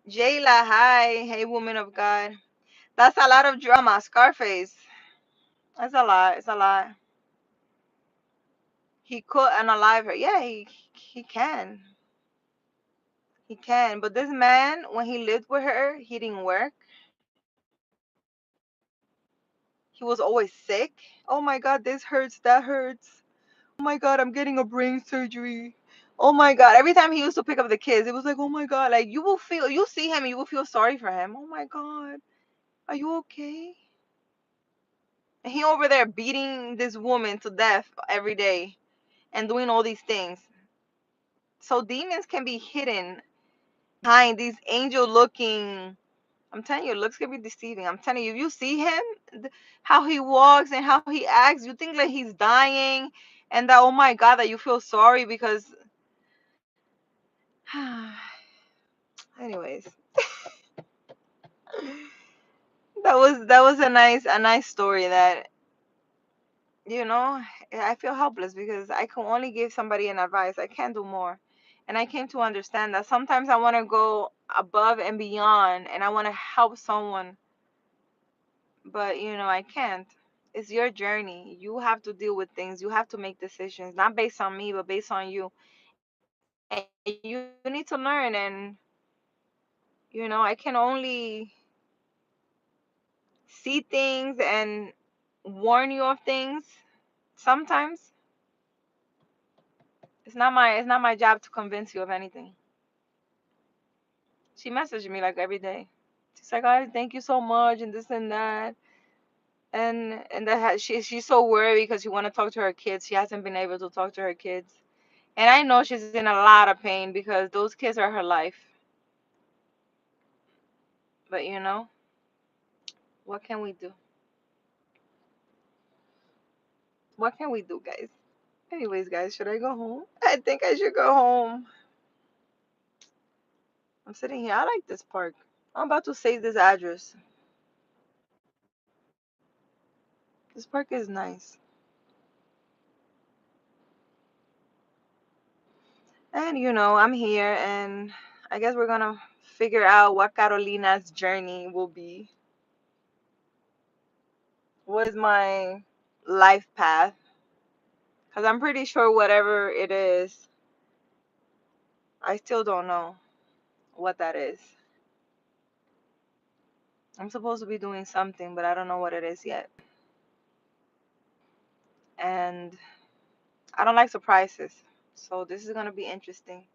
Jayla, hi. Hey, woman of God. That's a lot of drama. Scarface. That's a lot. It's a lot. He could unalive her. Yeah, he can. He can. But this man, when he lived with her, he didn't work. He was always sick. Oh my God, this hurts. That hurts. Oh my God, I'm getting a brain surgery. Oh my God. Every time he used to pick up the kids, it was like, oh my God, like you see him and you will feel sorry for him. Oh my God, are you okay? And he over there beating this woman to death every day and doing all these things. So demons can be hidden behind these angel looking I'm telling you, looks can be deceiving. I'm telling you, if you see him, how he walks and how he acts, you think like he's dying, and that, oh my God, that you feel sorry because. Anyways, that was a nice story that, you know, I feel helpless because I can only give somebody an advice. I can't do more. And I came to understand that sometimes I want to go above and beyond and I want to help someone, but I can't. It's your journey. You have to deal with things. You have to make decisions, not based on me, but based on you. And you need to learn. And, I can only see things and warn you of things sometimes. It's not my job to convince you of anything. She messaged me like every day. She's like, "I thank you so much," and this and that, and she's so worried because she want to talk to her kids. She hasn't been able to talk to her kids, and I know she's in a lot of pain because those kids are her life. But what can we do? What can we do, guys? Anyways, guys, should I go home? I think I should go home. I'm sitting here. I like this park. I'm about to save this address. This park is nice. And I'm here, and I guess we're gonna figure out what Carolina's journey will be. What is my life path? Because I'm pretty sure whatever it is, I still don't know what that is. I'm supposed to be doing something, but I don't know what it is yet. And I don't like surprises. So this is gonna be interesting.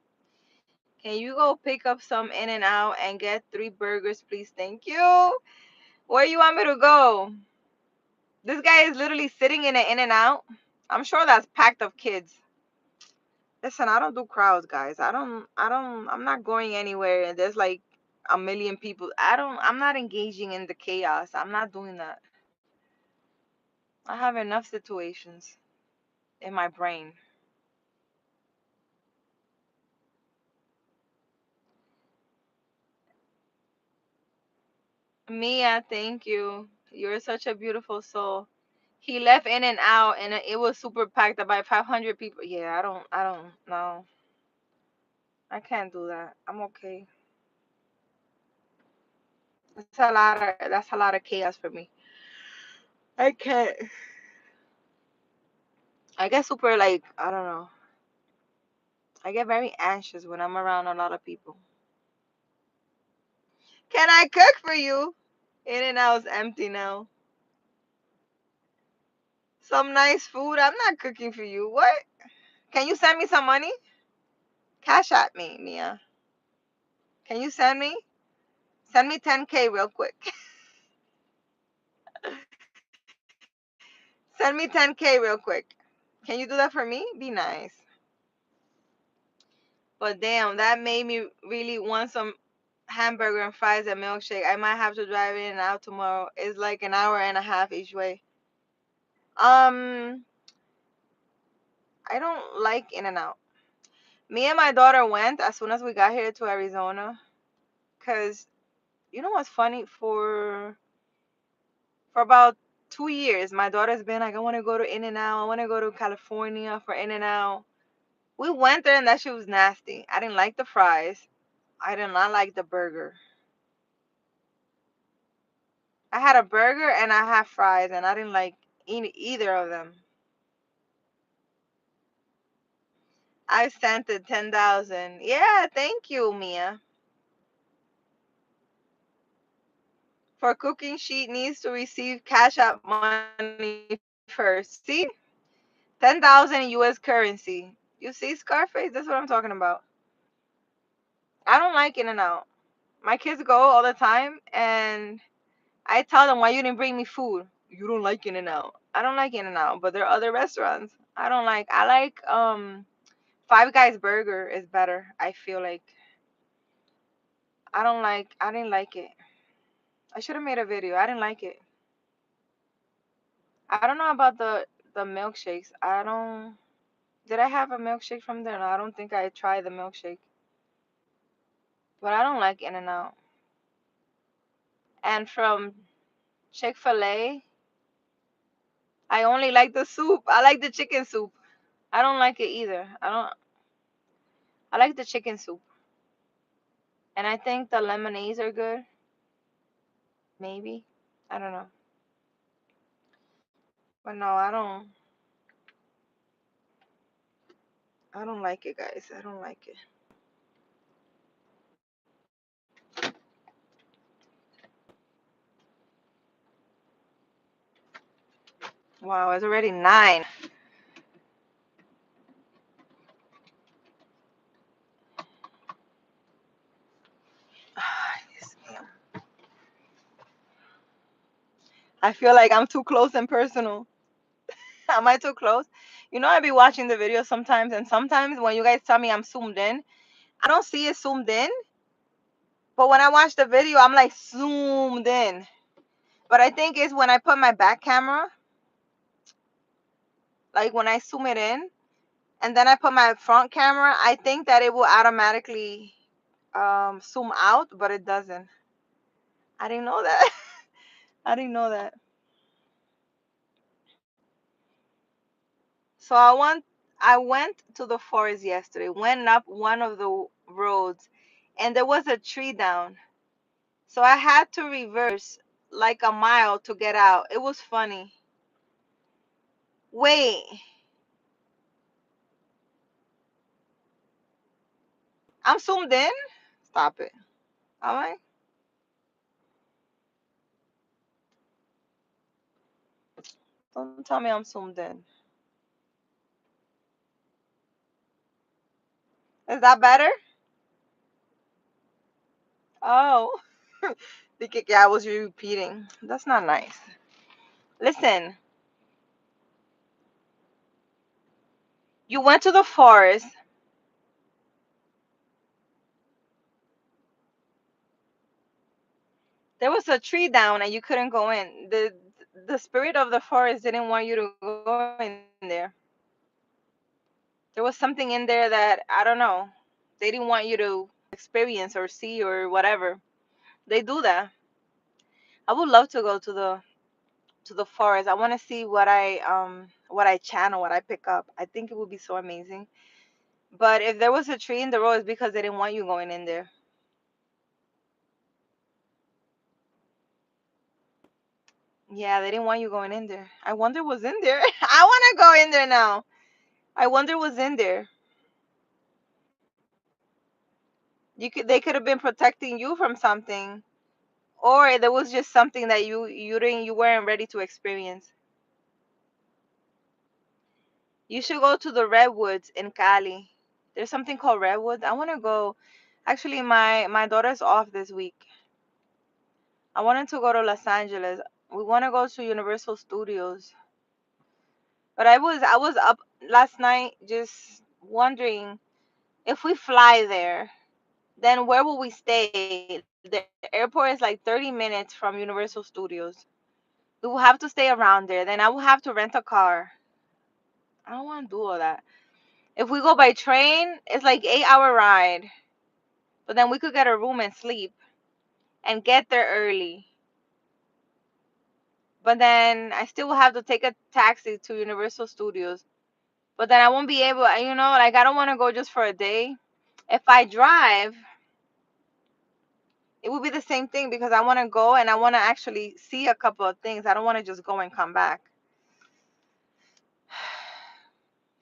Can you go pick up some In and Out and get 3 burgers, please? Thank you. Where you want me to go? This guy is literally sitting in an In and Out. I'm sure that's packed of kids. Listen, I don't do crowds, guys. I'm not going anywhere and there's like a million people. I'm not engaging in the chaos. I'm not doing that. I have enough situations in my brain. Mia, thank you. You're such a beautiful soul. He left In and Out and it was super packed by 500 people. Yeah, I don't know. I can't do that. I'm okay. That's a lot of chaos for me. I can't. I get super like, I don't know. I get very anxious when I'm around a lot of people. Can I cook for you? In and Out's empty now. Some nice food. I'm not cooking for you. What? Can you send me some money? Cash at me, Mia. Can you send me? Send me 10K real quick. Send me 10K real quick. Can you do that for me? Be nice. But damn, that made me really want some hamburger and fries and milkshake. I might have to drive In and Out tomorrow. It's like an hour and a half each way. Um, I don't like In and Out. Me and my daughter went as soon as we got here to Arizona. Cause you know what's funny? For about 2 years, my daughter's been like, I want to go to In and Out. I want to go to California for In and Out. We went there and that shit was nasty. I didn't like the fries. I did not like the burger. I had a burger and I had fries, and I didn't like either of them. I sent it 10,000. Yeah, thank you, Mia. For cooking, she needs to receive cash out money first. See? 10,000 US currency. You see, Scarface? That's what I'm talking about. I don't like In and Out. My kids go all the time, and I tell them, why you didn't bring me food? You don't like In and Out. I don't like In and Out, but there are other restaurants. I like Five Guys burger is better. I feel like I didn't like it. I should have made a video. I didn't like it. I don't know about the milkshakes. I don't. Did I have a milkshake from there? No, I don't think I tried the milkshake. But I don't like In-N-Out. And from Chick-fil-A, I only like the soup. I like the chicken soup. I don't like it either. I like the chicken soup. And I think the lemonades are good. Maybe. I don't know. But no, I don't like it, guys. I don't like it. Wow, it's already 9. Yes, ma'am. I feel like I'm too close and personal. Am I too close? You know, I be watching the video sometimes, and sometimes when you guys tell me I'm zoomed in, I don't see it zoomed in. But when I watch the video, I'm like zoomed in. But I think it's when I put my back camera, like when I zoom it in, and then I put my front camera, I think that it will automatically zoom out, but it doesn't. I didn't know that. I didn't know that. So I went to the forest yesterday, went up one of the roads, and there was a tree down. So I had to reverse like a mile to get out. It was funny. Wait, I'm zoomed in? Stop it. Am I? Don't tell me I'm zoomed in. Is that better? Oh. Yeah, I was repeating. That's not nice. Listen, you went to the forest. There was a tree down and you couldn't go in. The spirit of the forest didn't want you to go in there. There was something in there that I don't know. They didn't want you to experience or see or whatever. They do that. I would love to go to the forest. I want to see what I channel, what I pick up. I think it would be so amazing. But if there was a tree in the road, it's because they didn't want you going in there. Yeah, they didn't want you going in there. I wonder what's in there. I want to go in there now. I wonder what's in there. They could have been protecting you from something, or there was just something that you weren't ready to experience. You should go to the redwoods in Cali. There's something called redwoods. I want to go. Actually, my daughter's off this week. I wanted to go to Los Angeles. We want to go to Universal Studios. But I was up last night just wondering if we fly there, then where will we stay? The airport is like 30 minutes from Universal Studios. We will have to stay around there. Then I will have to rent a car. I don't want to do all that. If we go by train, it's like 8-hour ride. But then we could get a room and sleep and get there early. But then I still will have to take a taxi to Universal Studios. But then I won't be able, like I don't want to go just for a day. If I drive, it would be the same thing because I want to go and I want to actually see a couple of things. I don't want to just go and come back.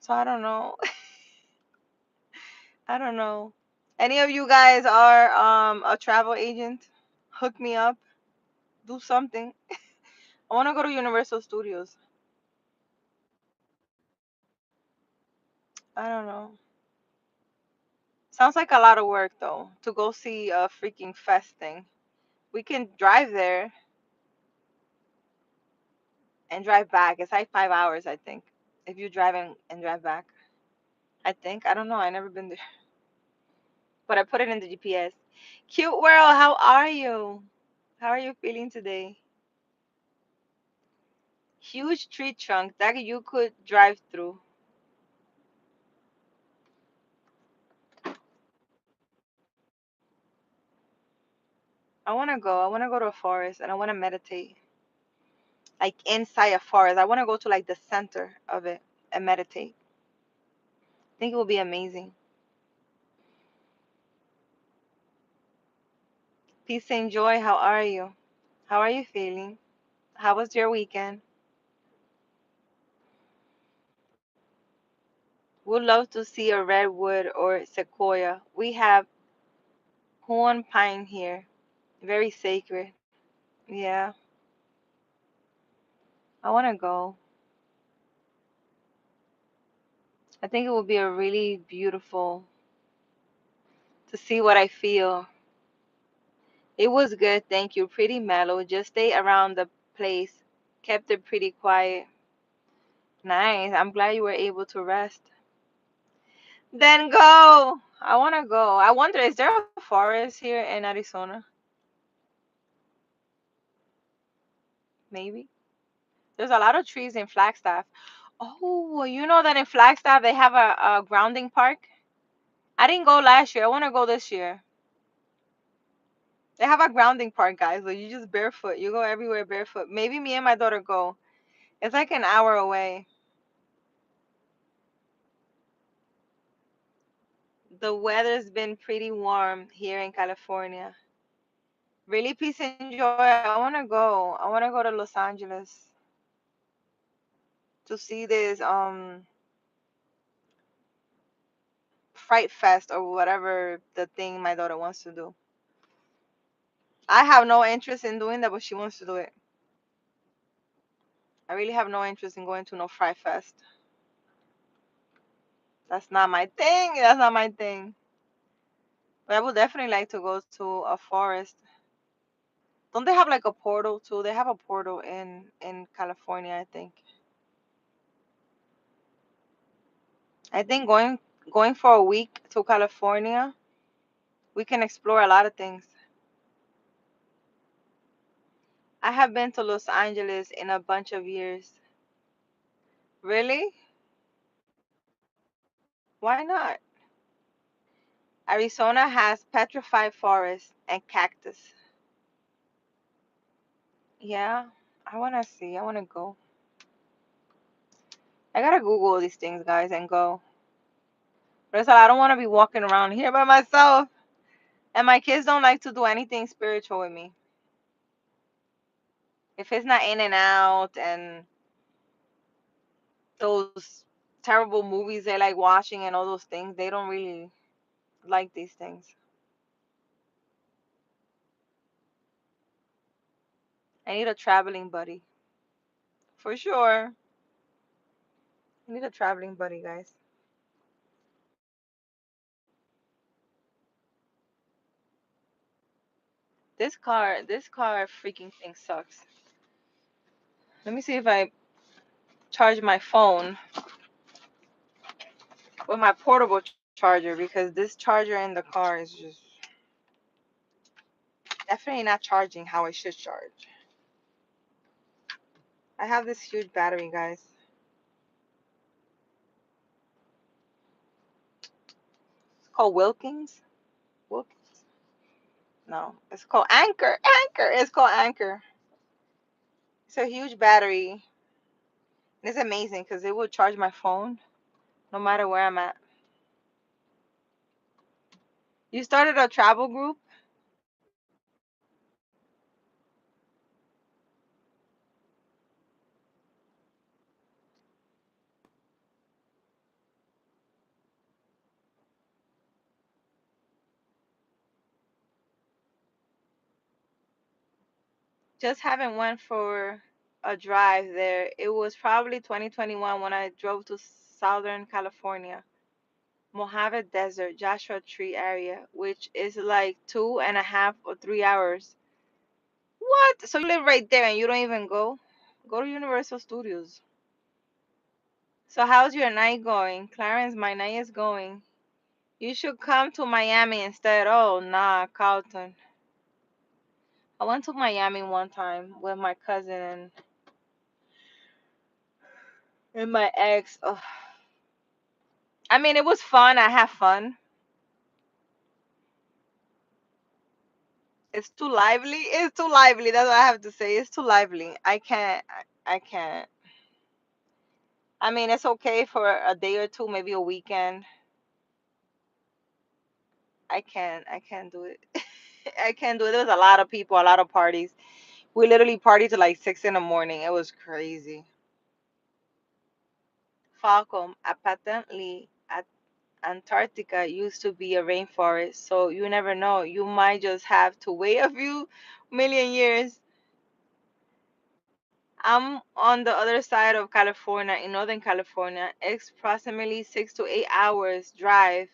So I don't know. I don't know. Any of you guys are a travel agent? Hook me up. Do something. I want to go to Universal Studios. I don't know. Sounds like a lot of work though to go see a freaking fest thing. We can drive there and drive back. It's like 5 hours, I think, if you drive and drive back. I think. I don't know. I never been there, but I put it in the GPS. Cute world, how are you? How are you feeling today? Huge tree trunk that you could drive through. I want to go. I want to go to a forest and I want to meditate. Like inside a forest. I want to go to like the center of it and meditate. I think it will be amazing. Peace and joy. How are you? How are you feeling? How was your weekend? Would love to see a redwood or sequoia. We have horn pine here. Very sacred. Yeah, I want to go. I think it would be a really beautiful to see what I feel. It was good, thank you. Pretty mellow. Just stay around the place. Kept it pretty quiet. Nice. I'm glad you were able to rest. Then go. I want to go. I wonder, is there a forest here in Arizona? Maybe. There's a lot of trees in Flagstaff. Oh, you know that in Flagstaff they have a grounding park? I didn't go last year. I want to go this year. They have a grounding park, guys. So you just barefoot. You go everywhere barefoot. Maybe me and my daughter go. It's like an hour away. The weather's been pretty warm here in California. Really, peace and joy. I want to go. I want to go to Los Angeles to see this Fright Fest or whatever the thing my daughter wants to do. I have no interest in doing that, but she wants to do it. I really have no interest in going to no Fright Fest. That's not my thing. That's not my thing. But I would definitely like to go to a forest. Don't they have like a portal too? They have a portal in California, I think. I think going for a week to California, we can explore a lot of things. I have been to Los Angeles in a bunch of years. Really? Why not? Arizona has petrified forests and cactus. Yeah, I want to see. I want to go. I gotta Google these things, guys, and go. But it's like, I don't want to be walking around here by myself. And my kids don't like to do anything spiritual with me. If it's not in and out and those terrible movies they like watching and all those things, they don't really like these things. I need a traveling buddy. For sure. I need a traveling buddy, guys. This car freaking thing sucks. Let me see if I charge my phone with my portable charger because this charger in the car is just definitely not charging how I should charge. I have this huge battery, guys. It's called Wilkins. Wilkins? No, it's called Anchor. Anchor. It's called Anchor. It's a huge battery. And it's amazing because it will charge my phone no matter where I'm at. You started a travel group? Just haven't went for a drive there. It was probably 2021 when I drove to Southern California, Mojave Desert, Joshua Tree area, which is like 2.5 or 3 hours. What? So you live right there and you don't even go? Go to Universal Studios. So how's your night going? Clarence, my night is going. You should come to Miami instead. Oh, nah, Carlton. I went to Miami one time with my cousin and my ex. Ugh. I mean, it was fun. I had fun. It's too lively. It's too lively. That's what I have to say. It's too lively. I can't. I can't. I mean, it's okay for a day or two, maybe a weekend. I can't. I can't do it. I can't do it. There was a lot of people, a lot of parties. We literally partied till like 6 in the morning. It was crazy. Falcom, apparently, Antarctica used to be a rainforest, so you never know. You might just have to wait a few million years. I'm on the other side of California, in Northern California. It's approximately 6 to 8 hours drive,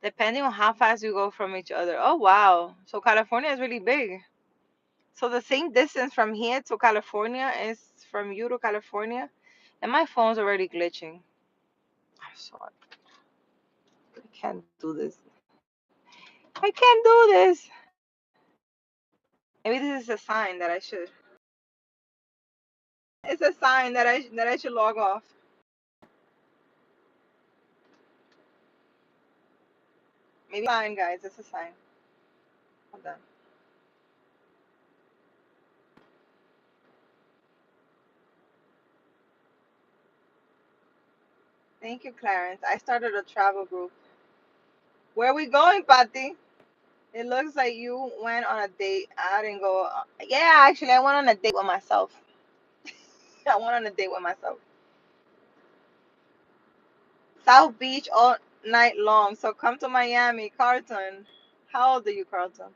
depending on how fast you go from each other. Oh, wow. So California is really big. So the same distance from here to California is from you to California. And my phone's already glitching. I'm sorry. I can't do this. I can't do this. Maybe this is a sign that I should. It's a sign that I should log off. Maybe it's a sign, guys. It's a sign. Hold on. Thank you, Clarence. I started a travel group. Where are we going, Patty? It looks like you went on a date. I didn't go. Yeah, actually, I went on a date with myself. I went on a date with myself. South Beach all night long. So come to Miami, Carlton. How old are you, Carlton?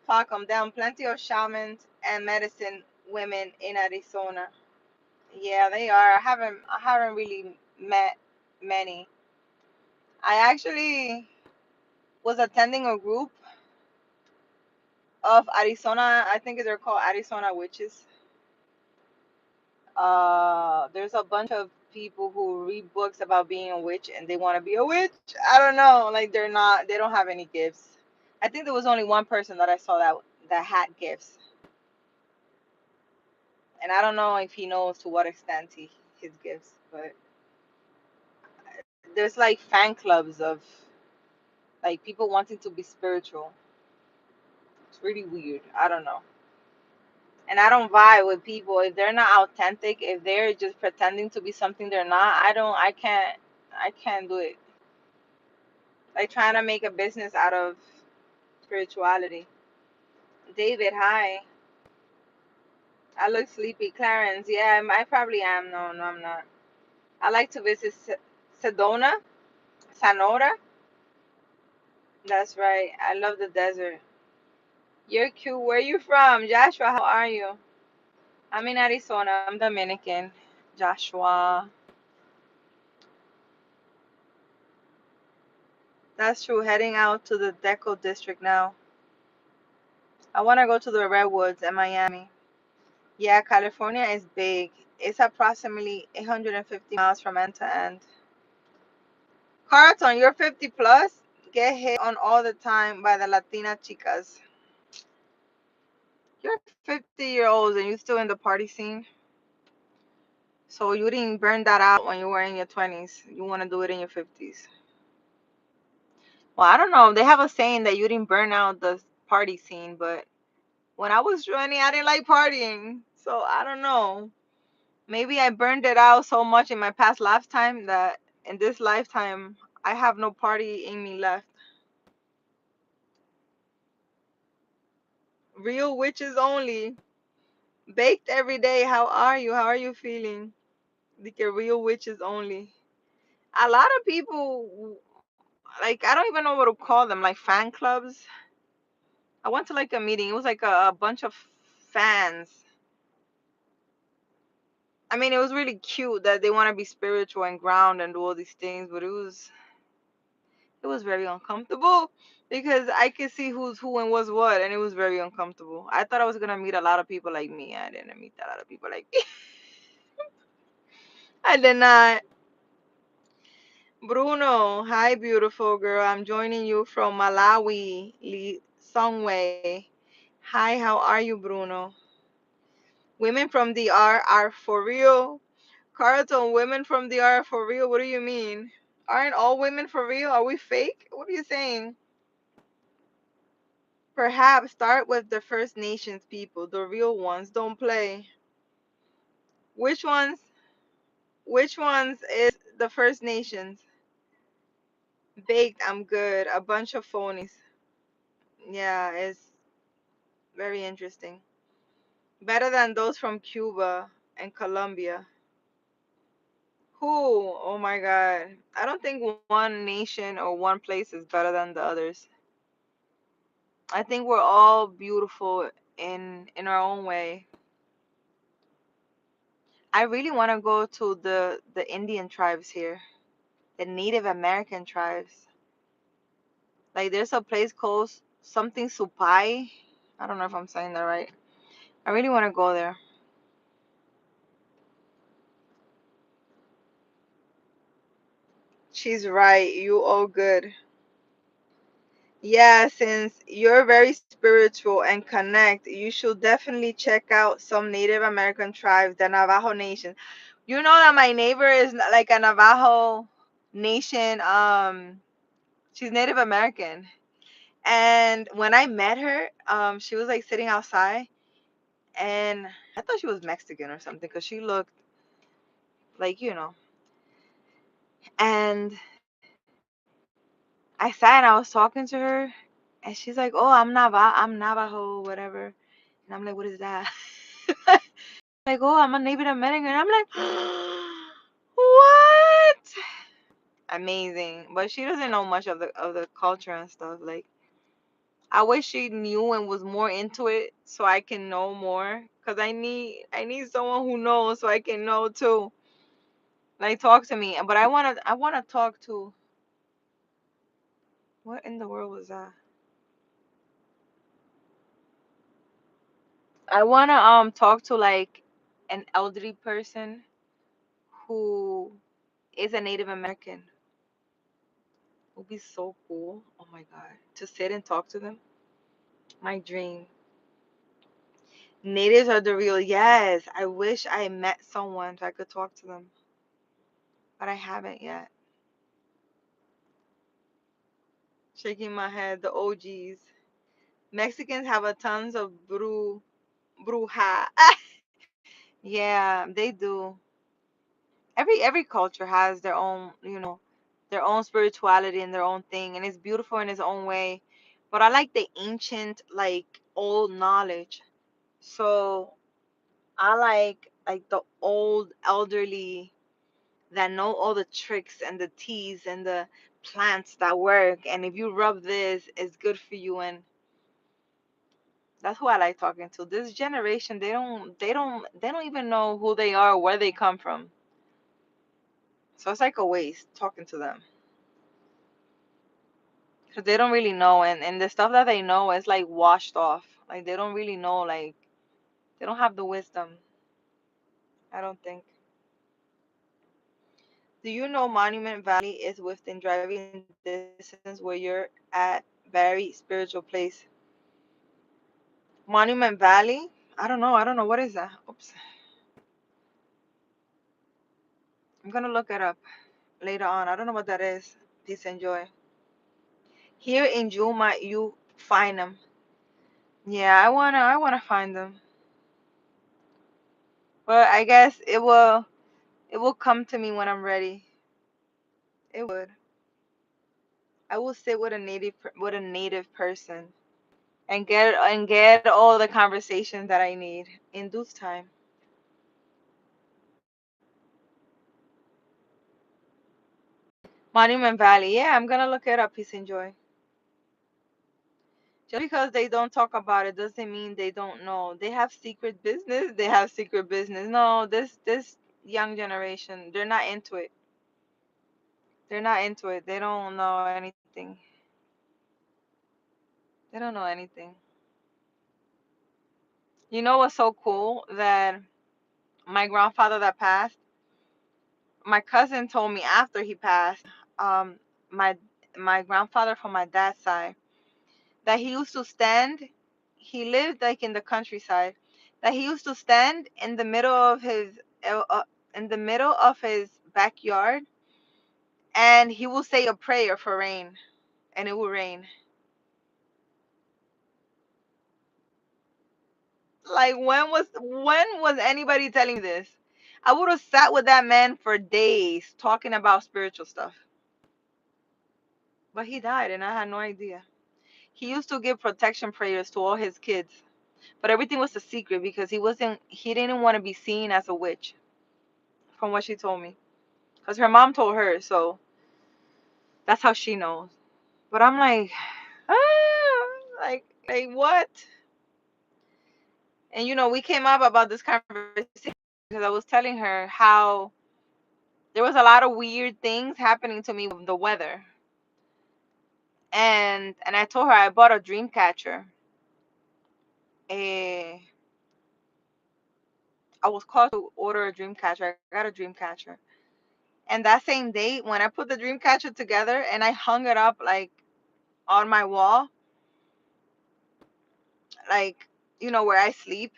Fuck 'em down. Plenty of shamans and medicine women in Arizona. Yeah, they are. I haven't really met many. I actually was attending a group of Arizona. I think they're called Arizona witches. There's a bunch of people who read books about being a witch and they want to be a witch. I don't know. Like they're not. They don't have any gifts. I think there was only one person that I saw that had gifts, and I don't know if he knows to what extent his gifts. But there's like fan clubs of like people wanting to be spiritual. It's really weird. I don't know. And I don't vibe with people if they're not authentic, if they're just pretending to be something they're not. I can't do it. Like trying to make a business out of spirituality. David, hi. I look sleepy. Clarence, yeah, I probably am. No, no, I'm not. I like to visit Sedona, Sonora. That's right. I love the desert. You're cute. Where you from? Joshua, how are you? I'm in Arizona. I'm Dominican. Joshua. That's true. Heading out to the Deco district now. I want to go to the Redwoods in Miami. Yeah, California is big. It's approximately 850 miles from end to end. Carlton, you're 50 plus? Get hit on all the time by the Latina chicas. You're 50-year-olds and you're still in the party scene. So you didn't burn that out when you were in your 20s. You want to do it in your 50s. Well, I don't know. They have a saying that you didn't burn out the party scene, but when I was 20, I didn't like partying. So I don't know. Maybe I burned it out so much in my past lifetime that in this lifetime, I have no party in me left. Real witches only. Baked every day. How are you? How are you feeling? Like a real witches only. A lot of people, like, I don't even know what to call them, like fan clubs. I went to like a meeting. It was like a bunch of fans. I mean, it was really cute that they want to be spiritual and ground and do all these things, but it was very uncomfortable because I could see who's who and what's what, and it was very uncomfortable. I thought I was gonna meet a lot of people like me. I didn't meet a lot of people like me. I did not. Bruno, hi, beautiful girl. I'm joining you from Malawi, Songwe. Hi, how are you, Bruno? Women from the R are for real. Carlton, women from the R are for real. What do you mean? Aren't all women for real? Are we fake? What are you saying? Perhaps start with the First Nations people, the real ones. Don't play. Which ones? Which ones is the First Nations? Baked, I'm good. A bunch of phonies. Yeah, it's very interesting. Better than those from Cuba and Colombia. Who? Oh my God. I don't think one nation or one place is better than the others. I think we're all beautiful in our own way. I really want to go to the Indian tribes here, the Native American tribes. Like there's a place called something Supai. I don't know if I'm saying that right. I really want to go there. She's right. You all good. Yeah, since you're very spiritual and connect, you should definitely check out some Native American tribes, the Navajo Nation. You know that my neighbor is like a Navajo Nation. She's Native American. And when I met her, she was like sitting outside, and I thought she was Mexican or something because she looked like, And I sat and I was talking to her, and she's like, "Oh, I'm Navajo, whatever." And I'm like, "What is that?" Like, "Oh, I'm a Native American." I'm like, "What?" Amazing. But she doesn't know much of the culture and stuff. Like, I wish she knew and was more into it so I can know more. Cause I need someone who knows so I can know too. Like, talk to me. But I wanna talk to, what in the world was that? I wanna talk to like an elderly person who is a Native American. Would be so cool. Oh my God. To sit and talk to them. My dream. Natives are the real. Yes. I wish I met someone so I could talk to them. But I haven't yet. Shaking my head. The OGs. Mexicans have a tons of bruja. Yeah, they do. Every culture has their own, their own spirituality and their own thing, and it's beautiful in its own way. But I like the ancient, like old knowledge. So I like the old elderly that know all the tricks and the teas and the plants that work. And if you rub this, it's good for you. And that's who I like talking to. This generation, they don't even know who they are, where they come from. So it's like a waste talking to them because they don't really know, and the stuff that they know is like washed off. Like they don't really know. Like they don't have the wisdom. I don't think. Do you know Monument Valley is within driving distance where you're at very spiritual place? Monument Valley? I don't know. I don't know. What is that? Oops. I'm gonna look it up later on. I don't know what that is. Peace and joy. Here in Juma, you find them. Yeah, I wanna find them. But I guess it will come to me when I'm ready. It would. I will sit with a native person and get all the conversations that I need in due time. Monument Valley. Yeah, I'm gonna look it up. Peace and joy. Just because they don't talk about it doesn't mean they don't know. They have secret business. They have secret business. No, this young generation, they're not into it. They're not into it. They don't know anything. They don't know anything. You know what's so cool? That my grandfather that passed, my cousin told me after he passed, um, my my grandfather from my dad's side, that he used to stand he lived like in the countryside, that he used to stand uh, uh, in the middle of his backyard, and he will say a prayer for rain, and it will rain. Like when was anybody telling me this? I would have sat with that man for days talking about spiritual stuff. But he died and I had no idea. He used to give protection prayers to all his kids. But everything was a secret because he didn't want to be seen as a witch, from what she told me. Because her mom told her, so that's how she knows. But I'm like, ah, like what? And we came up about this conversation because I was telling her how there was a lot of weird things happening to me with the weather. And I told her I bought a dream catcher. Eh, I was called to order a dream catcher. I got a dream catcher. And that same day, when I put the dream catcher together and I hung it up like on my wall, like where I sleep,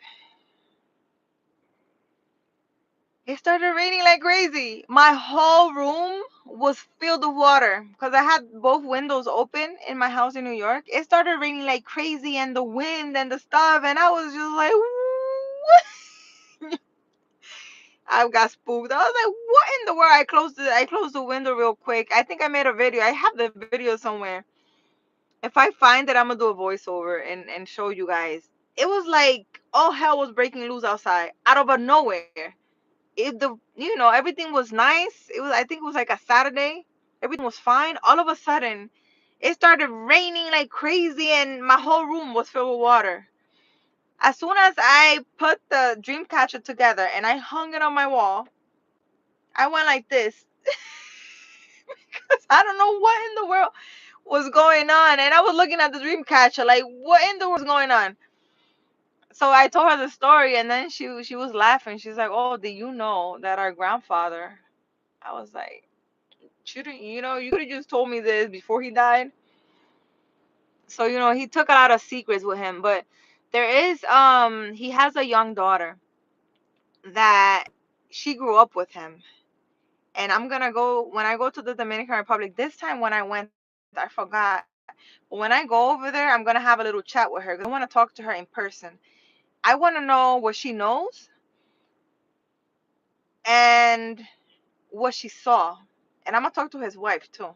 it started raining like crazy. My whole room was filled with water because I had both windows open in my house in New York. It started raining like crazy, and the wind and the stuff, and I was just like, what? I got spooked. I was like, what in the world? I closed the window real quick. I think I made a video. I have the video somewhere. If I find it, I'm gonna do a voiceover and show you guys. It was like all hell was breaking loose outside out of nowhere. Everything was nice. I think it was like a Saturday. Everything was fine. All of a sudden, it started raining like crazy, and my whole room was filled with water. As soon as I put the dream catcher together and I hung it on my wall, I went like this. I don't know what in the world was going on, and I was looking at the dream catcher like, what in the world is going on? So I told her the story, and then she was laughing. She's like, "Oh, did you know that our grandfather?" I was like, "Shouldn't you could have just told me this before he died." So he took a lot of secrets with him, but he has a young daughter that she grew up with him, and I'm gonna go when I go to the Dominican Republic this time. When I went, I forgot. But when I go over there, I'm gonna have a little chat with her because I want to talk to her in person. I want to know what she knows and what she saw. And I'm gonna talk to his wife too.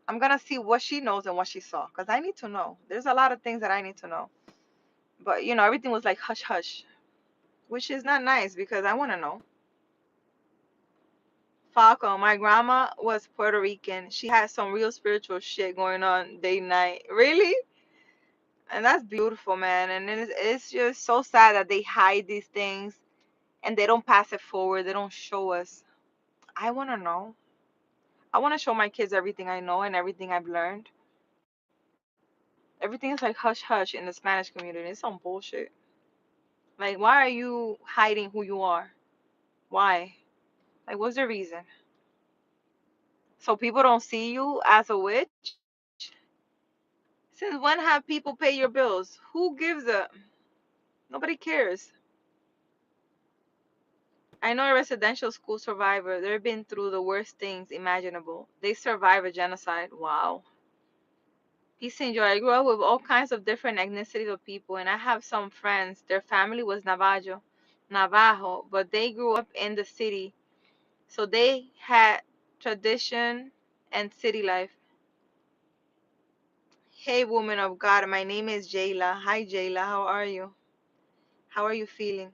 I'm gonna see what she knows and what she saw because I need to know. There's a lot of things that I need to know. But everything was like hush hush, which is not nice because I want to know. Falco, my grandma was Puerto Rican. She had some real spiritual shit going on day and night. Really? And that's beautiful, man. And it's just so sad that they hide these things and they don't pass it forward. They don't show us. I want to know. I want to show my kids everything I know and everything I've learned. Everything is like hush hush in the Spanish community. It's some bullshit. Like, why are you hiding who you are? Why? Like, what's the reason? So people don't see you as a witch? Since when have people pay your bills? Who gives a? Nobody cares. I know a residential school survivor. They've been through the worst things imaginable. They survived a genocide. Wow. Peace and joy. I grew up with all kinds of different ethnicities of people, and I have some friends. Their family was Navajo, but they grew up in the city, so they had tradition and city life. Hey, woman of God, my name is Jayla. Hi, Jayla. How are you? How are you feeling?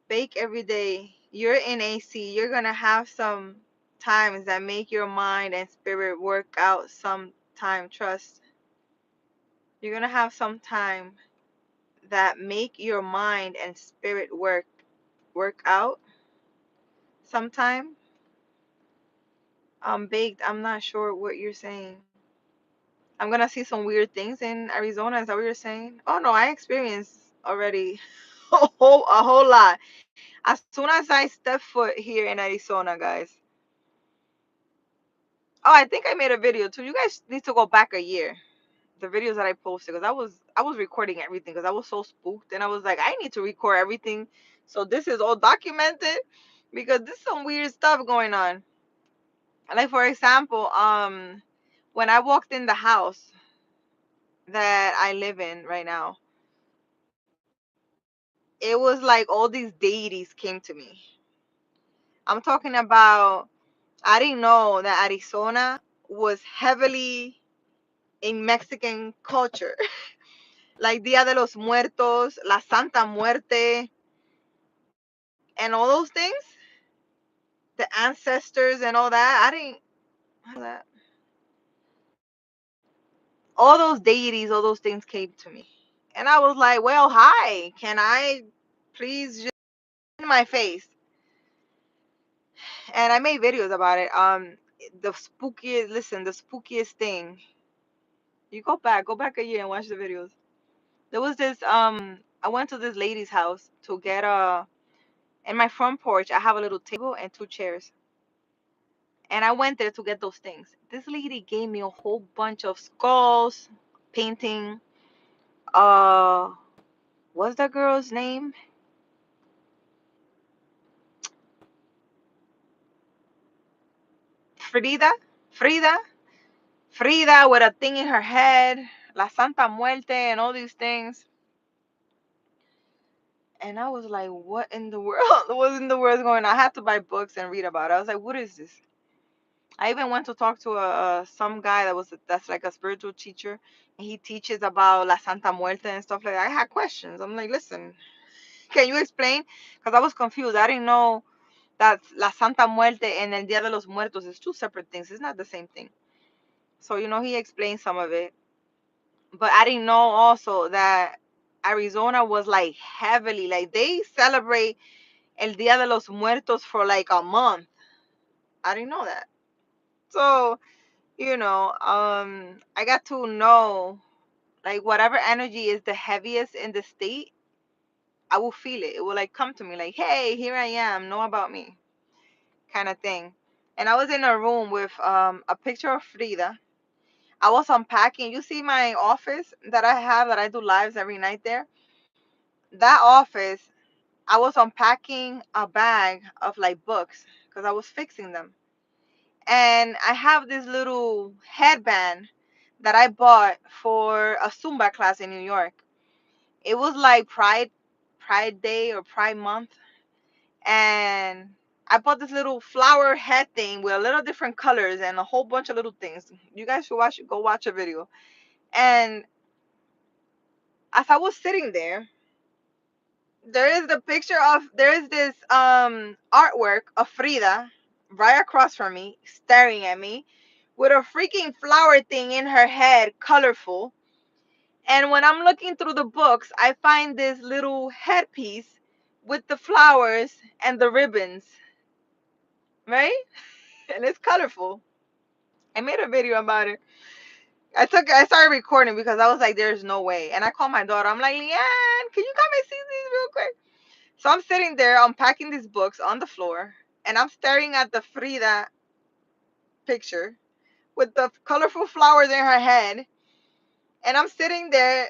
Bake every day. You're in AC. You're gonna have some times that make your mind and spirit work out sometime. Trust. You're gonna have some time that make your mind and spirit work out sometime. Baked. I'm not sure what you're saying. I'm gonna see some weird things in Arizona. Is that what you're saying? Oh no, I experienced already a whole lot. As soon as I step foot here in Arizona, guys. Oh, I think I made a video too. You guys need to go back a year. the videos that I posted, because I was recording everything because I was so spooked, and I was like, I need to record everything, so this is all documented, because there's some weird stuff going on. Like, for example, when I walked in the house that I live in right now, it was like all these deities came to me. I'm talking about, I didn't know that Arizona was heavily in Mexican culture. Like Dia de los Muertos, La Santa Muerte, and all those things, the ancestors and all that. I didn't know that. All those deities, all those things came to me. And I was like, well, hi, can I please just in my face? And I made videos about it. The spookiest, listen, the spookiest thing. You go back a year and watch the videos. There was this, I went to this lady's house to get in my front porch, I have a little table and two chairs. And I went there to get those things. This lady gave me a whole bunch of skulls, painting. Uh, what's that girl's name? Frida? Frida? Frida with a thing in her head, La Santa Muerte, and all these things. And I was like, what in the world? What in the world is going on? I had to buy books and read about it. I was like, what is this? I even went to talk to some guy that's like a spiritual teacher, and he teaches about La Santa Muerte and stuff like that. I had questions. I'm like, listen, can you explain? Because I was confused. I didn't know that La Santa Muerte and El Dia de los Muertos is two separate things. It's not the same thing. So, he explained some of it. But I didn't know also that Arizona was like heavily, like they celebrate El Dia de los Muertos for like a month. I didn't know that. So, I got to know, like, whatever energy is the heaviest in the state, I will feel it. It will like come to me like, hey, here I am, know about me, kind of thing. And I was in a room with a picture of Frida. I was unpacking. You see my office that I have, that I do lives every night there? That office, I was unpacking a bag of like books because I was fixing them. And I have this little headband that I bought for a Zumba class in New York. It was like Pride Day or Pride Month, and I bought this little flower head thing with a little different colors and a whole bunch of little things. You guys should go watch a video. And as I was sitting there, there is this artwork of Frida right across from me, staring at me with a freaking flower thing in her head, colorful. And when I'm looking through the books, I find this little headpiece with the flowers and the ribbons, right? And it's colorful. I made a video about it. I started recording because I was like, there's no way. And I called my daughter. I'm like, Leanne, can you come and see these real quick? So I'm sitting there unpacking these books on the floor, and I'm staring at the Frida picture with the colorful flowers in her head. And I'm sitting there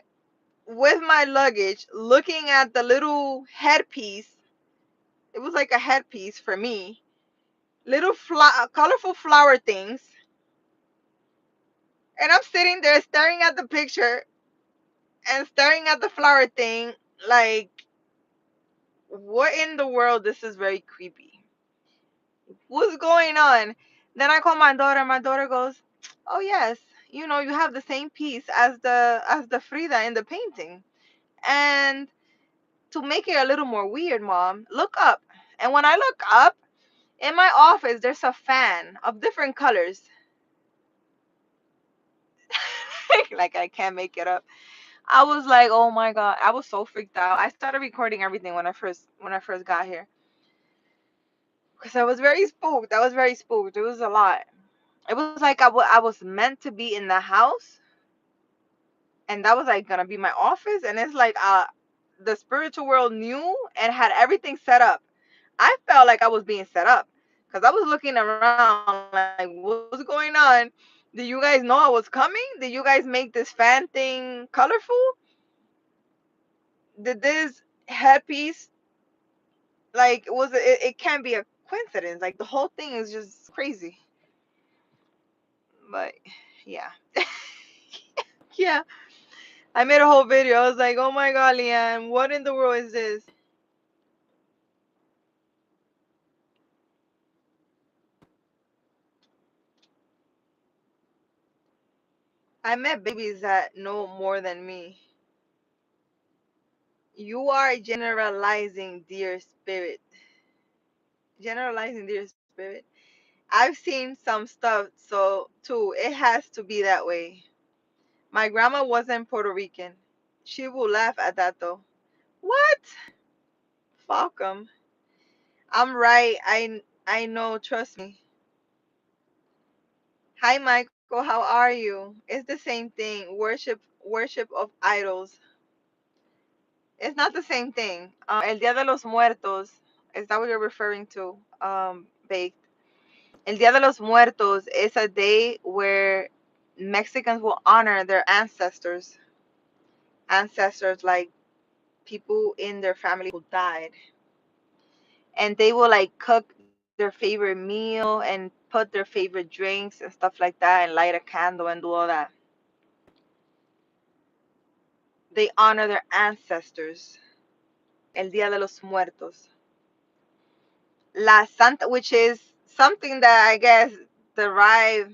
with my luggage looking at the little headpiece. It was like a headpiece for me. Little colorful flower things. And I'm sitting there staring at the picture and staring at the flower thing like, what in the world? This is very creepy. What's going on? Then I call my daughter. My daughter goes, oh yes, you have the same piece as the Frida in the painting. And to make it a little more weird, Mom, look up. And when I look up, in my office, there's a fan of different colors. Like, I can't make it up. I was like, oh my God. I was so freaked out. I started recording everything when I first got here. Because I was very spooked. I was very spooked. It was a lot. It was like I was meant to be in the house, and that was like gonna be my office. And it's like the spiritual world knew and had everything set up. I felt like I was being set up because I was looking around like, what's going on? Did you guys know I was coming? Did you guys make this fan thing colorful? Did this headpiece, like, it can't be a coincidence. Like, the whole thing is just crazy. But yeah. Yeah. I made a whole video. I was like, oh my god, Leanne, what in the world is this? I met babies that know more than me. You are generalizing, dear spirit. Generalizing, dear spirit. I've seen some stuff, so too, it has to be that way. My grandma wasn't Puerto Rican. She will laugh at that though. What? Fuck 'em. I'm right. I know. Trust me. Hi, Michael. How are you? It's the same thing. Worship of idols. It's not the same thing. El Día de los Muertos. Is that what you're referring to? Baked. El Día de los Muertos is a day where Mexicans will honor their ancestors. Ancestors, like people in their family who died. And they will like cook their favorite meal and put their favorite drinks and stuff like that and light a candle and do all that. They honor their ancestors. El Día de los Muertos. La Santa, which is something that I guess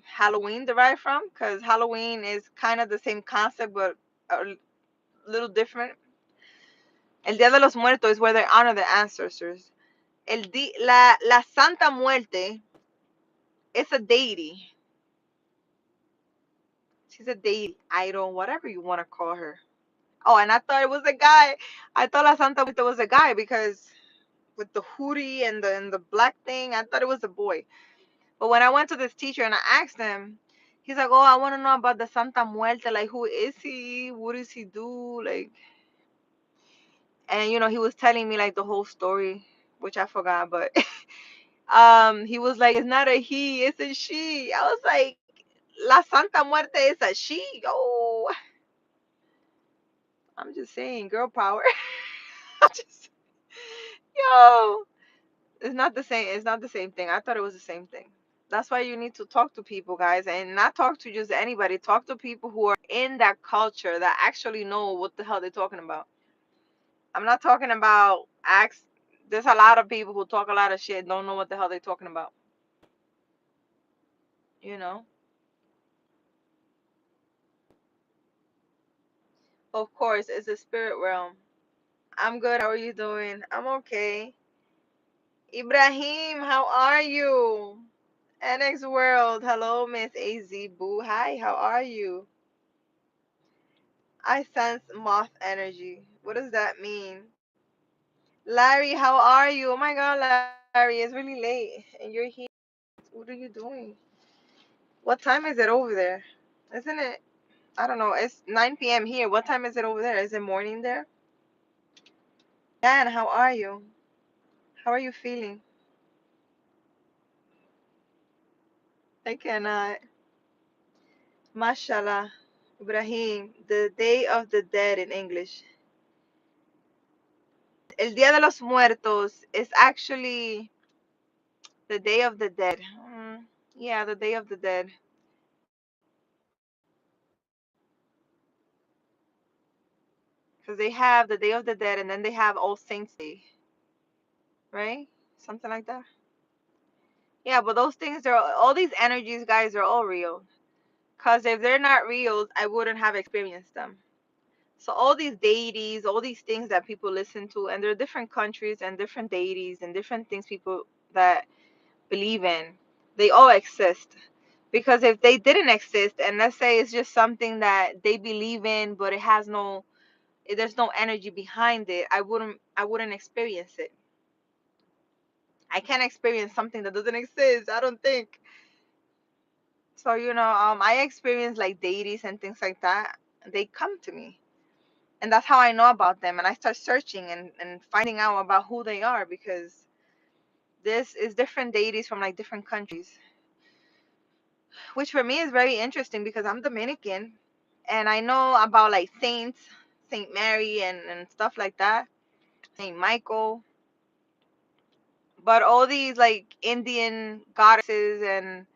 Halloween derived from, because Halloween is kind of the same concept but a little different. El Día de los Muertos is where they honor their ancestors. La Santa Muerte is a deity. She's a deity, idol, whatever you want to call her. Oh, and I thought it was a guy. I thought La Santa Muerte was a guy because with the hoodie and the black thing, I thought it was a boy. But when I went to this teacher and I asked him, he's like, "Oh, I want to know about the Santa Muerte. Like, who is he? What does he do? Like," and he was telling me like the whole story, which I forgot. But he was like, "It's not a he, it's a she." I was like, "La Santa Muerte is a she." Oh, I'm just saying, girl power. I'm just, yo, it's not the same. It's not the same thing. I thought it was the same thing. That's why you need to talk to people, guys, and not talk to just anybody. Talk to people who are in that culture that actually know what the hell they're talking about. I'm not talking about acts. There's a lot of people who talk a lot of shit and don't know what the hell they're talking about. You know? Of course, it's a spirit realm. I'm good. How are you doing? I'm okay. Ibrahim, how are you? NX World. Hello, Miss AZ Boo. Hi, how are you? I sense moth energy. What does that mean? Larry, how are you? Oh my god, Larry, it's really late and you're here. What are you doing? What time is it over there? Isn't it? I don't know. It's 9 p.m. here. What time is it over there? Is it morning there? Dan, how are you? How are you feeling? I cannot. Mashallah. Ibrahim, the Day of the Dead in English. El Día de los Muertos is actually the Day of the Dead. Yeah, the Day of the Dead. Because they have the Day of the Dead and then they have All Saints Day, right? Something like that. Yeah, but those things are all these energies, guys, are all real. Because if they're not real, I wouldn't have experienced them. So all these deities, all these things that people listen to, and there are different countries and different deities and different things people that believe in, they all exist. Because if they didn't exist, and let's say it's just something that they believe in, but it has no, there's no energy behind it, I wouldn't experience it. I can't experience something that doesn't exist, I don't think. So, I experience like deities and things like that. They come to me. And that's how I know about them. And I start searching and finding out about who they are because this is different deities from like different countries. which for me is very interesting because I'm Dominican and I know about like saints, Saint Mary and stuff like that, Saint Michael, but all these like Indian goddesses and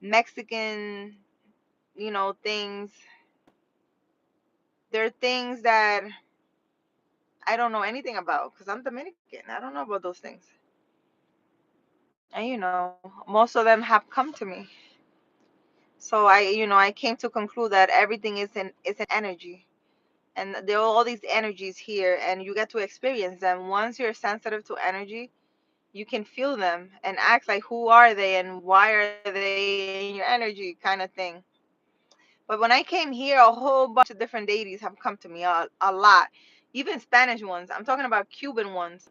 Mexican, things, they're things that I don't know anything about because I'm Dominican. I don't know about those things. And most of them have come to me. So I came to conclude that everything is an energy. And there are all these energies here and you get to experience them. Once you're sensitive to energy, you can feel them and ask like who are they and why are they in your energy kind of thing. But when I came here, a whole bunch of different deities have come to me, a lot. Even Spanish ones. I'm talking about Cuban ones,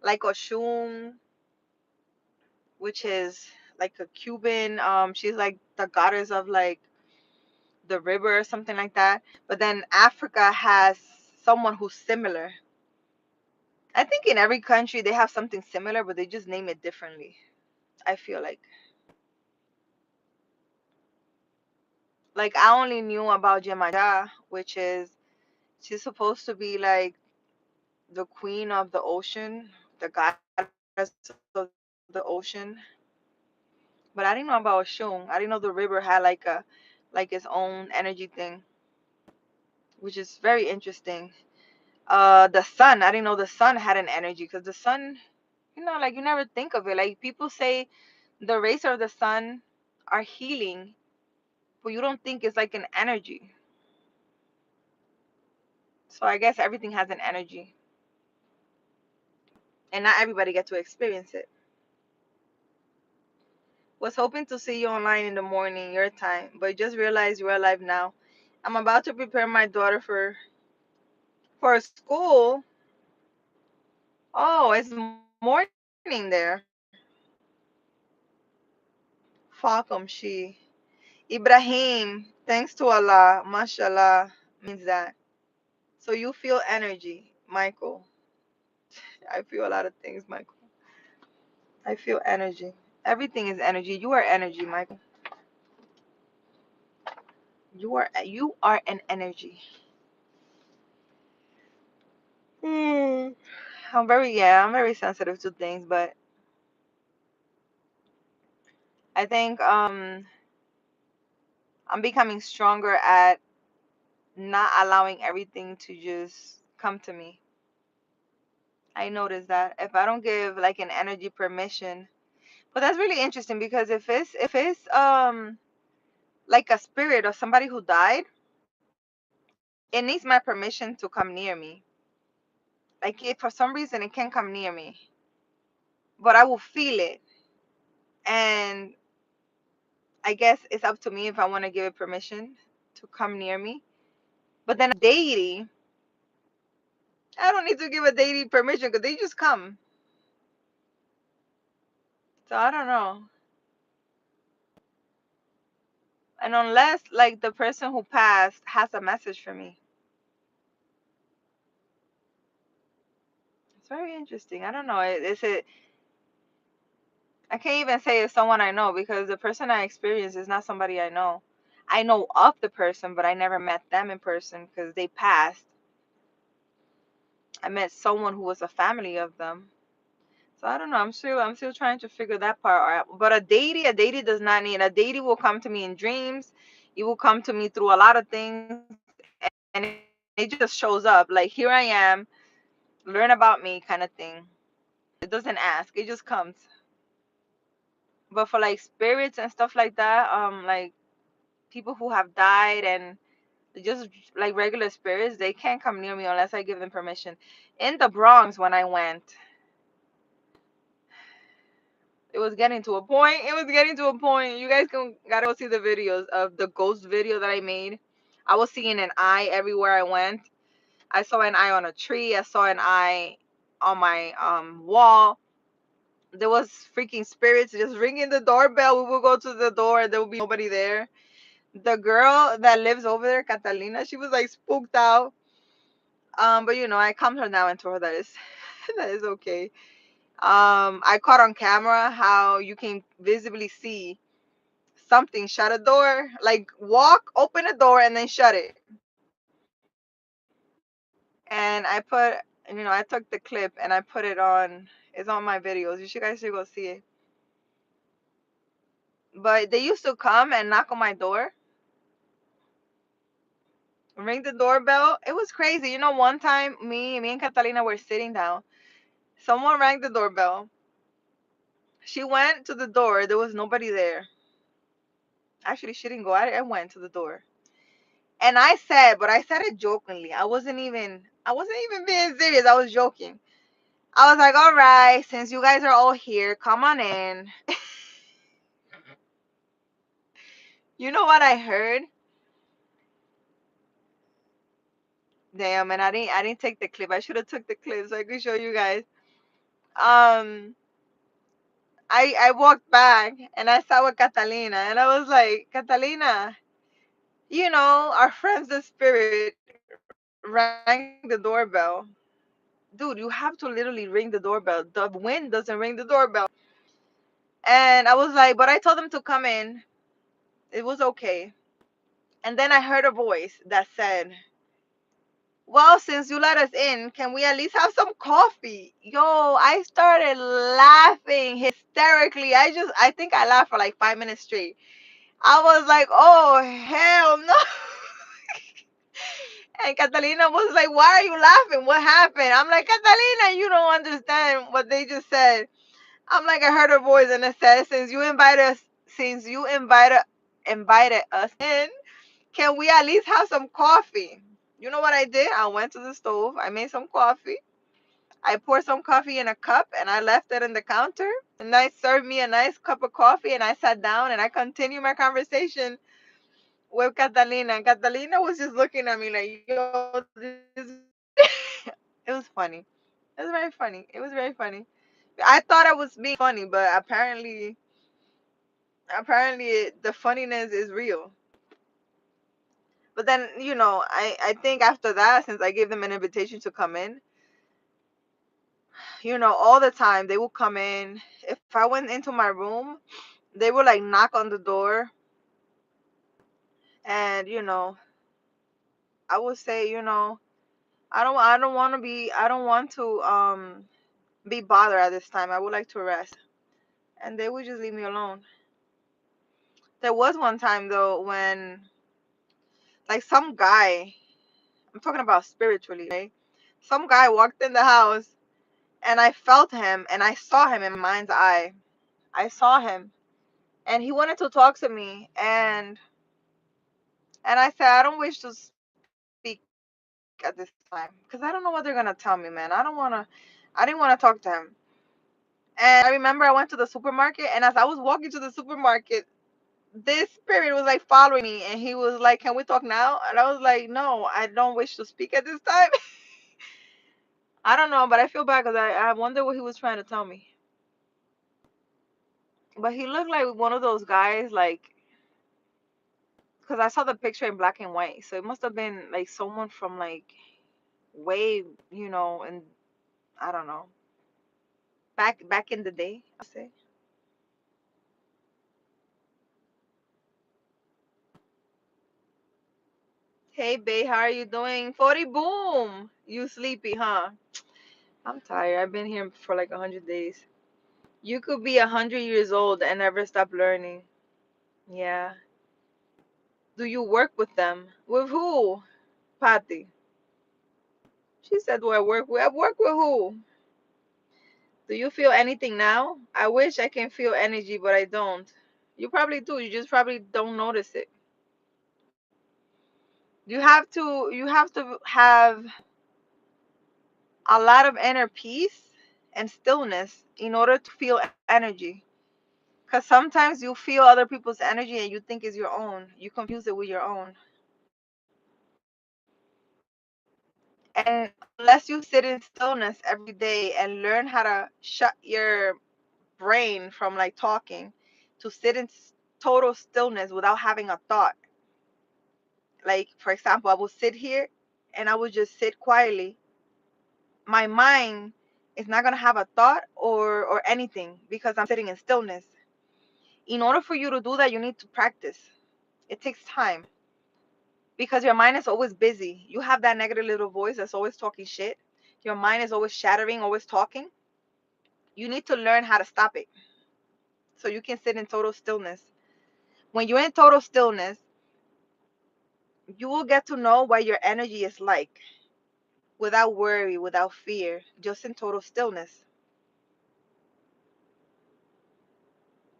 like Oshun, which is like a Cuban. She's like the goddess of like the river or something like that. But then Africa has someone who's similar. I think in every country they have something similar, but they just name it differently. I feel like I only knew about Jemaja, which is she's supposed to be like the queen of the ocean, the goddess of the ocean. But I didn't know about Oshun. I didn't know the river had like its own energy thing, which is very interesting. The sun, I didn't know the sun had an energy because the sun, like you never think of it. Like people say the rays of the sun are healing, but you don't think it's like an energy. So I guess everything has an energy, and not everybody get to experience it. Was hoping to see you online in the morning, your time, but just realized you're alive now. I'm about to prepare my daughter for school. Oh, it's morning there. Falcom she. Ibrahim, thanks to Allah, mashallah, means that. So you feel energy, Michael. I feel a lot of things, Michael. I feel energy. Everything is energy. You are energy, Michael. You are an energy. Hmm. I'm very sensitive to things, but I think I'm becoming stronger at not allowing everything to just come to me. I noticed that if I don't give like an energy permission, but that's really interesting because if it's like a spirit of somebody who died, it needs my permission to come near me. Like if for some reason it can't come near me, but I will feel it, and I guess it's up to me if I want to give it permission to come near me. But then a deity, I don't need to give a deity permission because they just come. So I don't know. And unless like the person who passed has a message for me, it's very interesting. I don't know. Is it? I can't even say it's someone I know because the person I experience is not somebody I know. I know of the person, but I never met them in person because they passed. I met someone who was a family of them. So I don't know. I'm still trying to figure that part out. But a deity does not need. A deity will come to me in dreams. It will come to me through a lot of things, and it just shows up. Like here I am, learn about me, kind of thing. It doesn't ask. It just comes. But for like spirits and stuff like that, like people who have died and just like regular spirits, they can't come near me unless I give them permission. In the Bronx, when I went, it was getting to a point. It was getting to a point. You guys gotta go see the videos of the ghost video that I made. I was seeing an eye everywhere I went. I saw an eye on a tree. I saw an eye on my wall. There was freaking spirits just ringing the doorbell. We would go to the door and there would be nobody there. The girl that lives over there, Catalina, she was like spooked out. But I calmed her down and told her that is that is okay. I caught on camera how you can visibly see something, shut a door, like walk, open a door, and then shut it. And I put, I took the clip and I put it on. It's on my videos. You guys should go see it. But they used to come and knock on my door, ring the doorbell. It was crazy. One time me and Catalina were sitting down. Someone rang the doorbell. She went to the door. There was nobody there. Actually, she didn't go. I went to the door. And I said, but I said it jokingly. I wasn't even being serious. I was joking. I was like, all right, since you guys are all here, come on in. You know what I heard? Damn, and I didn't take the clip. I should have took the clip so I could show you guys. Um, I walked back and I sat with Catalina and I was like, Catalina, our friends the spirit rang the doorbell. Dude, you have to literally ring the doorbell. The wind doesn't ring the doorbell. And I was like, but I told them to come in. It was okay. And then I heard a voice that said, well, since you let us in, can we at least have some coffee? Yo, I started laughing hysterically. I think I laughed for like 5 minutes straight. I was like, oh, hell no. And Catalina was like, why are you laughing? What happened? I'm like, Catalina, you don't understand what they just said. I'm like, I heard her voice and it said, since you invited us in, can we at least have some coffee? You know what I did? I went to the stove. I made some coffee. I poured some coffee in a cup and I left it in the counter. And I served me a nice cup of coffee and I sat down and I continued my conversation with Catalina. And Catalina was just looking at me like, yo, this it was funny. It was very funny. It was very funny. I thought I was being funny, but apparently the funniness is real. But then, I think after that, since I gave them an invitation to come in, all the time they would come in. If I went into my room, they would like knock on the door. And, I would say, I don't want to be bothered at this time. I would like to rest. And they would just leave me alone. There was one time though when like some guy, I'm talking about spiritually, right? Some guy walked in the house and I felt him and I saw him in my mind's eye. I saw him and he wanted to talk to me and I said I don't wish to speak at this time because I don't know what they're gonna tell me, man. I didn't want to talk to him. And I remember I went to the supermarket and as I was walking to the supermarket, this spirit was like following me and he was like, can we talk now? And I was like, no, I don't wish to speak at this time. I don't know, but I feel bad because I wonder what he was trying to tell me. But he looked like one of those guys, like, because I saw the picture in black and white. So it must have been like someone from like way, and I don't know, back in the day, I say. Hey, babe, how are you doing? 40 boom. You sleepy, huh? I'm tired. I've been here for like 100 days. You could be 100 years old and never stop learning. Yeah. Do you work with them? With who? Patty. She said, do I work with? I work with who? Do you feel anything now? I wish I can feel energy, but I don't. You probably do. You just probably don't notice it. You have to have a lot of inner peace and stillness in order to feel energy. Because sometimes you feel other people's energy and you think it's your own. You confuse it with your own. And unless you sit in stillness every day and learn how to shut your brain from like talking, to sit in total stillness without having a thought. Like, for example, I will sit here and I will just sit quietly. My mind is not going to have a thought or anything because I'm sitting in stillness. In order for you to do that, you need to practice. It takes time because your mind is always busy. You have that negative little voice that's always talking shit. Your mind is always shattering, always talking. You need to learn how to stop it so you can sit in total stillness. When you're in total stillness, you will get to know what your energy is like without worry, without fear, just in total stillness.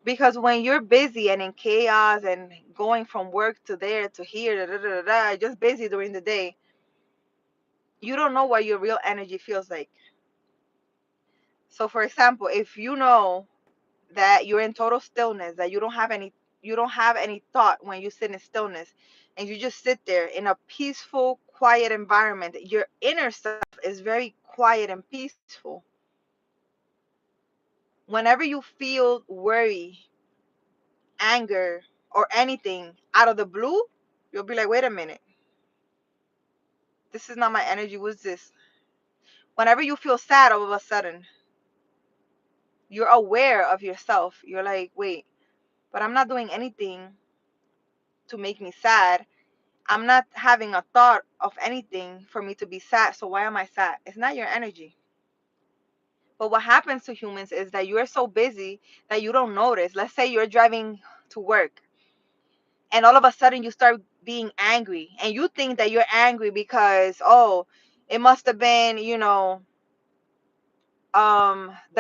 Because when you're busy and in chaos and going from work to there to here, da, da, da, da, da, just busy during the day, you don't know what your real energy feels like. So, for example, if you know that you're in total stillness, that you don't have any thought when you sit in stillness, and you just sit there in a peaceful, quiet environment, your inner self is very quiet and peaceful. Whenever you feel worry, anger, or anything out of the blue, you'll be like, wait a minute, this is not my energy. What's this? Whenever you feel sad all of a sudden, you're aware of yourself. You're like, wait, but I'm not doing anything to make me sad. I'm not having a thought of anything for me to be sad. So why am I sad? It's not your energy. But what happens to humans is that you're so busy that you don't notice. Let's say you're driving to work and all of a sudden you start being angry and you think that you're angry because, oh, it must have been, the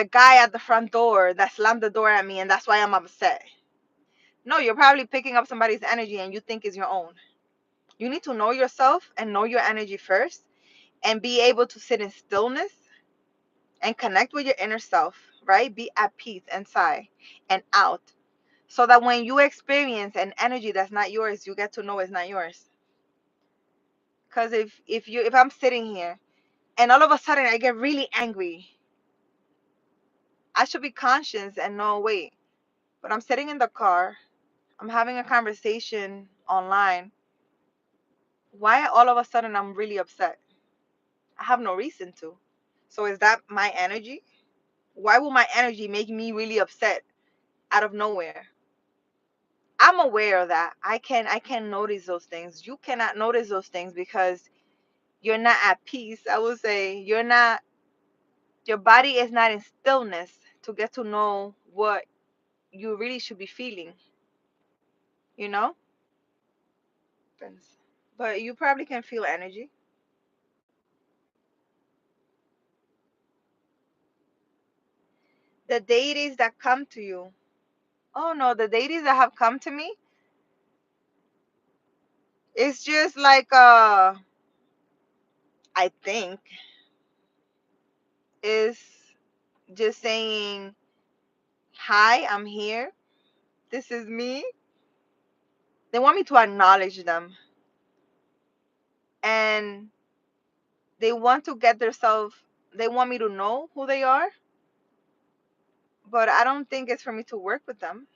guy at the front door that slammed the door at me and that's why I'm upset. No, you're probably picking up somebody's energy and you think it's your own. You need to know yourself and know your energy first and be able to sit in stillness and connect with your inner self, right? Be at peace inside and out. So that when you experience an energy that's not yours, you get to know it's not yours. Because if I'm sitting here and all of a sudden I get really angry, I should be conscious and know, wait, but I'm sitting in the car, I'm having a conversation online. Why all of a sudden I'm really upset? I have no reason to. So is that my energy? Why will my energy make me really upset out of nowhere? I'm aware of that. I can notice those things. You cannot notice those things because you're not at peace. I would say your body is not in stillness to get to know what you really should be feeling, you know? But you probably can feel energy. The deities that come to you. Oh no, the deities that have come to me, it's just like I think is just saying, "Hi, I'm here. This is me." They want me to acknowledge them and they want to get themselves, they want me to know who they are, but I don't think it's for me to work with them.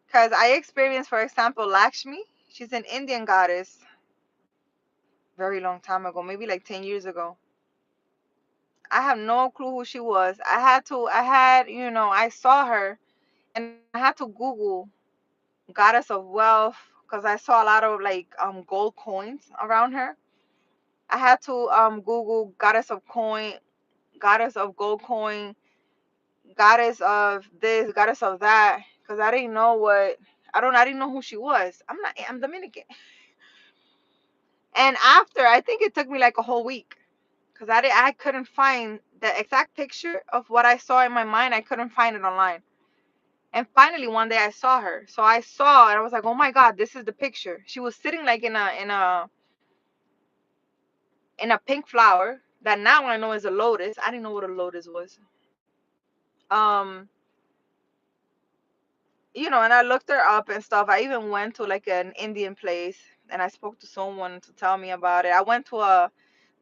Because I experienced, for example, Lakshmi. She's an Indian goddess, very long time ago, maybe like 10 years ago. I have no clue who she was. I saw her and I had to Google goddess of wealth because I saw a lot of like gold coins around her. I had to Google goddess of gold coin, goddess of this, goddess of that, because I didn't know who she was. I'm Dominican. And after, I think it took me like a whole week because I couldn't find the exact picture of what I saw in my mind. I couldn't find it online. And finally one day I saw her. So I saw and I was like, "Oh my God, this is the picture." She was sitting like in a pink flower that now I know is a lotus. I didn't know what a lotus was. Um and I looked her up and stuff. I even went to like an Indian place and I spoke to someone to tell me about it. I went to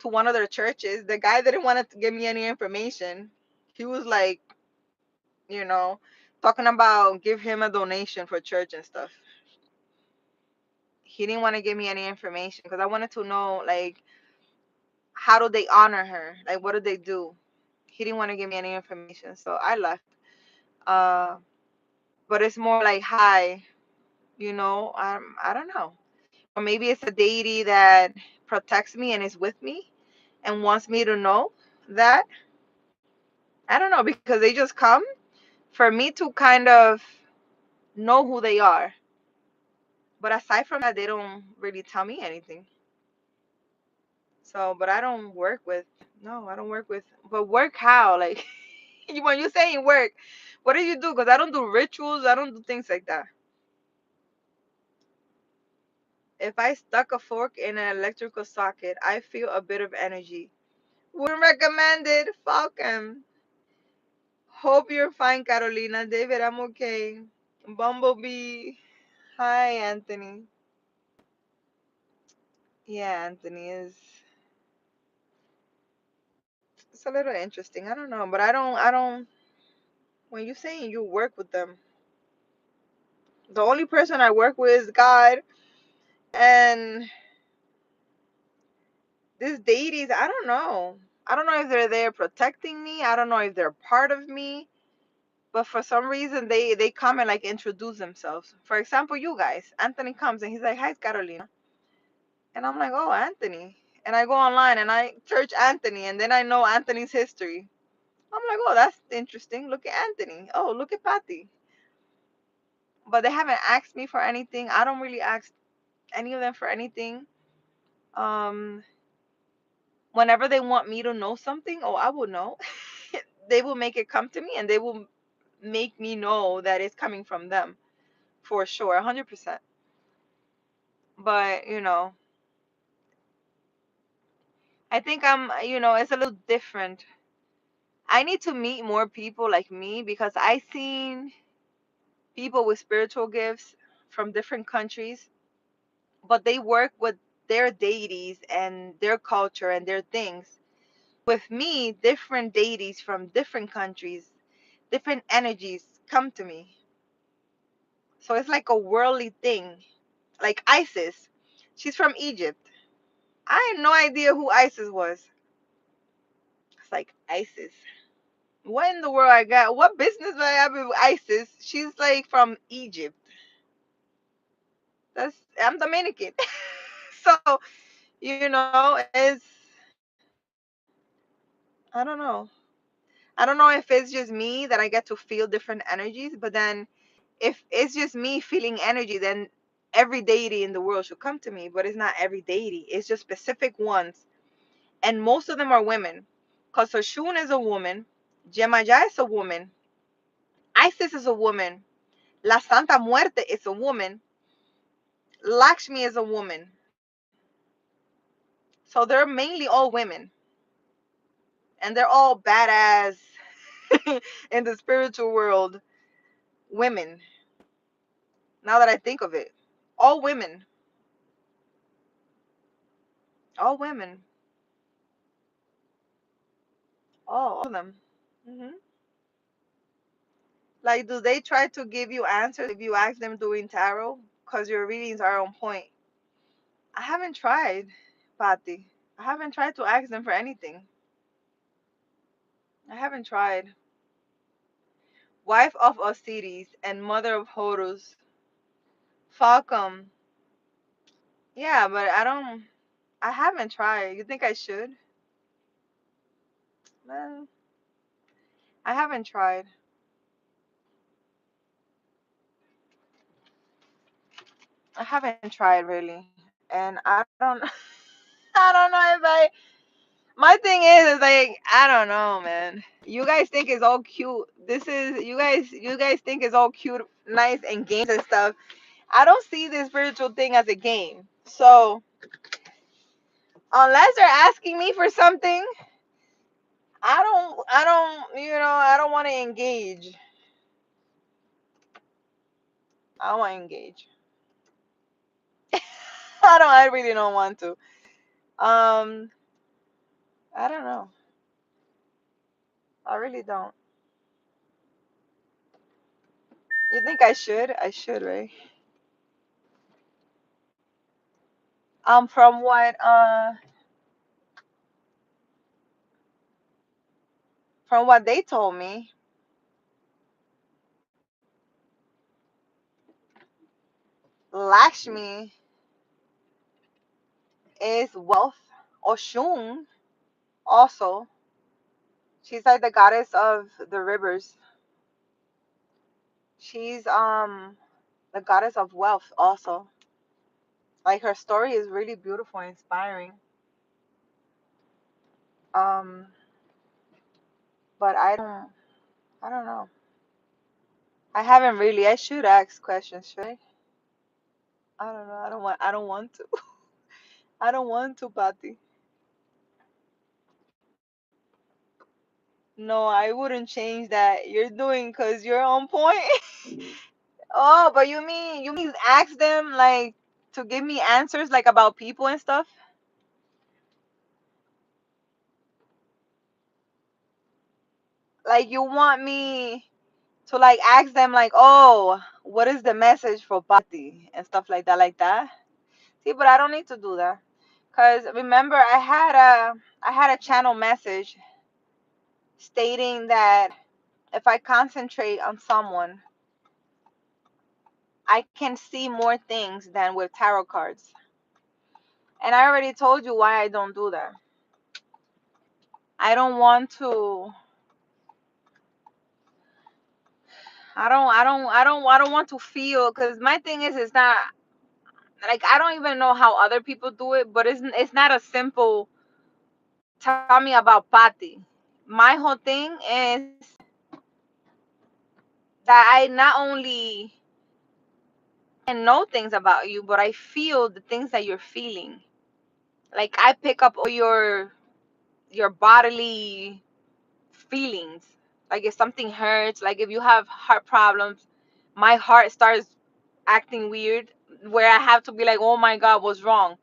one of their churches. The guy didn't want to give me any information. He was like, you know, talking about give him a donation for church and stuff. He didn't want to give me any information because I wanted to know like how do they honor her? Like what do they do? He didn't want to give me any information, so I left. Uh but it's more like high, you know. I don't know. Or maybe it's a deity that protects me and is with me and wants me to know that. I don't know, because they just come for me to kind of know who they are. But aside from that, they don't really tell me anything. So, but I don't work with, no, I don't work with, but work how? Like, when you're saying work, what do you do? Because I don't do rituals, I don't do things like that. If I stuck a fork in an electrical socket, I feel a bit of energy. Wouldn't recommend it. Fuck 'em. Hope you're fine, Carolina. David, I'm okay. Bumblebee. Hi, Anthony. Yeah, Anthony is. It's a little interesting. I don't know, but I don't. When you're saying you work with them, the only person I work with is God, and these deities. I don't know. I don't know if they're there protecting me. I don't know if they're part of me. But for some reason, they come and like introduce themselves. For example, you guys. Anthony comes and he's like, "Hi, Carolina," and I'm like, "Oh, Anthony." And I go online and I search Anthony, and then I know Anthony's history. I'm like, "Oh, that's interesting. Look at Anthony. Oh, look at Patty." But they haven't asked me for anything. I don't really ask any of them for anything. Um, Whenever they want me to know something, oh, I will know. They will make it come to me, and they will make me know that it's coming from them for sure, 100%. But I think it's a little different. I need to meet more people like me because I seen people with spiritual gifts from different countries, but they work with their deities and their culture and their things. With me, different deities from different countries, different energies come to me. So it's like a worldly thing. Like Isis. She's from Egypt. I had no idea who Isis was. It's like Isis. What in the world I got? What business do I have with Isis? She's like from Egypt. I'm Dominican. So, it's I don't know. I don't know if it's just me that I get to feel different energies, but then if it's just me feeling energy, then every deity in the world should come to me. But it's not every deity. It's just specific ones. And most of them are women. Because Oshun is a woman. Jemaya is a woman. Isis is a woman. La Santa Muerte is a woman. Lakshmi is a woman. So they're mainly all women. And they're all badass in the spiritual world. Women. Now that I think of it. All women. All women. All of them. hmm Like, do they try to give you answers if you ask them doing tarot? Because your readings are on point. I haven't tried, Patty. I haven't tried to ask them for anything. I haven't tried. Wife of Osiris and mother of Horus. Falcom. Yeah, but I haven't tried. You think I should? Well, I haven't tried. I haven't tried really. And I don't I don't know if my thing is like I don't know, man. You guys think it's all cute. This is you guys think it's all cute, nice and games and stuff. I don't see this spiritual thing as a game. So unless they're asking me for something, I don't want to engage. I don't want to engage. I really don't want to. Um, I don't know. I really don't. You think I should? I should, right? From what they told me, Lakshmi is wealth. Oshun also. She's like the goddess of the rivers. She's the goddess of wealth also. Like her story is really beautiful and inspiring. Um, but I don't know. I haven't really. I should ask questions, should I? I don't know. I don't want to. I don't want to, Patty. No, I wouldn't change that. You're doing because you're on point. Oh, but you mean ask them like to give me answers like about people and stuff? Like you want me to like ask them like, oh, what is the message for Patty and stuff like that. See, but I don't need to do that. Cause remember I had a channel message stating that if I concentrate on someone, I can see more things than with tarot cards. And I already told you why I don't do that. I don't want to I don't want to feel, cuz my thing is it's not like I don't even know how other people do it, but it's not a simple tell me about Patty. My whole thing is that I not only can know things about you, but I feel the things that you're feeling. Like I pick up all your bodily feelings. Like if something hurts, like if you have heart problems, my heart starts acting weird where I have to be like, "Oh my God, what's wrong?"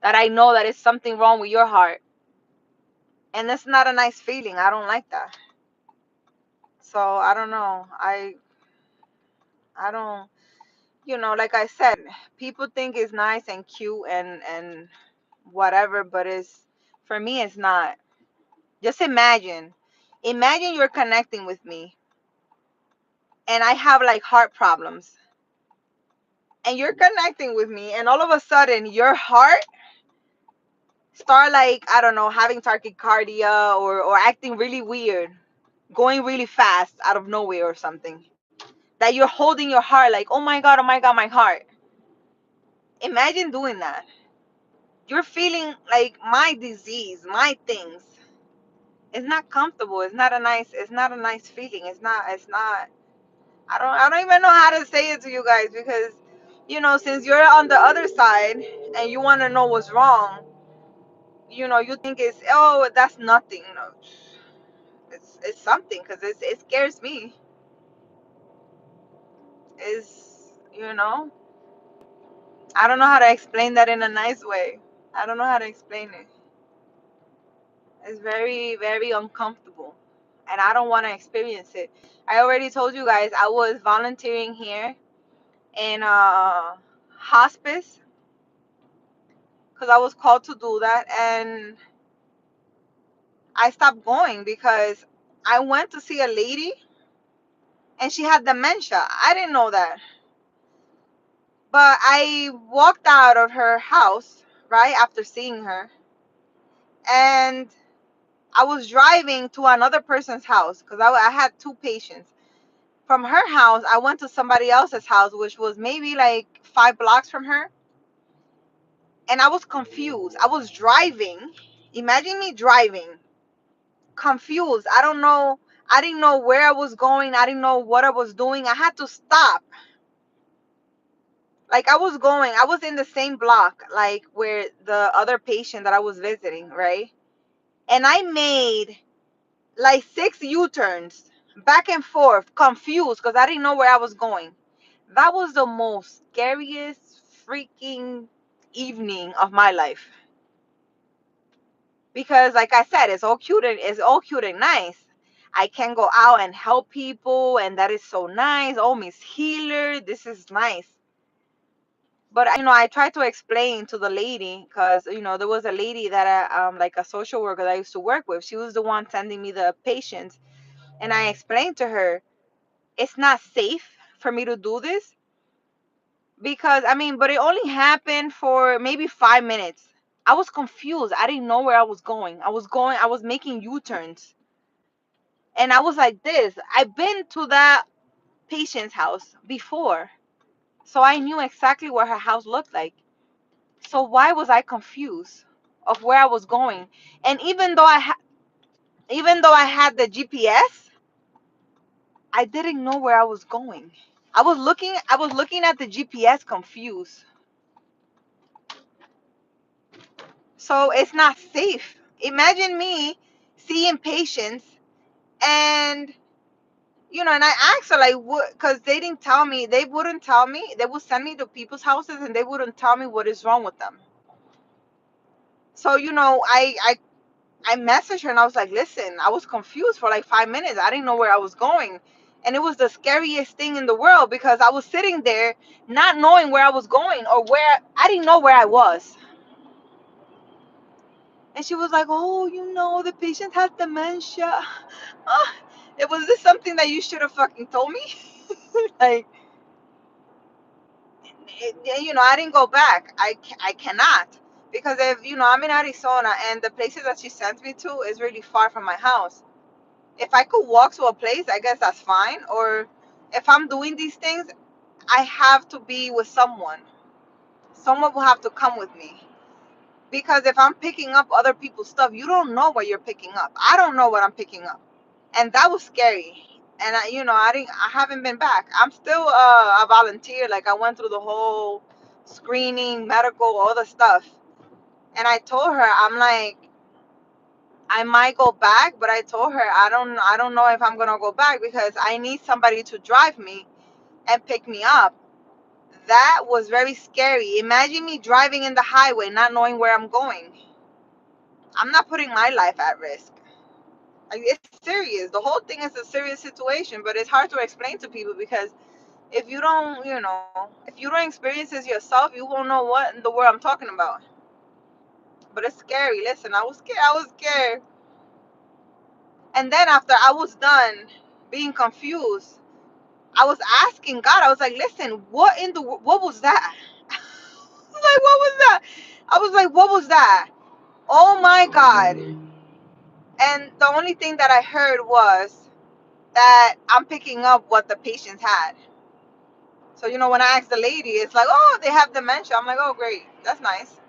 That I know that it's something wrong with your heart. And that's not a nice feeling. I don't like that. So, I don't know. I don't, like I said, people think it's nice and cute and whatever, but it's for me it's not. Just imagine you're connecting with me and I have like heart problems and you're connecting with me and all of a sudden your heart start like, I don't know, having tachycardia or acting really weird, going really fast out of nowhere or something. That you're holding your heart like, oh my God, my heart. Imagine doing that. You're feeling like my disease, my things. It's not comfortable. It's not a nice feeling. It's not I don't even know how to say it to you guys because since you're on the other side and you want to know what's wrong, you think it's, oh, that's nothing. No, it's something because it scares me. Is I don't know how to explain that in a nice way. I don't know how to explain it. It's very, very uncomfortable. And I don't want to experience it. I already told you guys I was volunteering here in hospice because I was called to do that. And I stopped going because I went to see a lady and she had dementia. I didn't know that. But I walked out of her house right after seeing her. And I was driving to another person's house because I had two patients. From her house, I went to somebody else's house, which was maybe like 5 blocks from her. And I was confused. I was driving. Imagine me driving, confused. I don't know. I didn't know where I was going. I didn't know what I was doing. I had to stop. Like I was in the same block, like where the other patient that I was visiting, right? And I made like 6 U-turns back and forth, confused because I didn't know where I was going. That was the most scariest freaking evening of my life. Because like I said, it's all cute and nice. I can go out and help people and that is so nice. Oh, Miss Healer, this is nice. But I tried to explain to the lady because there was a lady that like a social worker that I used to work with. She was the one sending me the patients, and I explained to her it's not safe for me to do this because I mean, but it only happened for maybe 5 minutes. I was confused. I didn't know where I was going. I was making U-turns, and I was like this. I've been to that patient's house before, so I knew exactly what her house looked like. So why was I confused of where I was going? And even though I had the GPS, I didn't know where I was going. I was looking at the GPS confused. So it's not safe. Imagine me seeing patients and and I asked her like what, because they didn't tell me, they wouldn't tell me, they would send me to people's houses and they wouldn't tell me what is wrong with them. So I messaged her and I was like, listen, I was confused for like 5 minutes. I didn't know where I was going. And it was the scariest thing in the world because I was sitting there not knowing where I was going or where I didn't know where I was. And she was like, oh, the patient has dementia. Ah, was this something that you should have fucking told me? Like, I didn't go back. I cannot. Because if, I'm in Arizona and the places that she sends me to is really far from my house. If I could walk to a place, I guess that's fine. Or if I'm doing these things, I have to be with someone. Someone will have to come with me. Because if I'm picking up other people's stuff, you don't know what you're picking up. I don't know what I'm picking up. And that was scary. And I haven't been back. I'm still a volunteer. Like I went through the whole screening, medical, all the stuff. And I told her, I'm like, I might go back, but I told her I don't know if I'm gonna go back because I need somebody to drive me and pick me up. That was very scary. Imagine me driving in the highway, not knowing where I'm going. I'm not putting my life at risk. Like, it's serious. The whole thing is a serious situation, but it's hard to explain to people because if you don't, if you don't experience it yourself, you won't know what in the world I'm talking about. But it's scary. Listen, I was scared. I was scared. And then after I was done being confused, I was asking God. I was like, "Listen, what was that?" I was like, "What was that?" I was like, "What was that?" Oh my God! And the only thing that I heard was that I'm picking up what the patients had. So when I asked the lady, it's like, "Oh, they have dementia." I'm like, "Oh, great, that's nice."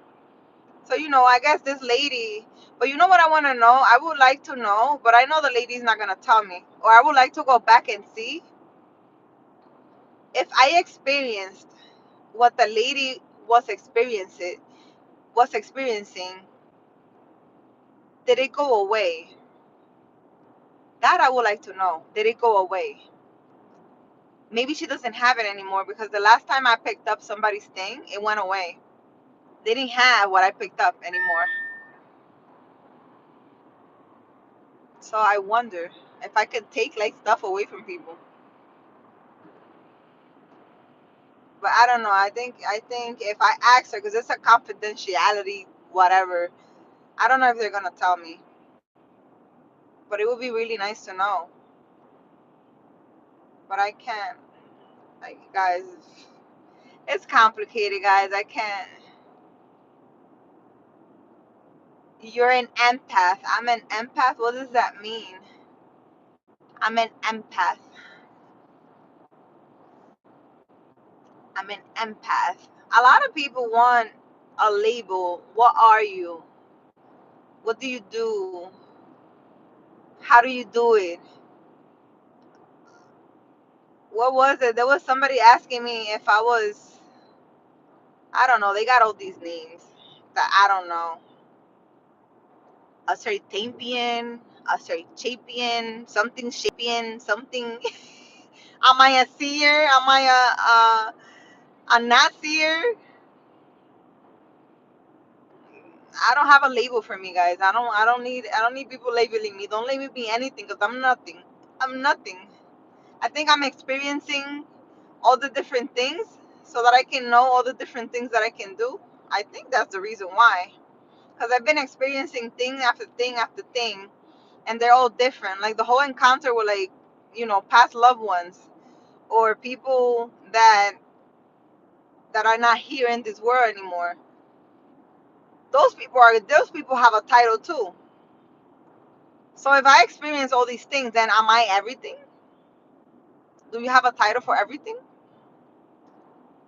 So I guess this lady. But you know what I want to know? I would like to know, but I know the lady's not gonna tell me. Or I would like to go back and see if I experienced what the lady was experiencing, did it go away? That I would like to know. Did it go away? Maybe she doesn't have it anymore because the last time I picked up somebody's thing, it went away. They didn't have what I picked up anymore. So I wonder if I could take like stuff away from people. But I don't know. I think if I ask her, because it's a confidentiality, whatever. I don't know if they're gonna tell me. But it would be really nice to know. But I can't. Like, guys, it's complicated, guys. I can't. You're an empath. I'm an empath. What does that mean? I'm an empath. I'm an empath. A lot of people want a label. What are you? What do you do? How do you do it? What was it? There was somebody asking me if I was, I don't know. They got all these names that I don't know. A certampian, a cerchapian, something shapian, something. Am I a seer? Am I a not seer? I don't have a label for me, guys. I don't need people labeling me. Don't label me anything because I'm nothing. I'm nothing. I think I'm experiencing all the different things so that I can know all the different things that I can do. I think that's the reason why. Because I've been experiencing thing after thing after thing, and they're all different. Like the whole encounter with like, past loved ones or people that that are not here in this world anymore. Those people have a title too. So if I experience all these things, then am I everything? Do you have a title for everything?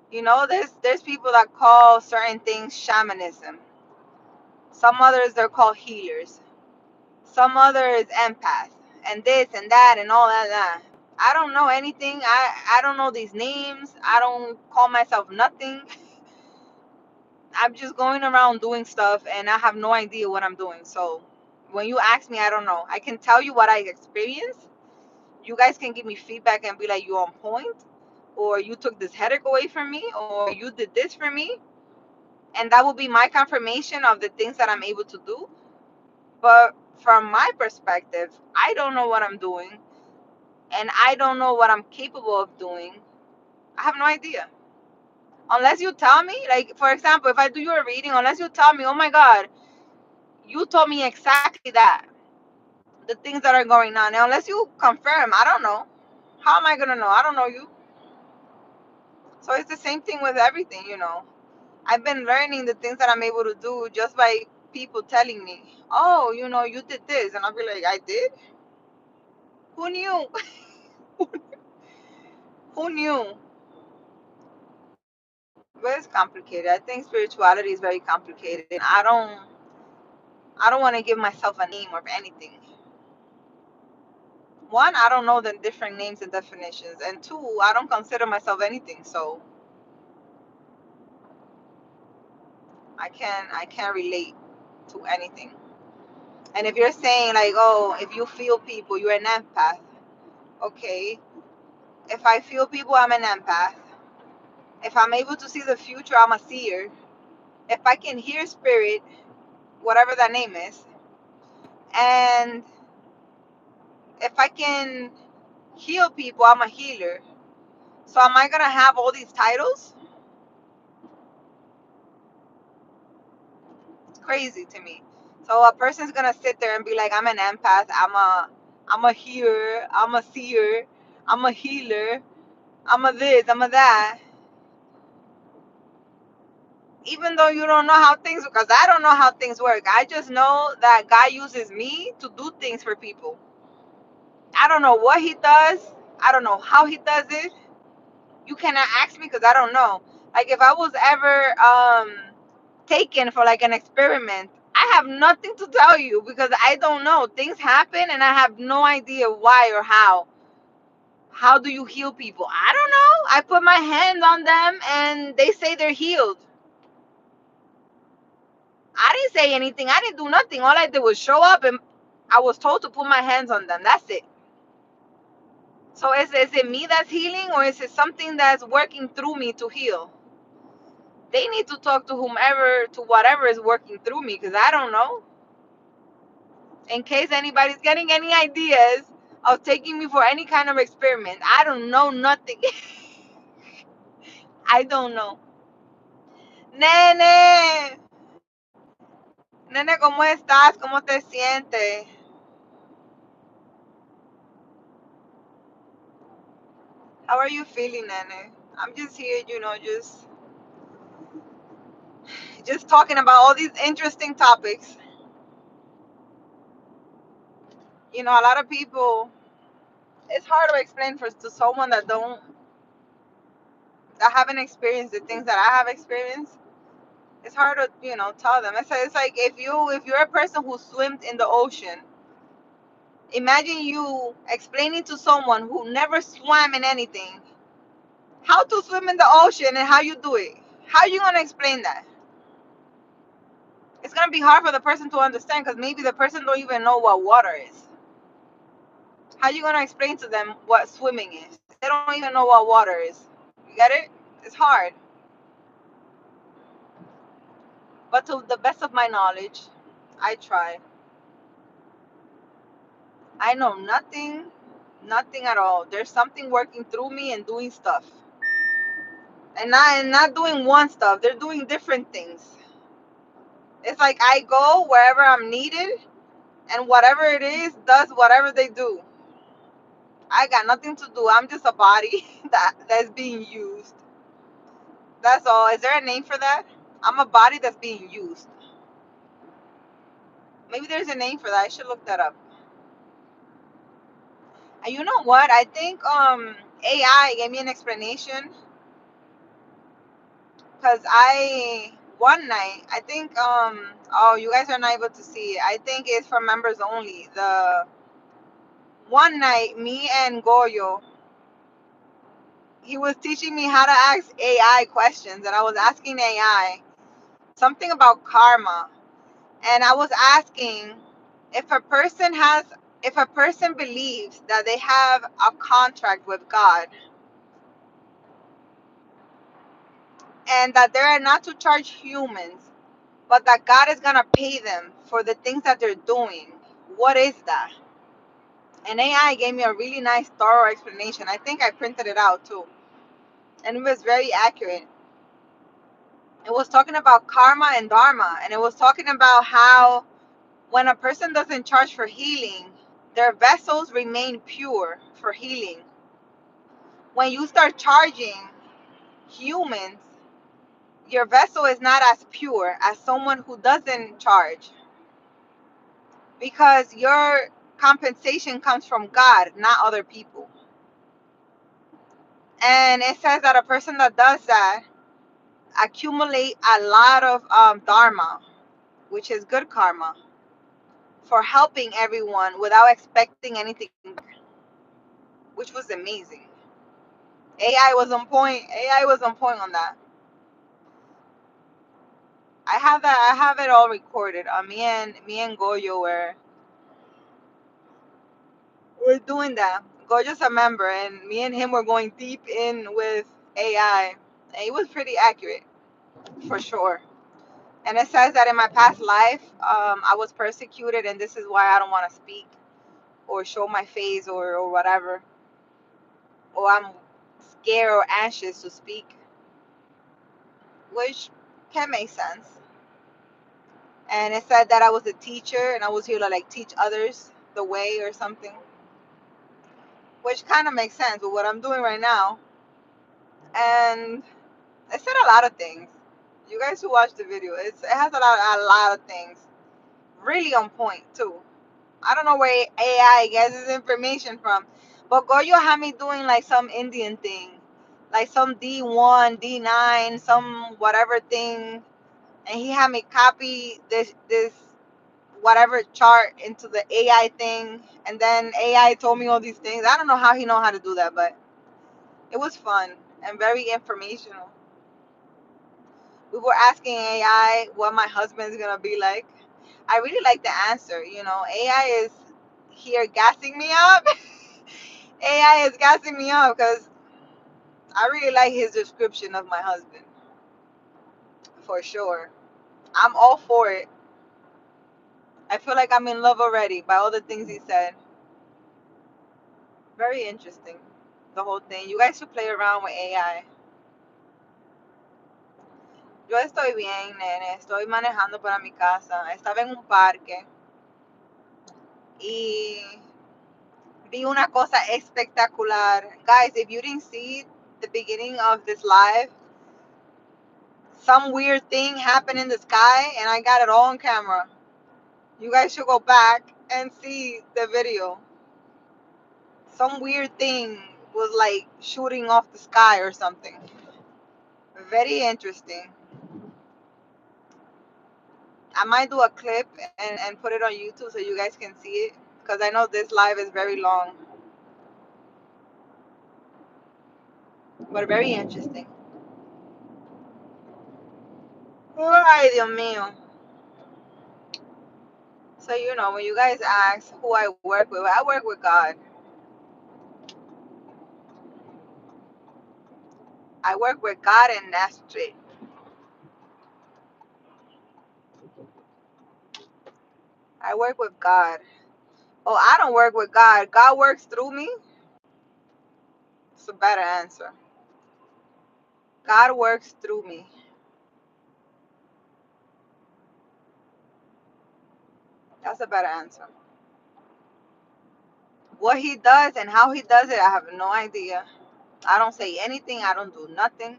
You know, there's people that call certain things shamanism. Some others they're called healers. Some others empath, and this and that and all that. I don't know anything. I don't know these names. I don't call myself nothing. I'm just going around doing stuff and I have no idea what I'm doing. So when you ask me, I don't know. I can tell you what I experienced. You guys can give me feedback and be like, you're on point, or you took this headache away from me, or you did this for me. And that will be my confirmation of the things that I'm able to do. But from my perspective, I don't know what I'm doing, and I don't know what I'm capable of doing. I have no idea. Unless you tell me, like, for example, if I do your reading, unless you tell me, oh my God, you told me exactly that, the things that are going on. Now, unless you confirm, I don't know. How am I going to know? I don't know you. So it's the same thing with everything, you know. I've been learning the things that I'm able to do just by people telling me, oh, you know, you did this. And I'll be like, I did? Who knew? Who knew? But it's complicated. I think spirituality is very complicated. And I don't want to give myself a name or anything. One, I don't know the different names and definitions. And two, I don't consider myself anything. So I can't relate to anything. And if you're saying like, oh, if you feel people, you're an empath. Okay. If I feel people, I'm an empath. If I'm able to see the future, I'm a seer. If I can hear spirit, whatever that name is, and if I can heal people, I'm a healer. So am I gonna have all these titles? It's crazy to me. So a person's gonna sit there and be like, I'm an empath, I'm a healer, I'm a seer, I'm a healer, I'm a this, I'm a that. Even though you don't know how things, because I don't know how things work. I just know that God uses me to do things for people. I don't know what he does. I don't know how he does it. You cannot ask me because I don't know. Like if I was ever taken for like an experiment, I have nothing to tell you because I don't know. Things happen and I have no idea why or how. How do you heal people? I don't know. I put my hands on them and they say they're healed. I didn't say anything. I didn't do nothing. All I did was show up and I was told to put my hands on them. That's it. So is it me that's healing or is it something that's working through me to heal? They need to talk to whomever, to whatever is working through me because I don't know. In case anybody's getting any ideas of taking me for any kind of experiment, I don't know nothing. I don't know. Nene, nene, ¿cómo estás? ¿Cómo te sientes? How are you feeling, nene? I'm just here, you know, just talking about all these interesting topics. You know, a lot of people, it's hard to explain to someone that haven't experienced the things that I have experienced. It's hard to, you know, tell them. It's like if you're a person who swims in the ocean, imagine you explaining to someone who never swam in anything how to swim in the ocean and how you do it. How are you gonna explain that? It's gonna be hard for the person to understand because maybe the person don't even know what water is. How you gonna explain to them what swimming is? They don't even know what water is. You get it? It's hard. But to the best of my knowledge, I try. I know nothing at all. There's something working through me and doing stuff. And not doing one stuff. They're doing different things. It's like I go wherever I'm needed and whatever it is does whatever they do. I got nothing to do. I'm just a body that's being used. That's all. Is there a name for that? I'm a body that's being used. Maybe there's a name for that. I should look that up. And you know what? I think AI gave me an explanation because I one night I think oh, you guys are not able to see it. I think it's for members only. The one night me and Goyo, he was teaching me how to ask AI questions, and I was asking AI something about karma, and I was asking if a person has if a person believes that they have a contract with God and that they are not to charge humans, but that God is gonna pay them for the things that they're doing, what is that? And AI gave me a really nice thorough explanation. I think I printed it out too, and it was very accurate. It was talking about karma and dharma, and it was talking about how when a person doesn't charge for healing, their vessels remain pure for healing. When you start charging humans, your vessel is not as pure as someone who doesn't charge, because your compensation comes from God, not other people. And it says that a person that does that accumulate a lot of dharma, which is good karma, for helping everyone without expecting anything back, which was amazing. AI was on point. AI was on point on that. I have that. I have it all recorded. Me and Goyo we're doing that. Goyo's a member, and me and him were going deep in with AI. And it was pretty accurate, for sure. And it says that in my past life, I was persecuted, and this is why I don't want to speak or show my face or whatever, or I'm scared or anxious to speak, which can make sense. And it said that I was a teacher and I was here to like teach others the way or something, which kind of makes sense with what I'm doing right now. And it said a lot of things. You guys who watch the video, it has a lot of things really on point too. I don't know where AI gets this information from, but Goyo had me doing like some Indian thing, like some D1, D9, some whatever thing, and he had me copy this whatever chart into the AI thing, and then AI told me all these things. I don't know how he know how to do that, but it was fun and very informational. We were asking AI what my husband's gonna be like. I really like the answer. AI is here gassing me up. AI is gassing me up because I really like his description of my husband, for sure. I'm all for it. I feel like I'm in love already by all the things he said. Very interesting, the whole thing. You guys should play around with AI. Yo estoy bien, nene. Estoy manejando para mi casa. Estaba en un parque y vi una cosa espectacular. Guys, if you didn't see the beginning of this live, some weird thing happened in the sky and I got it all on camera. You guys should go back and see the video. Some weird thing was like shooting off the sky or something. Very interesting. I might do a clip and put it on YouTube so you guys can see it, because I know this live is very long, but very interesting. Ay, Dios mío. So, when you guys ask who I work with, I work with God. I work with God, and that's it. I work with God. Oh, I don't work with God. God works through me. It's a better answer. God works through me. That's a better answer. What he does and how he does it, I have no idea. I don't say anything. I don't do nothing.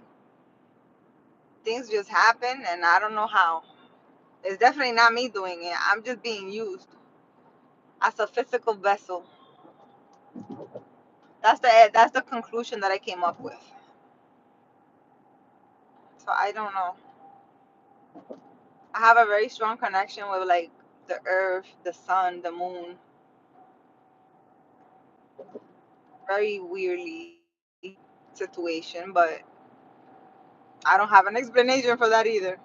things just happen, and I don't know how. It's definitely not me doing it. I'm just being used as a physical vessel. That's the conclusion that I came up with. So I don't know. I have a very strong connection with like the earth, the sun, the moon. Very weirdly situation, but I don't have an explanation for that either.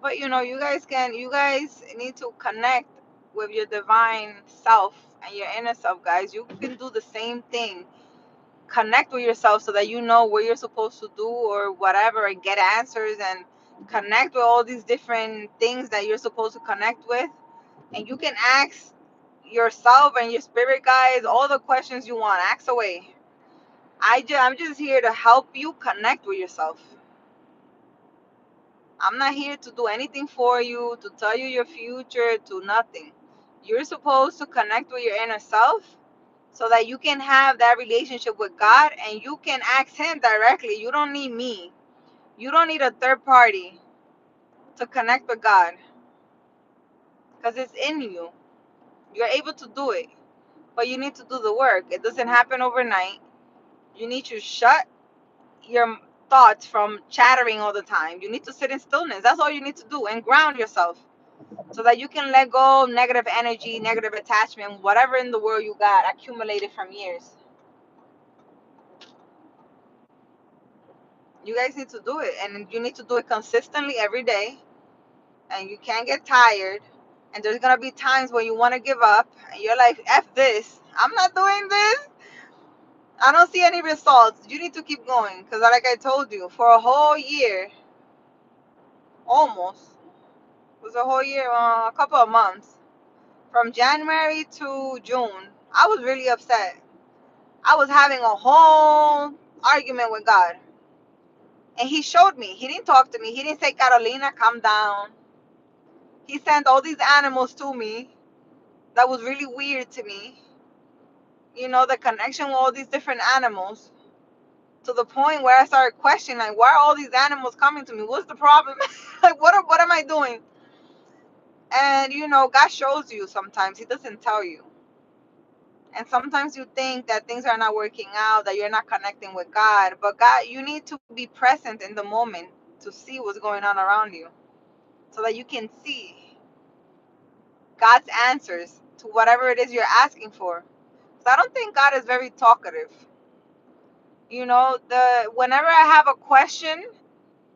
But you guys need to connect with your divine self and your inner self, guys. You can do the same thing. Connect with yourself so that you know what you're supposed to do or whatever, and get answers, and connect with all these different things that you're supposed to connect with. And you can ask yourself and your spirit guides all the questions you want. Ask away. I'm just here to help you connect with yourself. I'm not here to do anything for you, to tell you your future, to nothing. You're supposed to connect with your inner self so that you can have that relationship with God, and you can ask Him directly. You don't need me. You don't need a third party to connect with God, because it's in you. You're able to do it, but you need to do the work. It doesn't happen overnight. You need to shut your thoughts from chattering all the time. You need to sit in stillness. That's all you need to do, and ground yourself so that you can let go of negative energy, negative attachment, whatever in the world you got accumulated from years. You guys need to do it, and you need to do it consistently every day, and you can't get tired. And there's gonna be times when you want to give up, and you're like, F this, I'm not doing this, I don't see any results. You need to keep going, because like I told you, for a whole year, almost, it was a whole year, a couple of months, from January to June, I was really upset. I was having a whole argument with God. And He showed me. He didn't talk to me. He didn't say, Carolina, calm down. He sent all these animals to me. That was really weird to me. The connection with all these different animals, to the point where I started questioning, like, why are all these animals coming to me? What's the problem? Like, what am I doing? And, God shows you sometimes. He doesn't tell you. And sometimes you think that things are not working out, that you're not connecting with God. But God, you need to be present in the moment to see what's going on around you, so that you can see God's answers to whatever it is you're asking for. So I don't think God is very talkative. Whenever I have a question,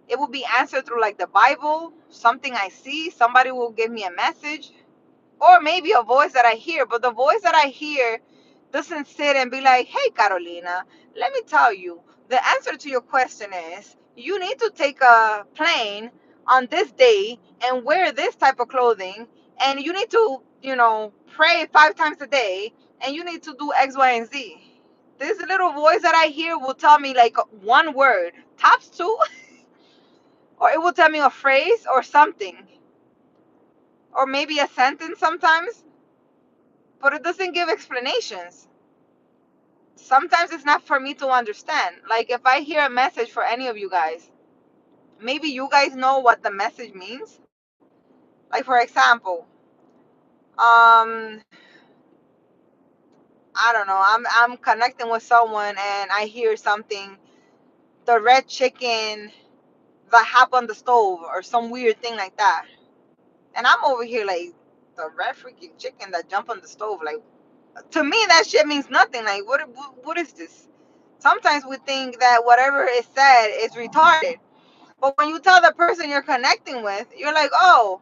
it will be answered through like the Bible, something I see, somebody will give me a message, or maybe a voice that I hear. But the voice that I hear doesn't sit and be like, hey, Carolina, let me tell you, the answer to your question is you need to take a plane on this day and wear this type of clothing, and you need to, pray 5 times a day, and you need to do X, Y, and Z. This little voice that I hear will tell me like one word, tops two, or it will tell me a phrase or something, or maybe a sentence sometimes, but it doesn't give explanations. Sometimes it's not for me to understand. Like, if I hear a message for any of you guys, maybe you guys know what the message means. Like, for example, I don't know, I'm connecting with someone and I hear something, the red chicken that hop on the stove, or some weird thing like that. And I'm over here like, the red freaking chicken that jump on the stove. Like, to me, that shit means nothing. Like, what is this? Sometimes we think that whatever is said is retarded. But when you tell the person you're connecting with, you're like, oh,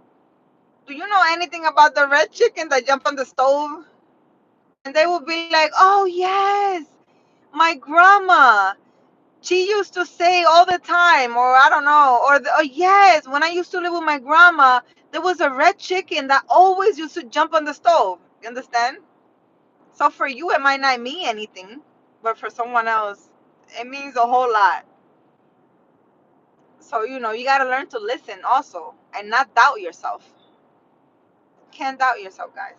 do you know anything about the red chicken that jump on the stove? And they will be like, oh, yes, my grandma, she used to say all the time, or I don't know, or oh, yes, when I used to live with my grandma, there was a red chicken that always used to jump on the stove. You understand? So for you, it might not mean anything, but for someone else, it means a whole lot. So, you got to learn to listen also, and not doubt yourself. Can't doubt yourself, guys.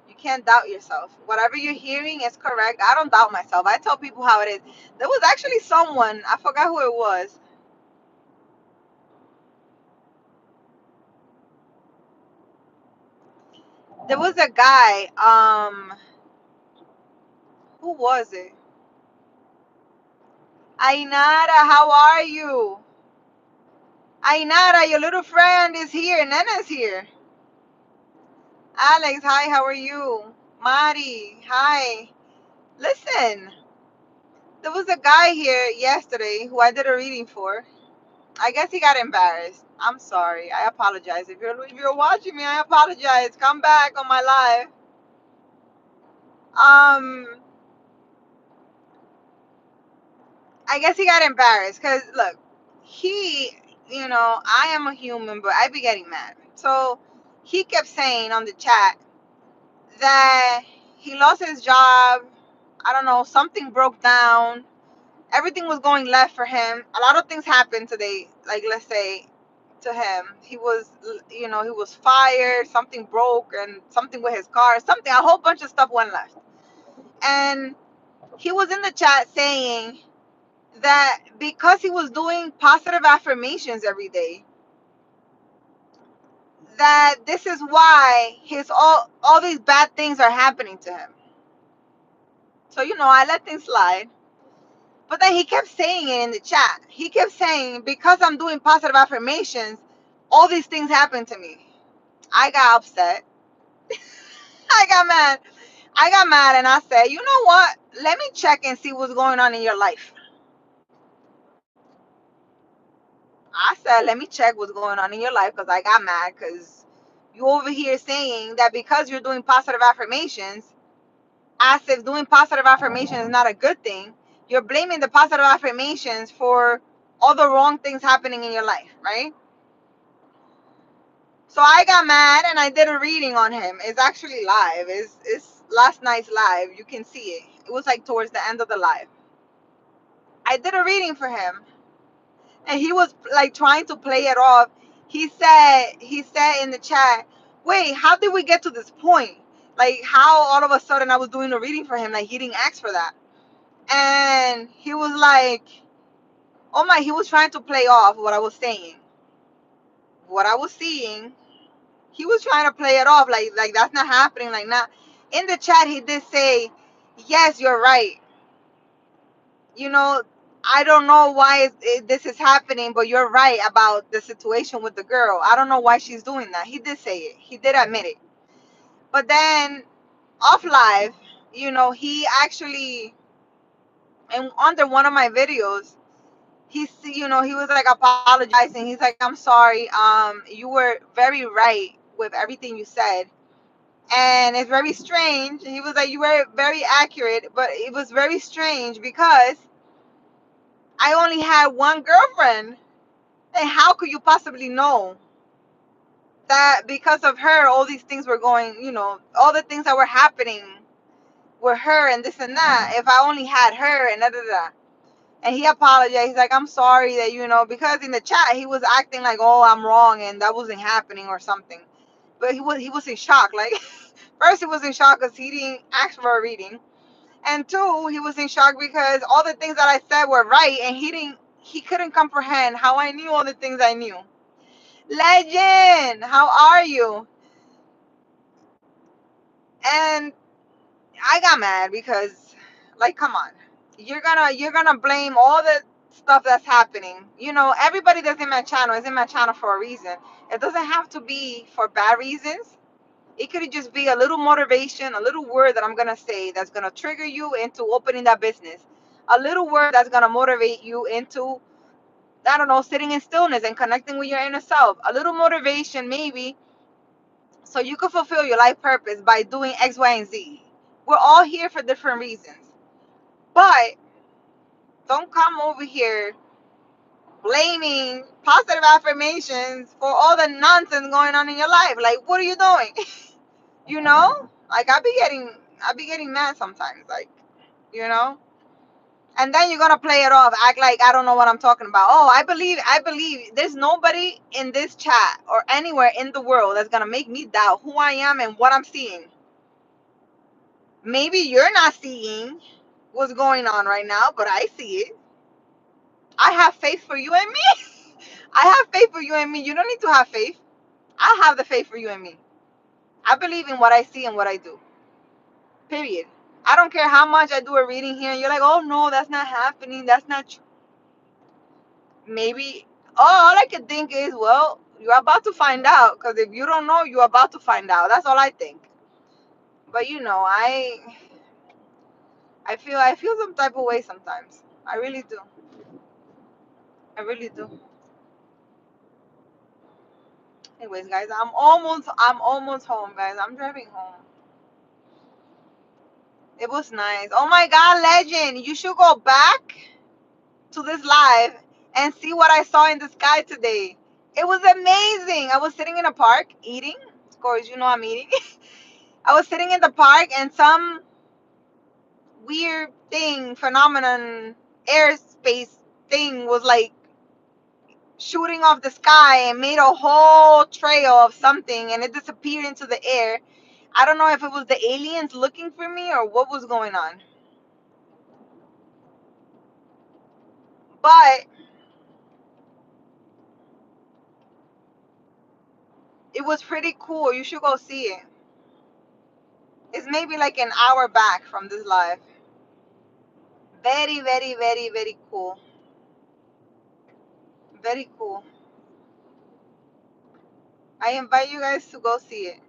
You can't doubt yourself. Whatever you're hearing is correct. I don't doubt myself. I tell people how it is. There was actually someone, I forgot who it was. There was a guy, who was it? Ainara, how are you? Ainara, your little friend is here. Nena's here. Alex, hi, how are you? Mari, hi. Listen, there was a guy here yesterday who I did a reading for. I guess he got embarrassed. I'm sorry. I apologize. If you're watching me, I apologize. Come back on my live. I guess he got embarrassed because look, I am a human, but I be getting mad. So he kept saying on the chat that he lost his job. I don't know, something broke down. Everything was going left for him. A lot of things happened today. Like, let's say to him, he was fired. Something broke, and something with his car. Something, a whole bunch of stuff went left. And he was in the chat saying that because he was doing positive affirmations every day, that this is why his all these bad things are happening to him. So I let things slide. But then he kept saying it in the chat. He kept saying, because I'm doing positive affirmations, all these things happen to me. I got upset. I got mad. I got mad and I said, you know what? Let me check and see what's going on in your life. I said, let me check what's going on in your life because I got mad because you over here saying that because you're doing positive affirmations, as if doing positive affirmations is not a good thing, you're blaming the positive affirmations for all the wrong things happening in your life, right? So I got mad and I did a reading on him. It's actually live. It's last night's live. You can see it. It was like towards the end of the live. I did a reading for him and he was like trying to play it off. He said in the chat, wait, how did we get to this point? Like, how all of a sudden I was doing a reading for him, like he didn't ask for that. And he was like, oh my, he was trying to play off what I was saying, what I was seeing. He was trying to play it off like that's not happening, like not. In the chat he did say, yes, you're right. I don't know why this is happening, but you're right about the situation with the girl. I don't know why she's doing that. He did say it. He did admit it. But then off live, he actually, and under one of my videos, he was like apologizing. He's like, I'm sorry. You were very right with everything you said. And it's very strange. He was like, you were very accurate, but it was very strange because I only had one girlfriend. And how could you possibly know that because of her, all these things were going, all the things that were happening with her and this and that, if I only had her and da da da. And he apologized. He's like, I'm sorry that, because in the chat, he was acting like, oh, I'm wrong and that wasn't happening or something. But he was in shock. Like, first, he was in shock because he didn't ask for a reading. And two, he was in shock because all the things that I said were right, and he couldn't comprehend how I knew all the things I knew. Legend, how are you? And I got mad because, like, come on, you're gonna blame all the stuff that's happening. Everybody that's in my channel is in my channel for a reason. It doesn't have to be for bad reasons. It could just be a little motivation, a little word that I'm going to say that's going to trigger you into opening that business. A little word that's going to motivate you into, I don't know, sitting in stillness and connecting with your inner self. A little motivation maybe so you can fulfill your life purpose by doing X, Y, and Z. We're all here for different reasons. But don't come over here blaming positive affirmations for all the nonsense going on in your life. Like, what are you doing? Like, I be getting mad sometimes, like, you know and then you're gonna play it off, act like I don't know what I'm talking about. Oh, I believe there's nobody in this chat or anywhere in the world that's gonna make me doubt who I am and what I'm seeing. Maybe you're not seeing what's going on right now, but I see it. I have faith for you and me. I have faith for you and me. You don't need to have faith. I have the faith for you and me. I believe in what I see and what I do. Period. I don't care how much I do a reading here and you're like, oh no, that's not happening. That's not true. Maybe all I can think is, well, you're about to find out. Because if you don't know, you're about to find out. That's all I think. But you know, I feel some type of way sometimes. I really do. I really do. Anyways, guys, I'm almost home, guys. I'm driving home. It was nice. Oh my God, legend! You should go back to this live and see what I saw in the sky today. It was amazing. I was sitting in a park eating. Of course, you know I'm eating. I was sitting in the park and some weird thing, phenomenon, airspace thing was like shooting off the sky and made a whole trail of something and it disappeared into the air. I don't know if it was the aliens looking for me or what was going on. But it was pretty cool. You should go see it. It's maybe like an hour back from this live. Very, very, very, very cool. Very cool. I invite you guys to go see it.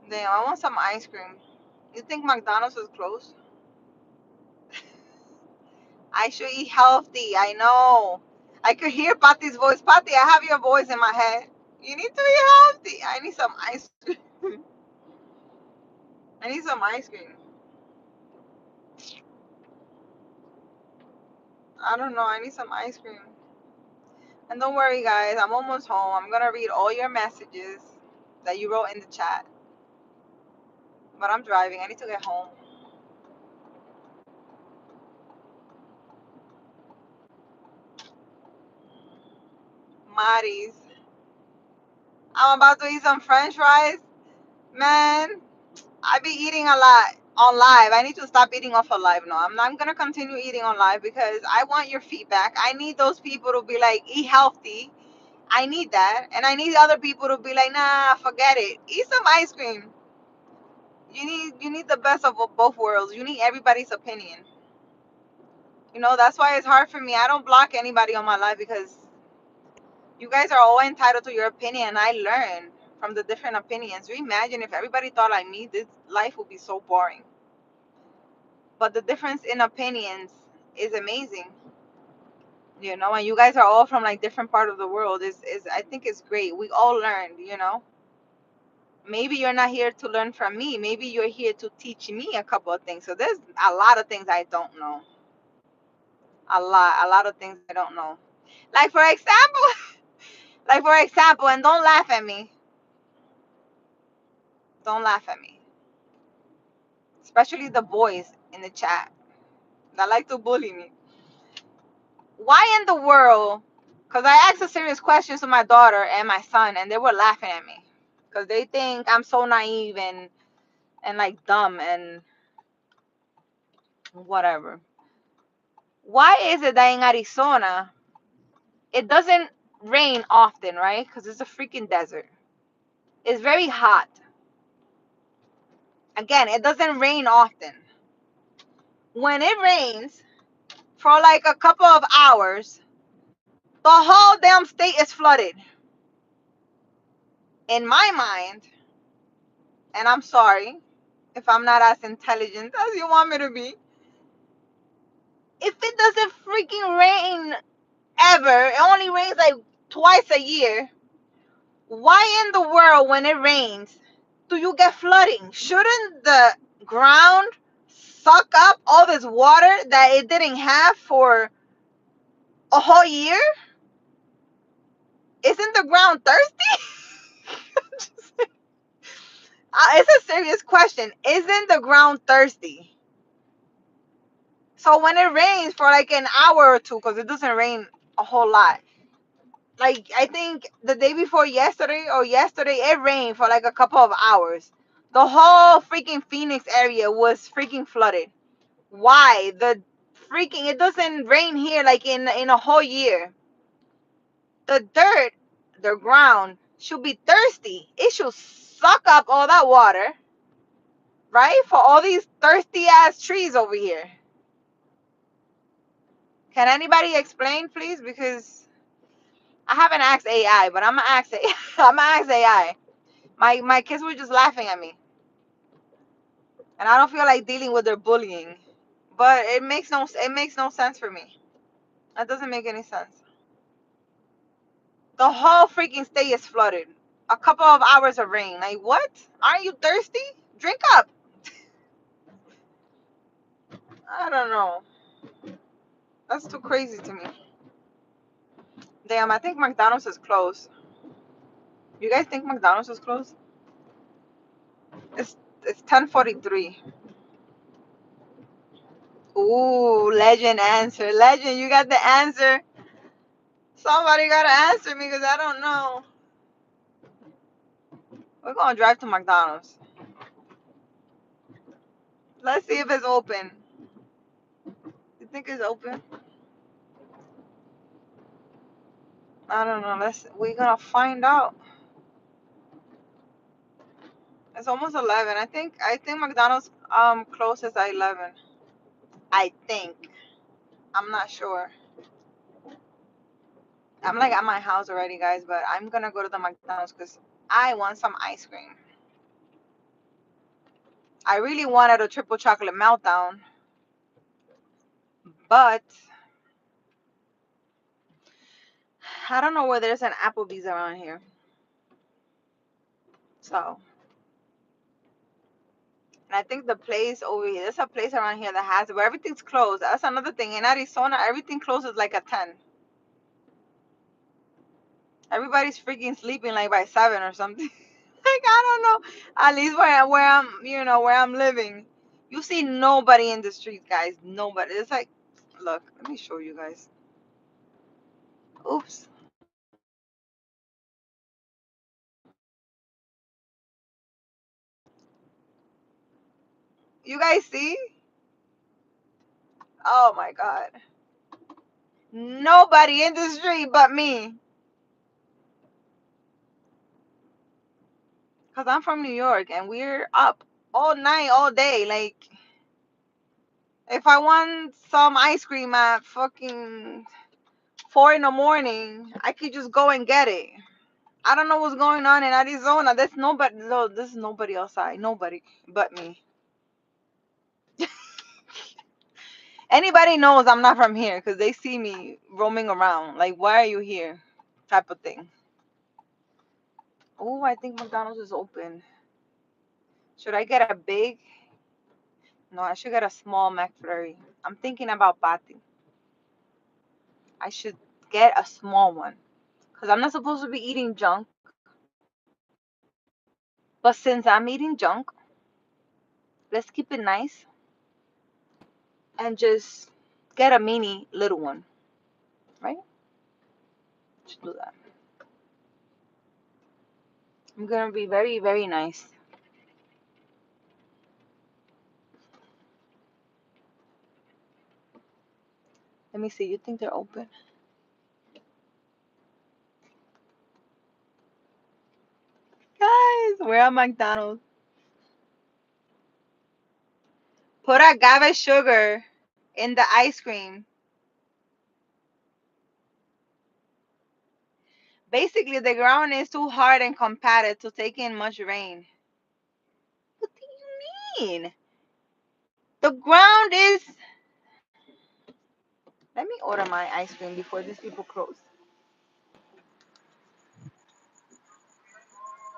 Damn, I want some ice cream. You think McDonald's is closed? I should eat healthy. I know. I could hear Patty's voice. Patty, I have your voice in my head. You need to eat healthy. I need some ice cream. I need some ice cream. I don't know. I need some ice cream. And don't worry, guys. I'm almost home. I'm going to read all your messages that you wrote in the chat. But I'm driving. I need to get home. Maris. I'm about to eat some french fries. Man, I be eating a lot on live. I need to stop eating off of live now. I'm going to continue eating on live because I want your feedback. I need those people to be like, eat healthy. I need that. And I need other people to be like, nah, forget it. Eat some ice cream. You need the best of both worlds. You need everybody's opinion. You know, that's why it's hard for me. I don't block anybody on my live because you guys are all entitled to your opinion. And I learn from the different opinions. You imagine if everybody thought like me, this life would be so boring. But the difference in opinions is amazing. You know, and you guys are all from like different part of the world. Is I think it's great. We all learned, you know. Maybe you're not here to learn from me. Maybe you're here to teach me a couple of things. So there's a lot of things I don't know. A lot of things I don't know. Like for example, and don't laugh at me. Don't laugh at me. Especially the boys in the chat that like to bully me. Why in the world? Because I asked a serious question to my daughter and my son, and they were laughing at me. Because they think I'm so naive and like dumb and whatever. Why is it that in Arizona, it doesn't rain often, right? Because it's a freaking desert. It's very hot. Again, it doesn't rain often. When it rains for like a couple of hours, the whole damn state is flooded. In my mind, and I'm sorry if I'm not as intelligent as you want me to be, if it doesn't freaking rain ever, it only rains like twice a year, why in the world when it rains do you get flooding? Shouldn't the ground suck up all this water that it didn't have for a whole year? Isn't the ground thirsty? It's a serious question. Isn't the ground thirsty? So when it rains for like an hour or two, because it doesn't rain a whole lot, like I think the day before yesterday or yesterday, it rained for like a couple of hours. The whole freaking Phoenix area was freaking flooded. Why? The freaking, it doesn't rain here like in a whole year. The dirt, the ground should be thirsty. It should suck up all that water, right? For all these thirsty ass trees over here. Can anybody explain, please? Because I haven't asked AI, but I'm gonna ask AI. I'm gonna ask AI. My kids were just laughing at me, and I don't feel like dealing with their bullying. But it makes no sense for me. That doesn't make any sense. The whole freaking state is flooded. A couple of hours of rain. Like what? Aren't you thirsty? Drink up. I don't know. That's too crazy to me. Damn, I think McDonald's is closed. You guys think McDonald's is closed? It's 10:43. Ooh, legend answer. Legend, you got the answer. Somebody gotta answer me because I don't know. We're gonna drive to McDonald's. Let's see if it's open. You think it's open? I don't know. We're gonna find out. It's almost 11. I think McDonald's closes at 11. I think. I'm not sure. I'm like at my house already, guys, but I'm gonna go to the McDonald's because I want some ice cream. I really wanted a triple chocolate meltdown, but I don't know where there's an Applebee's around here. So, and I think the place over here, there's a place around here that has it, but everything's closed. That's another thing. In Arizona, everything closes like at 10. Everybody's freaking sleeping like by 7 or something. Like I don't know. At least where I'm living, you see nobody in the street, guys. Nobody. It's like, look, let me show you guys. Oops. You guys see? Oh my God. Nobody in the street but me. Cause I'm from New York and we're up all night, all day. Like, if I want some ice cream at fucking 4 in the morning, I could just go and get it. I don't know what's going on in Arizona. There's nobody. No, there's nobody outside. Nobody but me. Anybody knows I'm not from here because they see me roaming around. Like, why are you here? Type of thing. Oh, I think McDonald's is open. Should I get a big? No, I should get a small McFlurry. I'm thinking about Patty. I should get a small one because I'm not supposed to be eating junk. But since I'm eating junk, let's keep it nice and just get a mini little one, right? Should do that. I'm gonna be very, very nice. Let me see. You think they're open? Guys, we're at McDonald's. Put agave sugar in the ice cream. Basically, the ground is too hard and compacted to take in much rain. What do you mean? The ground is. Let me order my ice cream before these people close.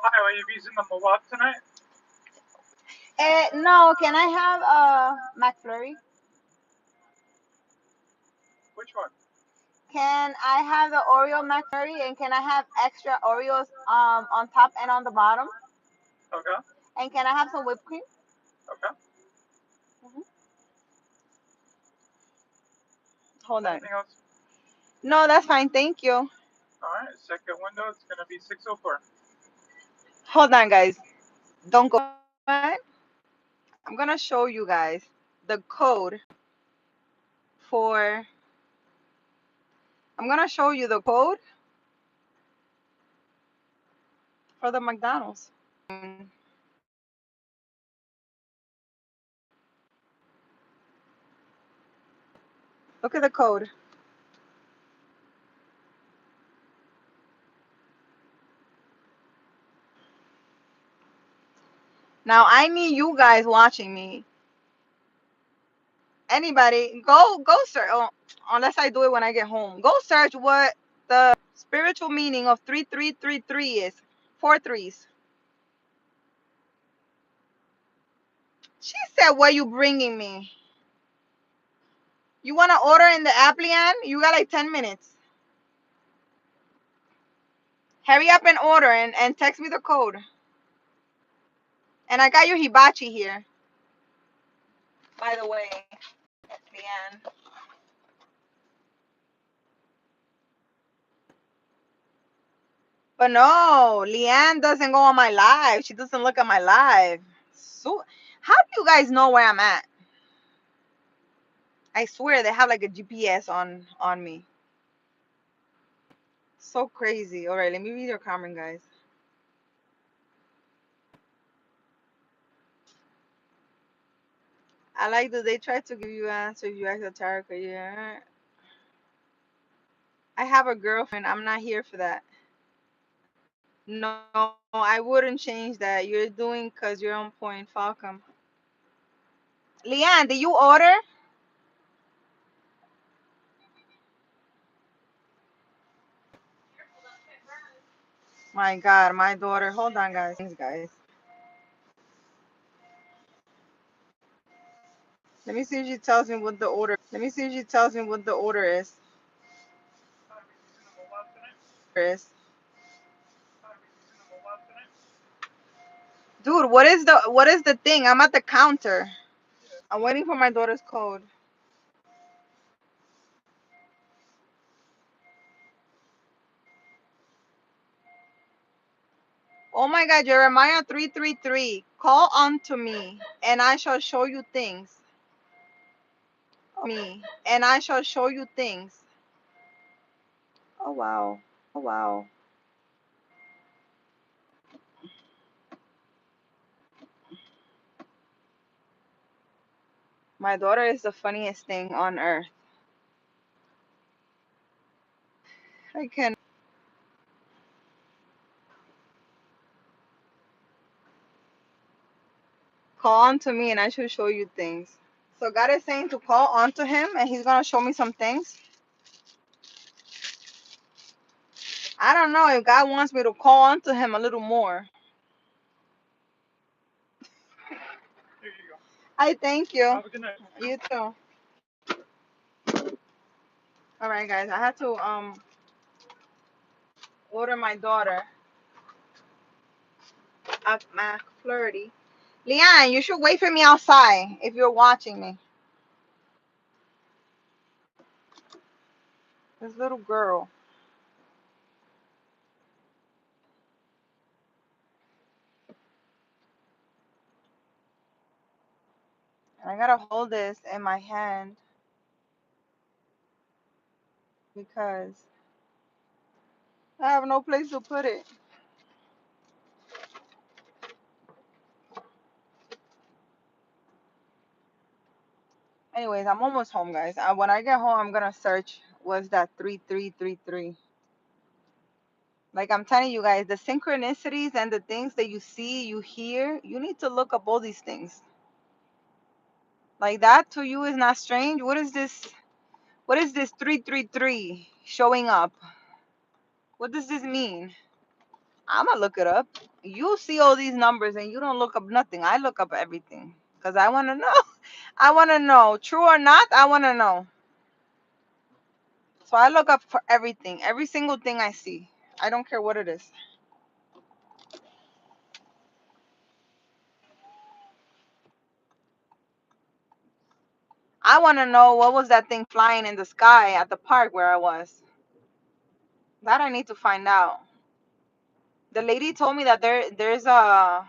Hi, will you be using the Milwaukee tonight? No, can I have a McFlurry? Which one? Can I have the Oreo McFlurry and can I have extra Oreos on top and on the bottom? Okay. And can I have some whipped cream? Okay. Hold on. Anything else? No, that's fine. Thank you. All right. Second window, it's going to be 604. Hold on, guys. Don't go. what? I'm gonna show you guys the code for. I'm gonna show you the code for the McDonald's. Look at the code. Now I need you guys watching me. Anybody, go search. Oh, unless I do it when I get home. Go search what the spiritual meaning of 3333 is. 4 threes. She said, "What you bringing me? You wanna order in the app, Leanne? You got like 10 minutes. Hurry up and order and text me the code. And I got your hibachi here, by the way, Leanne. But no, Leanne doesn't go on my live. She doesn't look at my live. So, how do you guys know where I'm at? I swear they have like a GPS on me. So crazy. All right, let me read your comment, guys. I like that they try to give you answer if you ask a tarot. Yeah. I have a girlfriend. I'm not here for that. No, I wouldn't change that. You're doing because you're on point, Falcom. Leanne, did you order? My God, my daughter. Hold on, guys. Guys. Let me see if she tells me what the order. Let me see if she tells me what the order is. Dude, what is the thing? I'm at the counter. I'm waiting for my daughter's code. Oh my God, Jeremiah 333. Call unto me, and I shall show you things. And I shall show you things. Oh wow. Oh wow. My daughter is the funniest thing on earth. I can call unto me, and I shall show you things. So God is saying to call onto Him, and He's gonna show me some things. I don't know if God wants me to call onto Him a little more. Here you go. I thank you. Have a good night. You too. All right, guys. I had to order my daughter a mcflurry. Leanne, you should wait for me outside if you're watching me. This little girl. And I gotta hold this in my hand because I have no place to put it. Anyways, I'm almost home, guys. When I get home, I'm gonna search what's that 3333. Like I'm telling you guys, the synchronicities and the things that you see, you hear, you need to look up all these things. Like that to you is not strange. What is this? What is this 333 showing up? What does this mean? I'm gonna look it up. You see all these numbers and you don't look up nothing. I look up everything because I want to know. I want to know. True or not, I want to know. So I look up for everything, every single thing I see. I don't care what it is. I want to know what was that thing flying in the sky at the park where I was. That I need to find out. The lady told me that there's a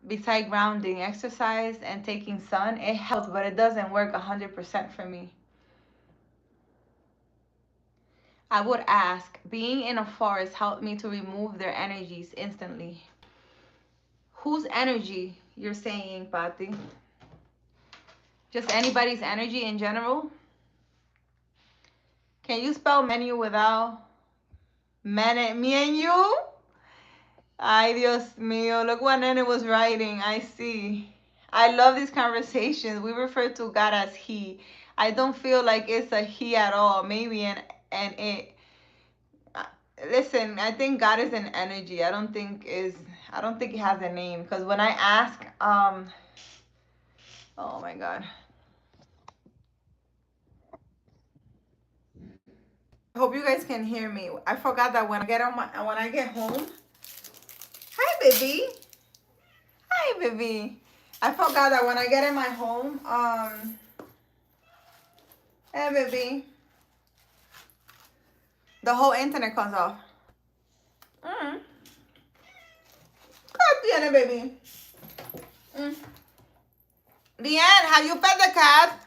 Beside grounding, exercise and taking sun, it helps, but it doesn't work 100% for me. I would ask, being in a forest helped me to remove their energies instantly. Whose energy you're saying, Pati? Just anybody's energy in general? Can you spell menu without me and you? Ay, Dios mío. Look what Nene was writing. I see. I love these conversations. We refer to God as He. I don't feel like it's a He at all. Maybe an it. Uh, Listen, I think God is an energy. I don't think it has a name. Because when I ask, oh my God. I hope you guys can hear me. I forgot that when I get home. Hi, baby. Hi, baby. I forgot that when I get in my home, hey, baby, the whole internet comes off. Mm. Come here, baby. Mm. Leanne, have you fed the cat?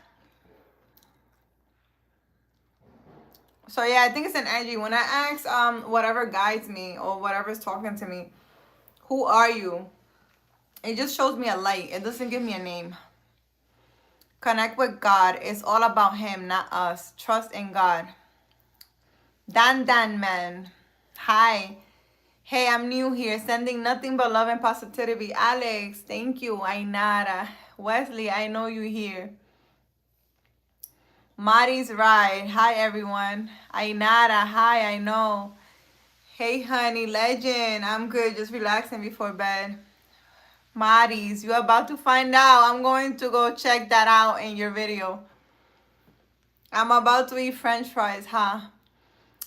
So yeah, I think it's an energy. When I ask whatever guides me or whatever's talking to me, who are you? It just shows me a light. It doesn't give me a name. Connect with God. It's all about Him, not us. Trust in God. Dan man. Hi. Hey, I'm new here. Sending nothing but love and positivity. Alex, thank you. Ainara. Wesley, I know you here. Mari's right. Hi, everyone. Ainara, hi, I know. Hey, honey, legend. I'm good. Just relaxing before bed. Mari's, you're about to find out. I'm going to go check that out in your video. I'm about to eat French fries, huh?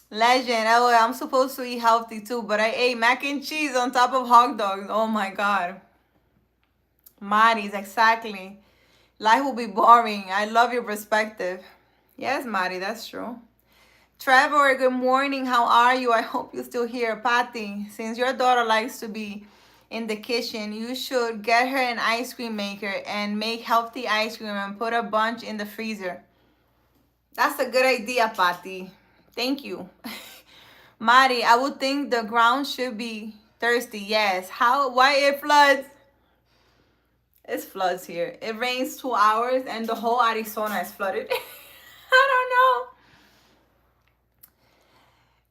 Legend. Oh, I'm supposed to eat healthy too, but I ate mac and cheese on top of hot dogs. Oh my God. Mari's, exactly. Life will be boring. I love your perspective. Yes, Mari, that's true. Trevor, good morning. How are you? I hope you're still here. Patty, since your daughter likes to be in the kitchen, you should get her an ice cream maker and make healthy ice cream and put a bunch in the freezer. That's a good idea, Patty. Thank you. Mari, I would think the ground should be thirsty. Yes. Why it floods? It's floods here. It rains 2 hours and the whole Arizona is flooded. I don't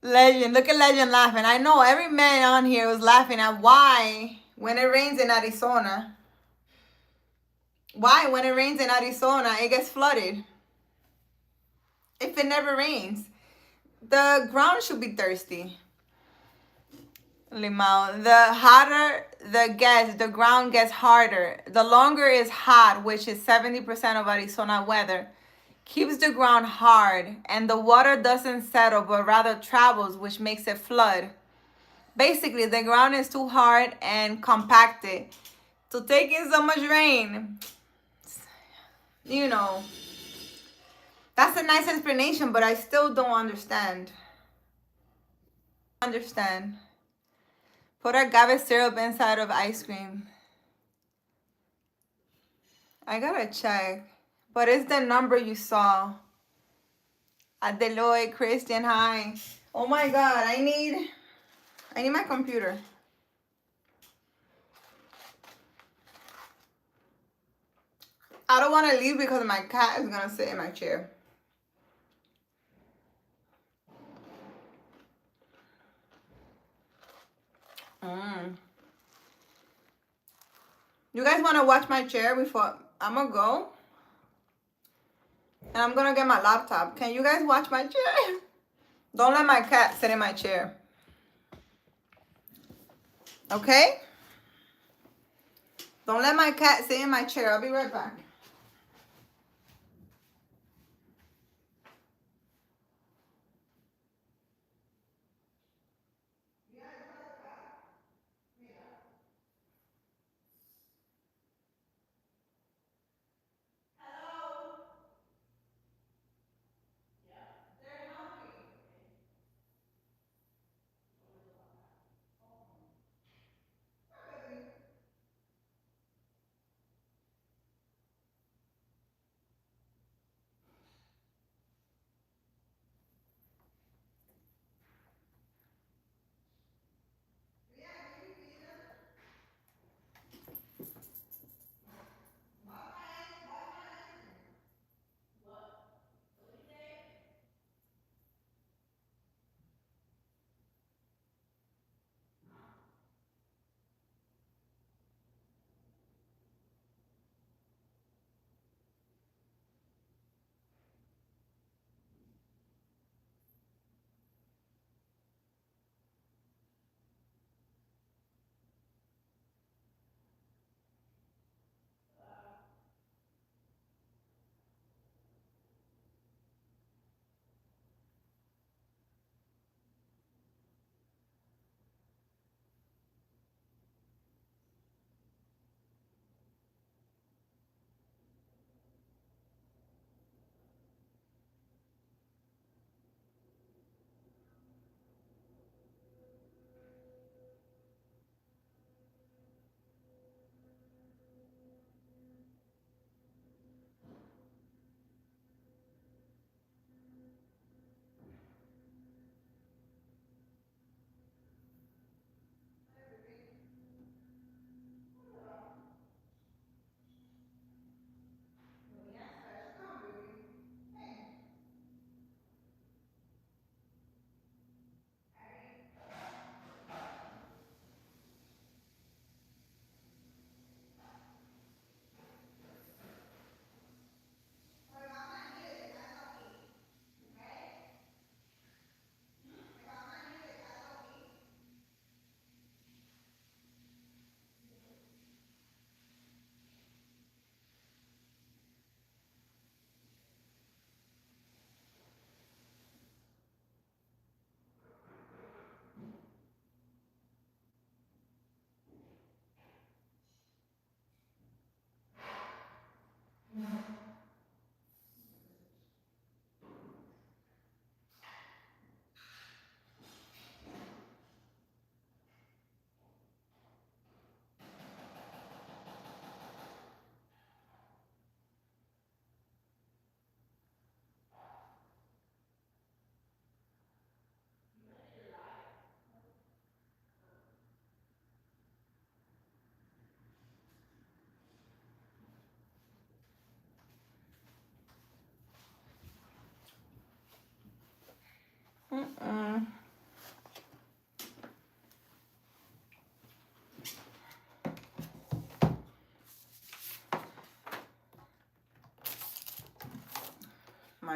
know. Legend, look at Legend laughing. I know every man on here was laughing at why when it rains in Arizona, it gets flooded if it never rains. The ground should be thirsty. Limao, the hotter the ground gets harder. The longer it's hot, which is 70% of Arizona weather, keeps the ground hard and the water doesn't settle but rather travels, which makes it flood. Basically, the ground is too hard and compacted to take in so much rain. You know, that's a nice explanation, but I still don't understand. Put agave syrup inside of ice cream. I gotta check. But it's the number you saw. Adeloy, Christian, hi. Oh my God, I need my computer. I don't want to leave because my cat is gonna sit in my chair. You guys want to watch my chair before I'm gonna go? And I'm gonna get my laptop. Can you guys watch my chair? Don't let my cat sit in my chair. Okay? Don't let my cat sit in my chair. I'll be right back.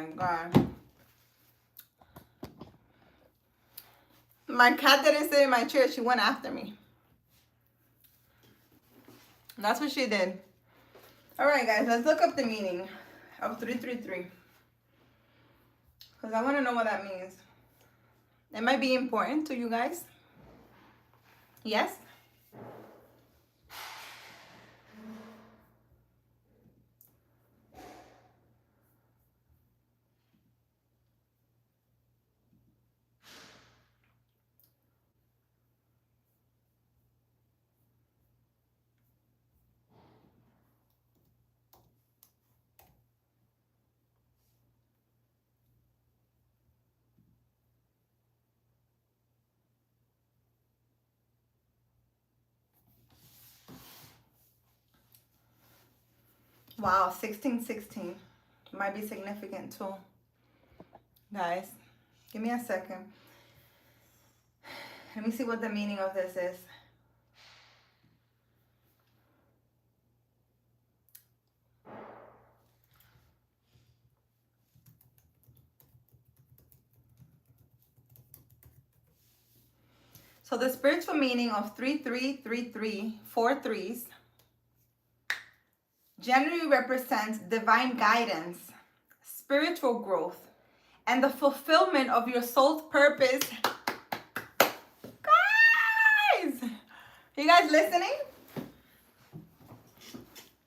my God. My cat didn't sit in my chair. She went after me. That's what she did. All right, guys, let's look up the meaning of 333. Because I want to know what that means. It might be important to you guys. Yes? Wow, 1616 might be significant too. Guys, give me a second. Let me see what the meaning of this is. So the spiritual meaning of 3333, 4 threes, generally represents divine guidance, spiritual growth, and the fulfillment of your soul's purpose. Guys! You guys listening?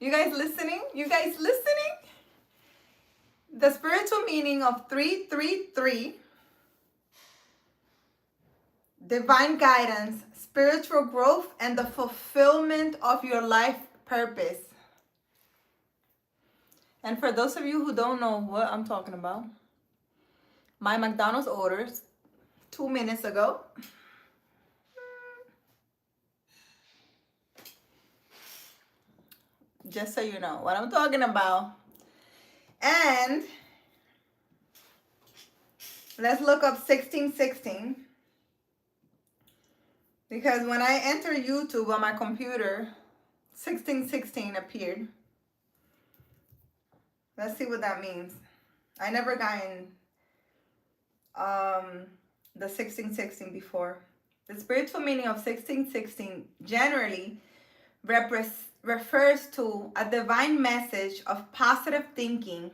You guys listening? You guys listening? The spiritual meaning of 333, divine guidance, spiritual growth, and the fulfillment of your life purpose. And for those of you who don't know what I'm talking about, my McDonald's orders 2 minutes ago. Just so you know what I'm talking about. And let's look up 1616. Because when I entered YouTube on my computer, 1616 appeared. Let's see what that means. I never gotten the 1616 before. The spiritual meaning of 1616 generally refers to a divine message of positive thinking,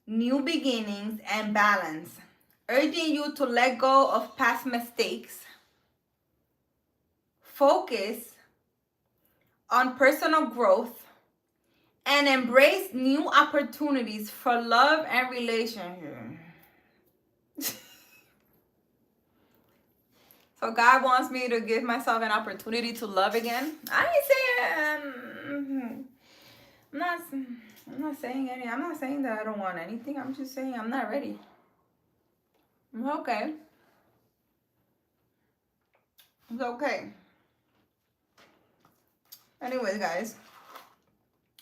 new beginnings, and balance, urging you to let go of past mistakes, focus on personal growth, and embrace new opportunities for love and relationship. So God wants me to give myself an opportunity to love again. I ain't saying I'm not saying any. I'm not saying that I don't want anything. I'm just saying I'm not ready. I'm okay. It's okay. Anyways, guys,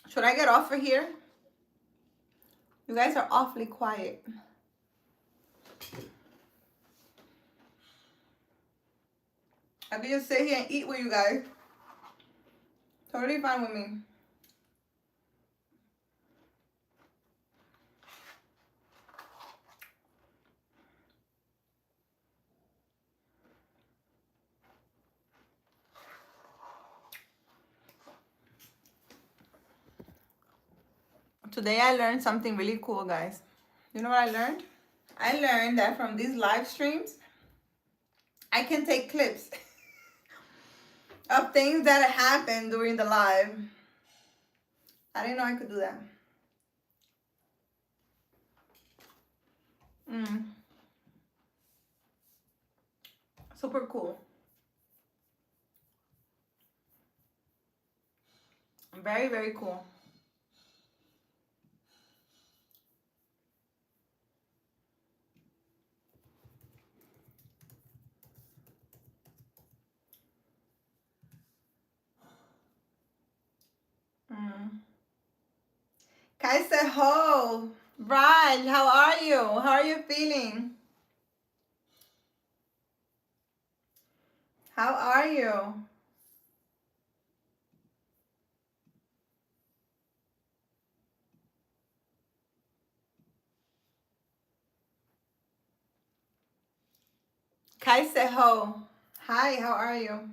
should I get off of here? You guys are awfully quiet. I could just sit here and eat with you guys. Totally fine with me. Today I learned something really cool, guys. You know what I learned? I learned that from these live streams, I can take clips of things that happened during the live. I didn't know I could do that. Super cool. Very, very cool. Kai said, ho, Raj, how are you? How are you feeling? How are you? Kaiseho. Hi, how are you?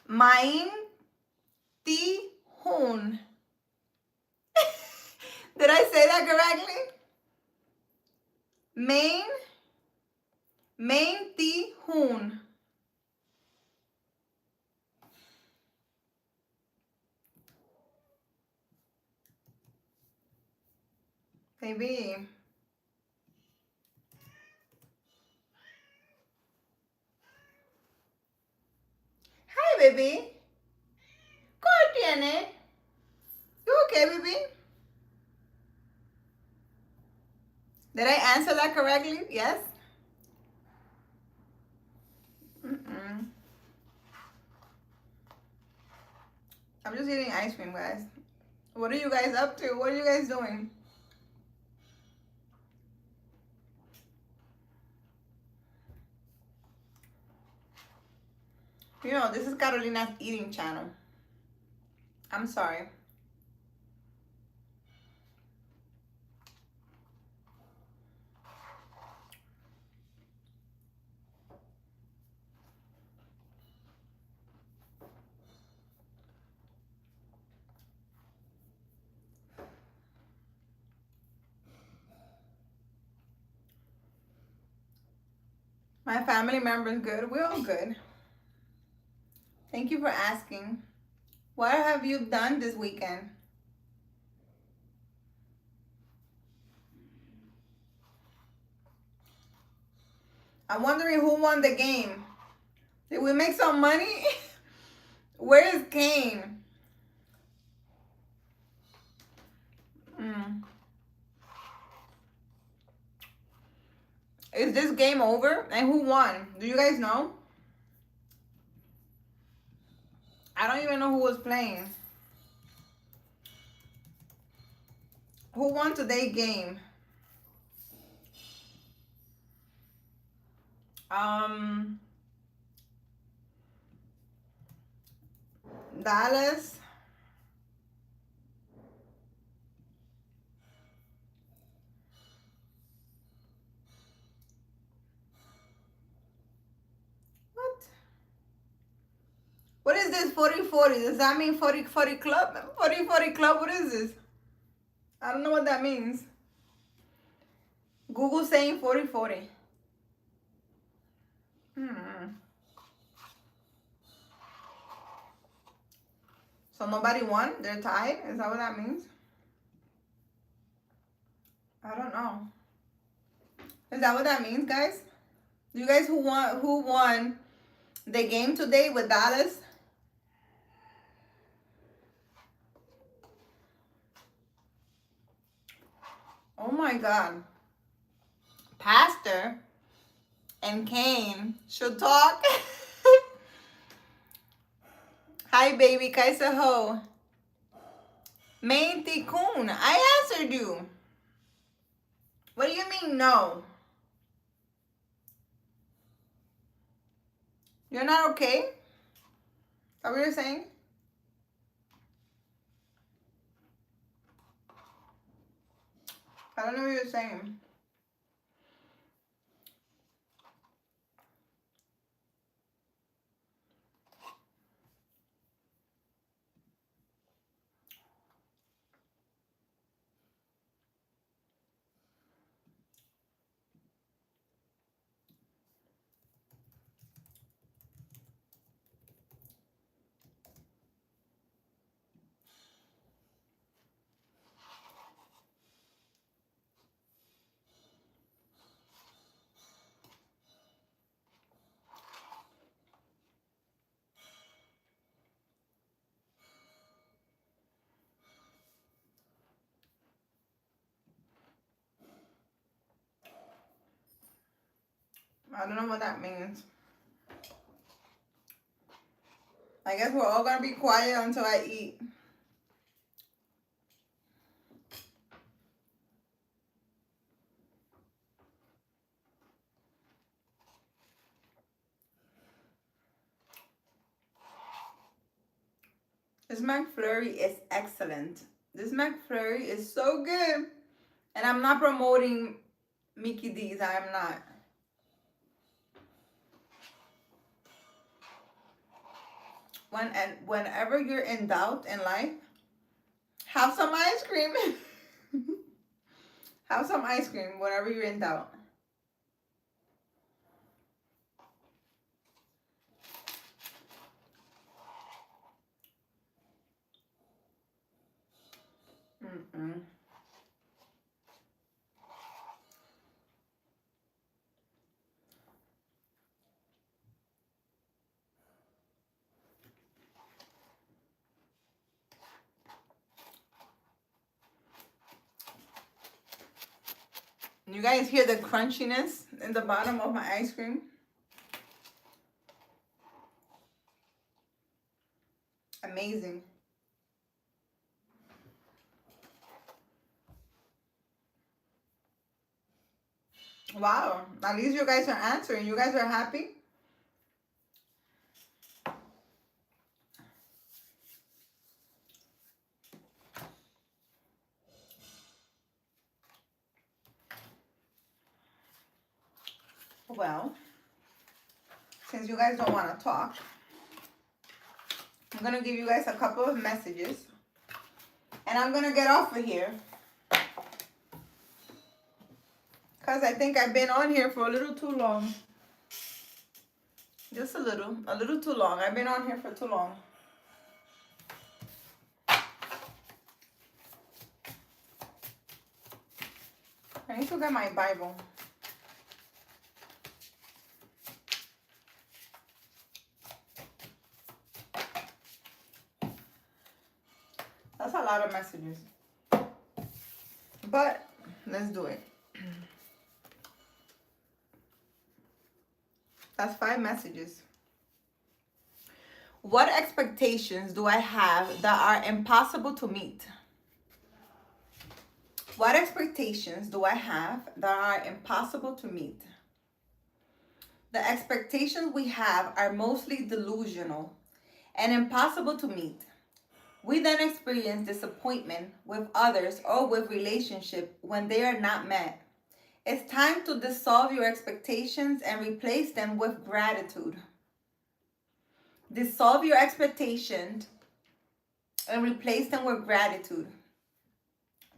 Main Ti Hun. Did I say that correctly? Main Ti Hun. Baby. Hi, baby. ¿Cómo tiene? You okay, baby? Did I answer that correctly? Yes? Mm-mm. I'm just eating ice cream, guys. What are you guys up to? What are you guys doing? You know, this is Carolina's eating channel. I'm sorry. My family members good. We're all good. Thank you for asking. What have you done this weekend? I'm wondering who won the game. Did we make some money? Where is Kane? Is this game over? And who won? Do you guys know? I don't even know who was playing. Who won today's game? Dallas. What? What is this 40-40? Does that mean 40-40 club? 40-40 club, what is this? I don't know what that means. Google saying 40-40. So nobody won? They're tied? Is that what that means? I don't know. Is that what that means, guys? You guys who won the game today with Dallas? Oh my God. Pastor and Kane should talk. Hi, baby. Kaisa ho. Main Tikun. I answered you. What do you mean no? You're not okay? Is that what you're saying? I don't know what you're saying. I don't know what that means. I guess we're all gonna be quiet until I eat. This McFlurry is excellent. This McFlurry is so good. And I'm not promoting Mickey D's. I am not. Whenever you're in doubt in life, have some ice cream. Have some ice cream whenever you're in doubt. Mm-mm. You guys hear the crunchiness in the bottom of my ice cream? Amazing. Wow. At least you guys are answering. You guys are happy? Well, since you guys don't want to talk, I'm going to give you guys a couple of messages. And I'm going to get off of here. Because I think I've been on here for a little too long. Just a little too long. I've been on here for too long. I need to get my Bible. That's a lot of messages. But let's do it. That's 5 messages. What expectations do I have that are impossible to meet? What expectations do I have that are impossible to meet? The expectations we have are mostly delusional and impossible to meet. We then experience disappointment with others or with relationships when they are not met. It's time to dissolve your expectations and replace them with gratitude. Dissolve your expectations and replace them with gratitude.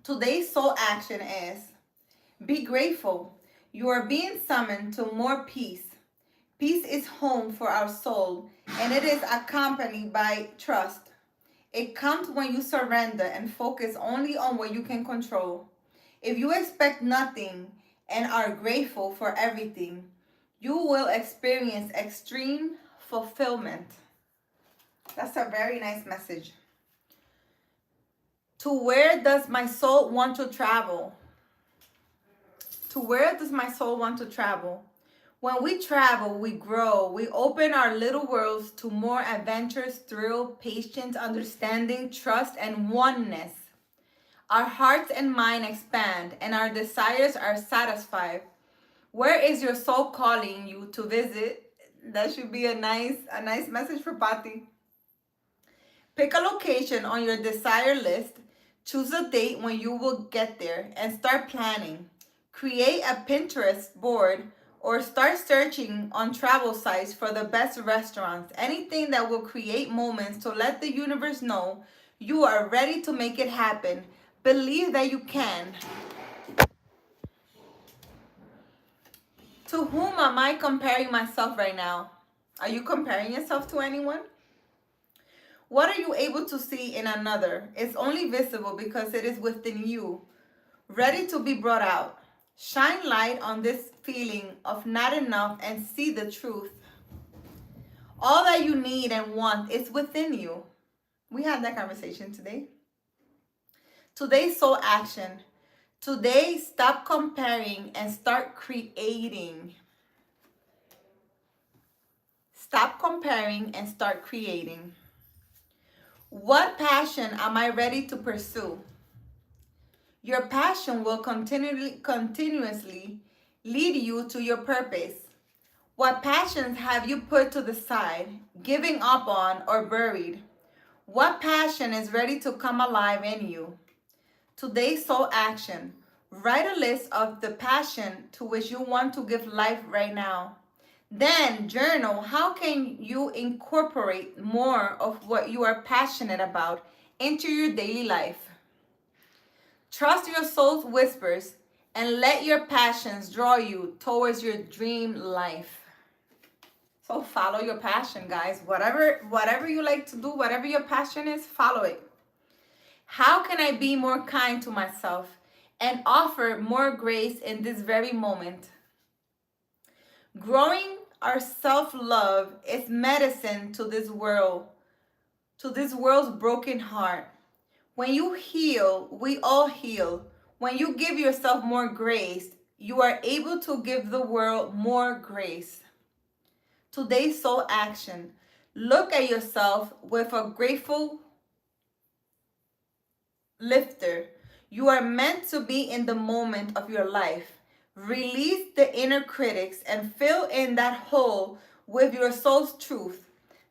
Today's soul action is: be grateful. You are being summoned to more peace. Peace is home for our soul, and it is accompanied by trust. It comes when you surrender and focus only on what you can control. If you expect nothing and are grateful for everything, you will experience extreme fulfillment. That's a very nice message. To where does my soul want to travel? To where does my soul want to travel? When we travel, we grow. We open our little worlds to more adventures, thrill, patience, understanding, trust, and oneness. Our hearts and mind expand, and our desires are satisfied. Where is your soul calling you to visit? That should be a nice message for Patti. Pick a location on your desire list. Choose a date when you will get there and start planning. Create a Pinterest board or start searching on travel sites for the best restaurants. Anything that will create moments to let the universe know you are ready to make it happen. Believe that you can. To whom am I comparing myself right now? Are you comparing yourself to anyone? What are you able to see in another? It's only visible because it is within you, ready to be brought out. Shine light on this feeling of not enough and see the truth. All that you need and want is within you. We had that conversation today. Today's soul action. Today, stop comparing and start creating. Stop comparing and start creating. What passion am I ready to pursue? Your passion will continuously lead you to your purpose. What passions have you put to the side, giving up on, or buried? What passion is ready to come alive in you? Today's soul action. Write a list of the passion to which you want to give life right now. Then journal, how can you incorporate more of what you are passionate about into your daily life? Trust your soul's whispers and let your passions draw you towards your dream life. So follow your passion, guys. Whatever you like to do, whatever your passion is, follow it. How can I be more kind to myself and offer more grace in this very moment? Growing our self-love is medicine to this world's broken heart. When you heal, we all heal. When you give yourself more grace, you are able to give the world more grace. Today's soul action. Look at yourself with a grateful lifter. You are meant to be in the moment of your life. Release the inner critics and fill in that hole with your soul's truth.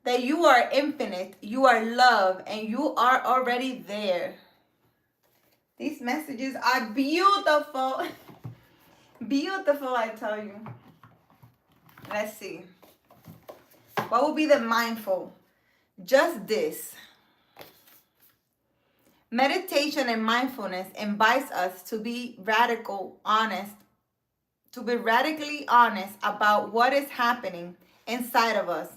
That you are infinite, you are love, and you are already there. These messages are beautiful. Beautiful, I tell you. Let's see. What will be the mindful? Just this. Meditation and mindfulness invites us to be radically honest about what is happening inside of us.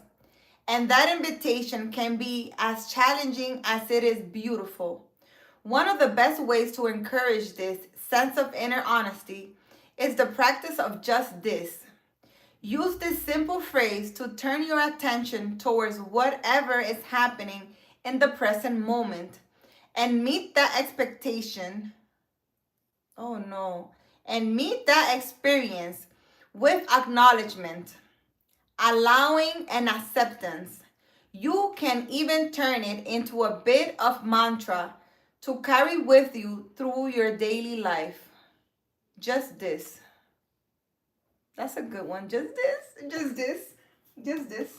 And that invitation can be as challenging as it is beautiful. One of the best ways to encourage this sense of inner honesty is the practice of just this. Use this simple phrase to turn your attention towards whatever is happening in the present moment and meet that expectation. Oh no. And meet that experience with acknowledgement, allowing and acceptance. You can even turn it into a bit of mantra to carry with you through your daily life. Just this. That's a good one. Just this, just this, just this.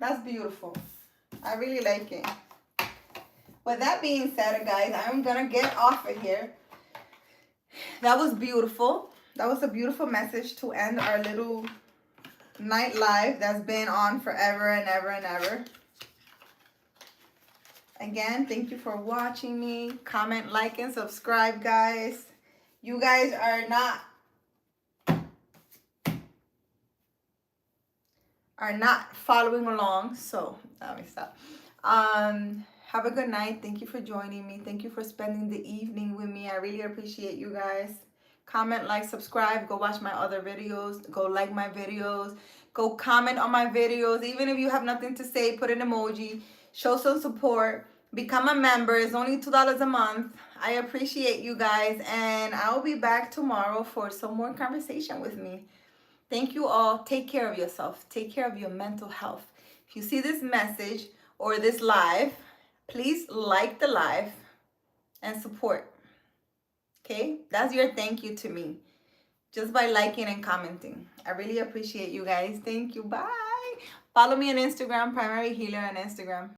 That's beautiful. I really like it. With that being said, guys, I'm going to get off of here. That was beautiful. That was a beautiful message to end our little night live that's been on forever and ever and ever. Again, thank you for watching me. Comment, like, and subscribe, guys. You guys are not following along, so let me stop. Have a good night. Thank you for joining me. Thank you for spending the evening with me. I really appreciate you guys. Comment, like, subscribe. Go watch my other videos. Go like my videos. Go comment on my videos. Even if you have nothing to say, put an emoji. Show some support. Become a member. It's only $2 a month. I appreciate you guys. And I'll be back tomorrow for some more conversation with me. Thank you all. Take care of yourself. Take care of your mental health. If you see this message or this live, please like the live and support. Okay? That's your thank you to me. Just by liking and commenting. I really appreciate you guys. Thank you. Bye. Follow me on Instagram, Primary Healer on Instagram.